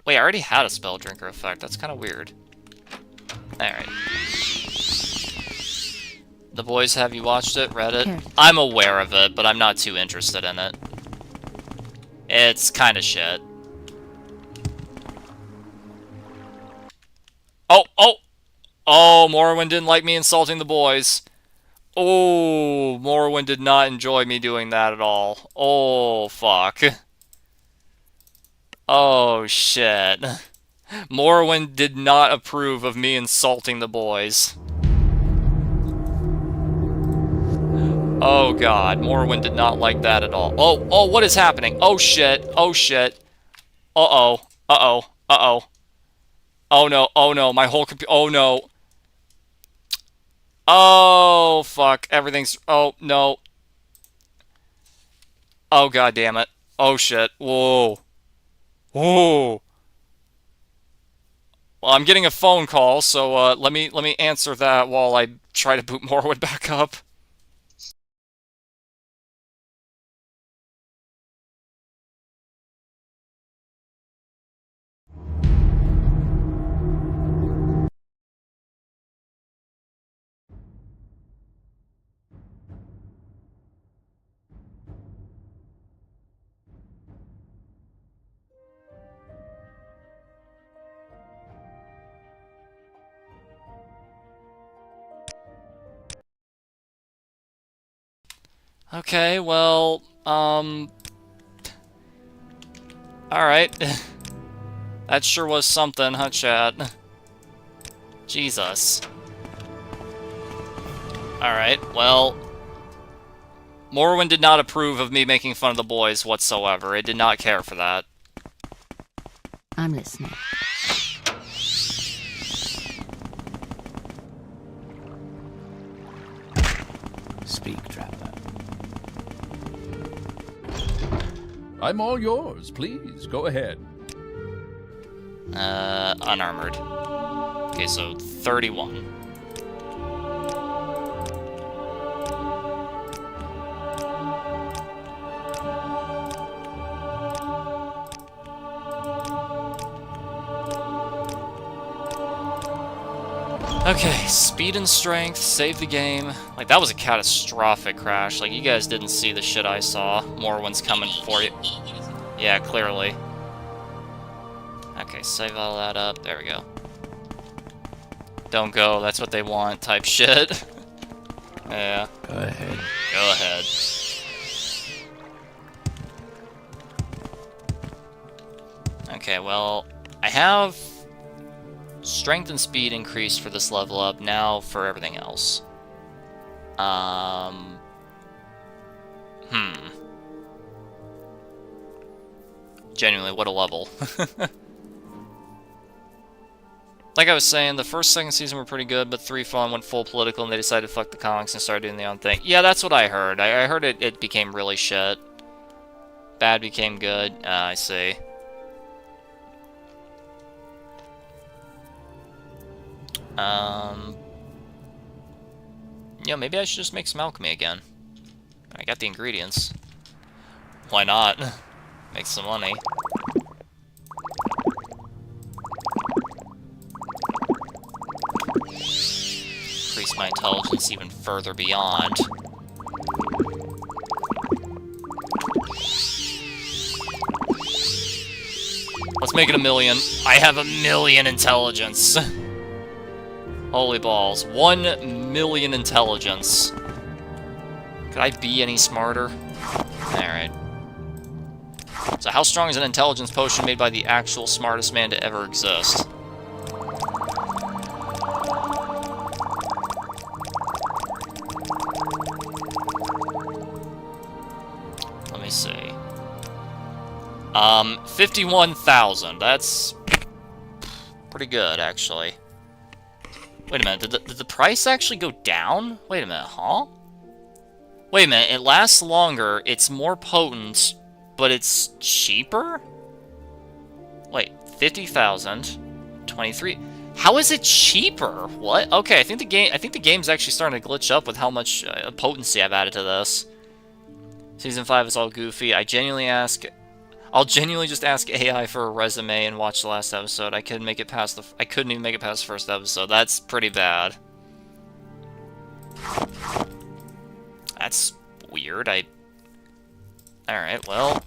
Wait, I already had a spell drinker effect, that's kind of weird. Alright. The boys, have you watched it, read it? Here. I'm aware of it, but I'm not too interested in it. It's kind of shit. Oh, oh! Oh, Morrowind didn't like me insulting the boys. Oh, Morrowind did not enjoy me doing that at all. Oh, fuck. Oh, shit. Morrowind did not approve of me insulting the boys. Oh god, Morrowind did not like that at all. Oh, oh, what is happening? Oh shit, oh shit. Uh-oh, uh-oh, uh-oh. Oh no, my whole computer, oh no. Oh, fuck, everything's, oh, no. Oh god damn it. Oh shit, whoa. Whoa. Well, I'm getting a phone call, so let me answer that while I try to boot Morrowind back up. Okay, well, alright. That sure was something, huh, chat? Jesus. Alright, well... Morrowind did not approve of me making fun of the boys whatsoever. It did not care for that. I'm listening. Speak, traveler. I'm all yours. Please, go ahead. Unarmored. Okay, so 31. Okay, speed and strength, save the game. Like, that was a catastrophic crash. Like, you guys didn't see the shit I saw. Morrowind's coming for you. Yeah, clearly. Okay, save all that up. There we go. Don't go, that's what they want type shit. Yeah. Go ahead. Go ahead. Okay, well, I have strength and speed increased for this level up, now for everything else. Genuinely, what a level. Like I was saying, the first, second season were pretty good, but 3 Fawn went full political and they decided to fuck the comics and started doing their own thing. Yeah, that's what I heard. I heard it became really shit. Bad became good. I see. Yeah, maybe I should just make some alchemy again. I got the ingredients. Why not? Make some money. Increase my intelligence even further beyond. Let's make it 1,000,000. I have 1,000,000 intelligence. Holy balls. 1,000,000 intelligence. Could I be any smarter? Alright. So how strong is an intelligence potion made by the actual smartest man to ever exist? Let me see. 51,000. That's pretty good, actually. Wait a minute, did the price actually go down? Wait a minute, huh? Wait a minute, it lasts longer, it's more potent, but it's cheaper? Wait, 50,000, 23. How is it cheaper? What? Okay, I think the game's actually starting to glitch up with how much potency I've added to this. Season 5 is all goofy. I'll genuinely just ask AI for a resume and watch the last episode. I couldn't even make it past the first episode. That's pretty bad. That's weird. Alright, well.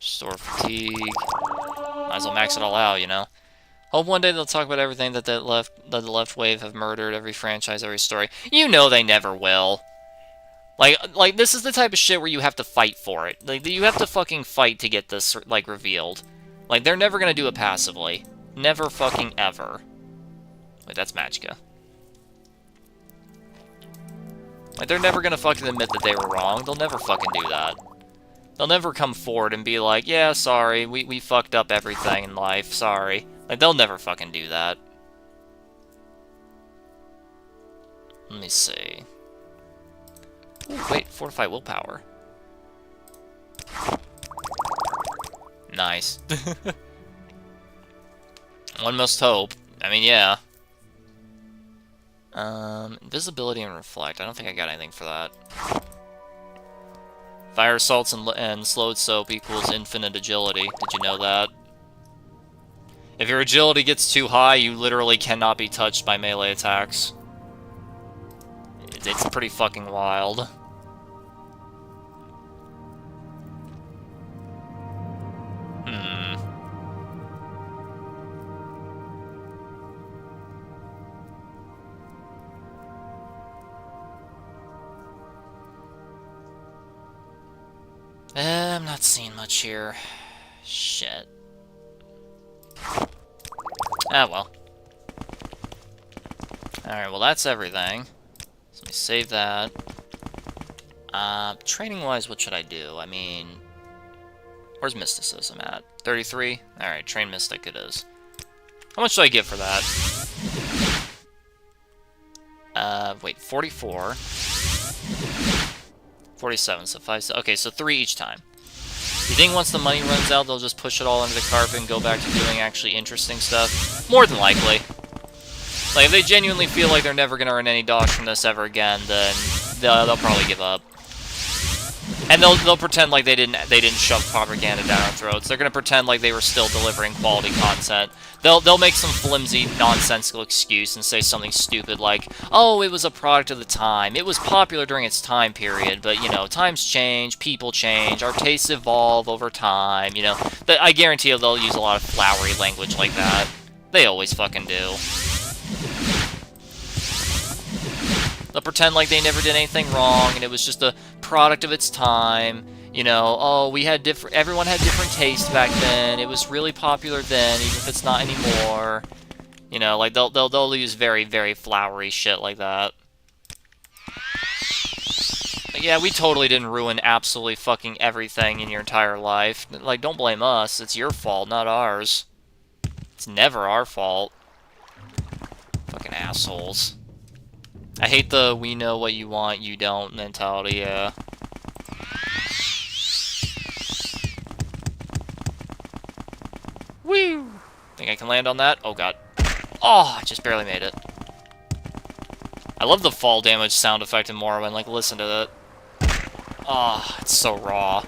Store fatigue. Might as well max it all out, you know? Hope one day they'll talk about everything that the left wave have murdered, every franchise, every story. You know they never will. Like, this is the type of shit where you have to fight for it. Like, you have to fucking fight to get this, like, revealed. Like, they're never gonna do it passively. Never fucking ever. Wait, that's Magicka. Like, they're never gonna fucking admit that they were wrong. They'll never fucking do that. They'll never come forward and be like, yeah, sorry, we fucked up everything in life, sorry. Like, they'll never fucking do that. Let me see. Ooh, wait, fortify willpower. Nice. One must hope. I mean, yeah. Invisibility and reflect. I don't think I got anything for that. Fire assaults and slowed soap equals infinite agility. Did you know that? If your agility gets too high, you literally cannot be touched by melee attacks. It's pretty fucking wild. I'm not seeing much here. Shit. Ah, well. Alright, well that's everything. So let me save that. Training-wise, what should I do? I mean... Where's Mysticism at? 33? Alright, Train Mystic it is. How much do I get for that? Wait, 44. 47, so 5... Okay, so 3 each time. You think once the money runs out, they'll just push it all under the carpet and go back to doing actually interesting stuff? More than likely. Like, if they genuinely feel like they're never gonna earn any dollars from this ever again, then they'll probably give up. And they'll pretend like they didn't shove propaganda down our throats. They're gonna pretend like they were still delivering quality content. They'll make some flimsy, nonsensical excuse and say something stupid like, "Oh, it was a product of the time. It was popular during its time period, but you know, times change, people change, our tastes evolve over time." You know, I guarantee you they'll use a lot of flowery language like that. They always fucking do. They'll pretend like they never did anything wrong, and it was just a product of its time. You know, oh, everyone had different tastes back then. It was really popular then, even if it's not anymore. You know, like they'll use very, very flowery shit like that. But yeah, we totally didn't ruin absolutely fucking everything in your entire life. Like, don't blame us. It's your fault, not ours. It's never our fault. Fucking assholes. I hate the "we know what you want, you don't" mentality, yeah. Woo! Think I can land on that? Oh god. Oh, I just barely made it. I love the fall damage sound effect in Morrowind, like, listen to that. Oh, it's so raw.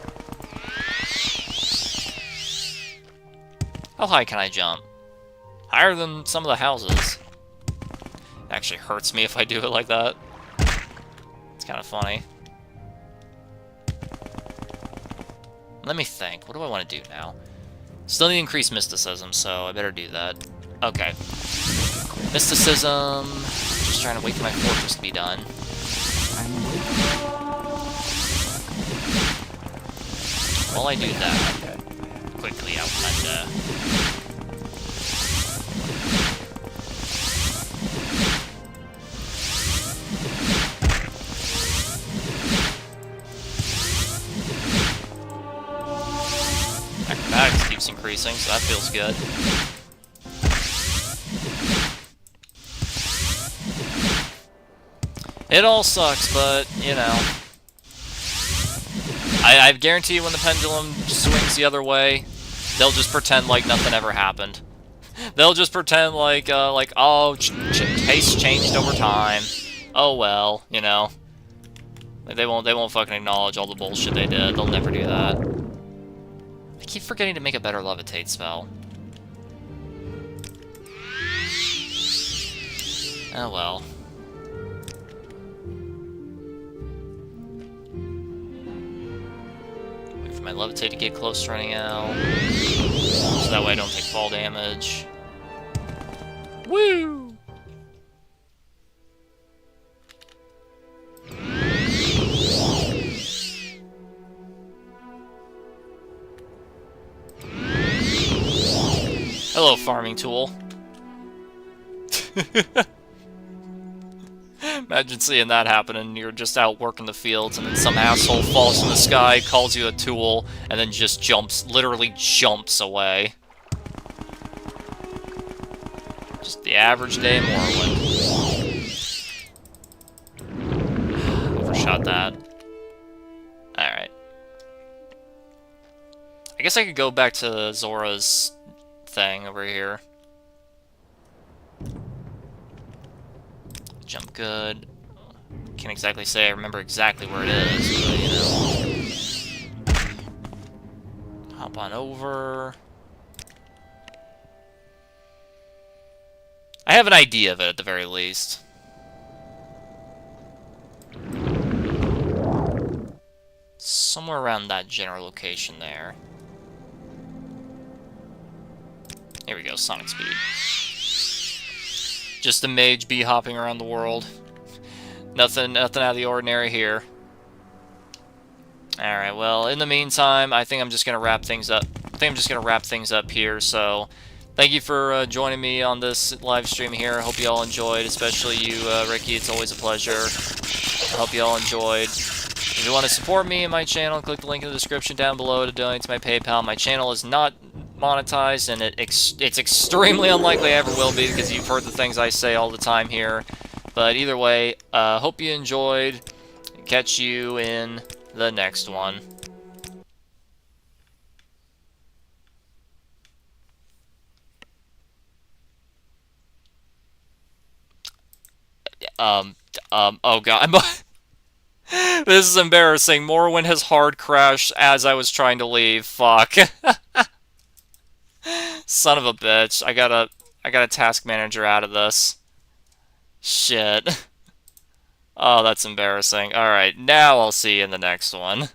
How high can I jump? Higher than some of the houses. It actually hurts me if I do it like that. It's kind of funny. Let me think. What do I want to do now? Still need to increase mysticism, so I better do that. Okay. Mysticism. Just trying to wait for my fortress to be done. While I do that, quickly outlet acrobatics keeps increasing, so that feels good. It all sucks, but, you know. I guarantee you when the pendulum swings the other way, they'll just pretend like nothing ever happened. They'll just pretend like oh, taste changed over time. Oh well, you know. They won't fucking acknowledge all the bullshit they did. They'll never do that. I keep forgetting to make a better levitate spell. Oh well. Wait for my levitate to get close to running out. So that way I don't take fall damage. Woo! Hello, farming tool. Imagine seeing that happen and you're just out working the fields and then some asshole falls from the sky, calls you a tool, and then just jumps, literally jumps away. Just the average day in Morrowind. Overshot that. Alright. I guess I could go back to Zora's thing over here. Jump good. Can't exactly say I remember exactly where it is, but, you know. Hop on over. I have an idea of it, at the very least. Somewhere around that general location there. Here we go, Sonic Speed. Just a mage bee hopping around the world. Nothing out of the ordinary here. Alright, well, in the meantime, I think I'm just gonna wrap things up. Here, so thank you for joining me on this live stream here. I hope you all enjoyed, especially you, Ricky. It's always a pleasure. I hope you all enjoyed. If you want to support me and my channel, click the link in the description down below to donate to my PayPal. My channel is not monetized, and it's extremely unlikely I ever will be, because you've heard the things I say all the time here. But either way, hope you enjoyed. Catch you in the next one. Oh god, This is embarrassing. Morrowind has hard crashed as I was trying to leave. Fuck. Son of a bitch. I got a task manager out of this. Shit. Oh, that's embarrassing. Alright, now I'll see you in the next one.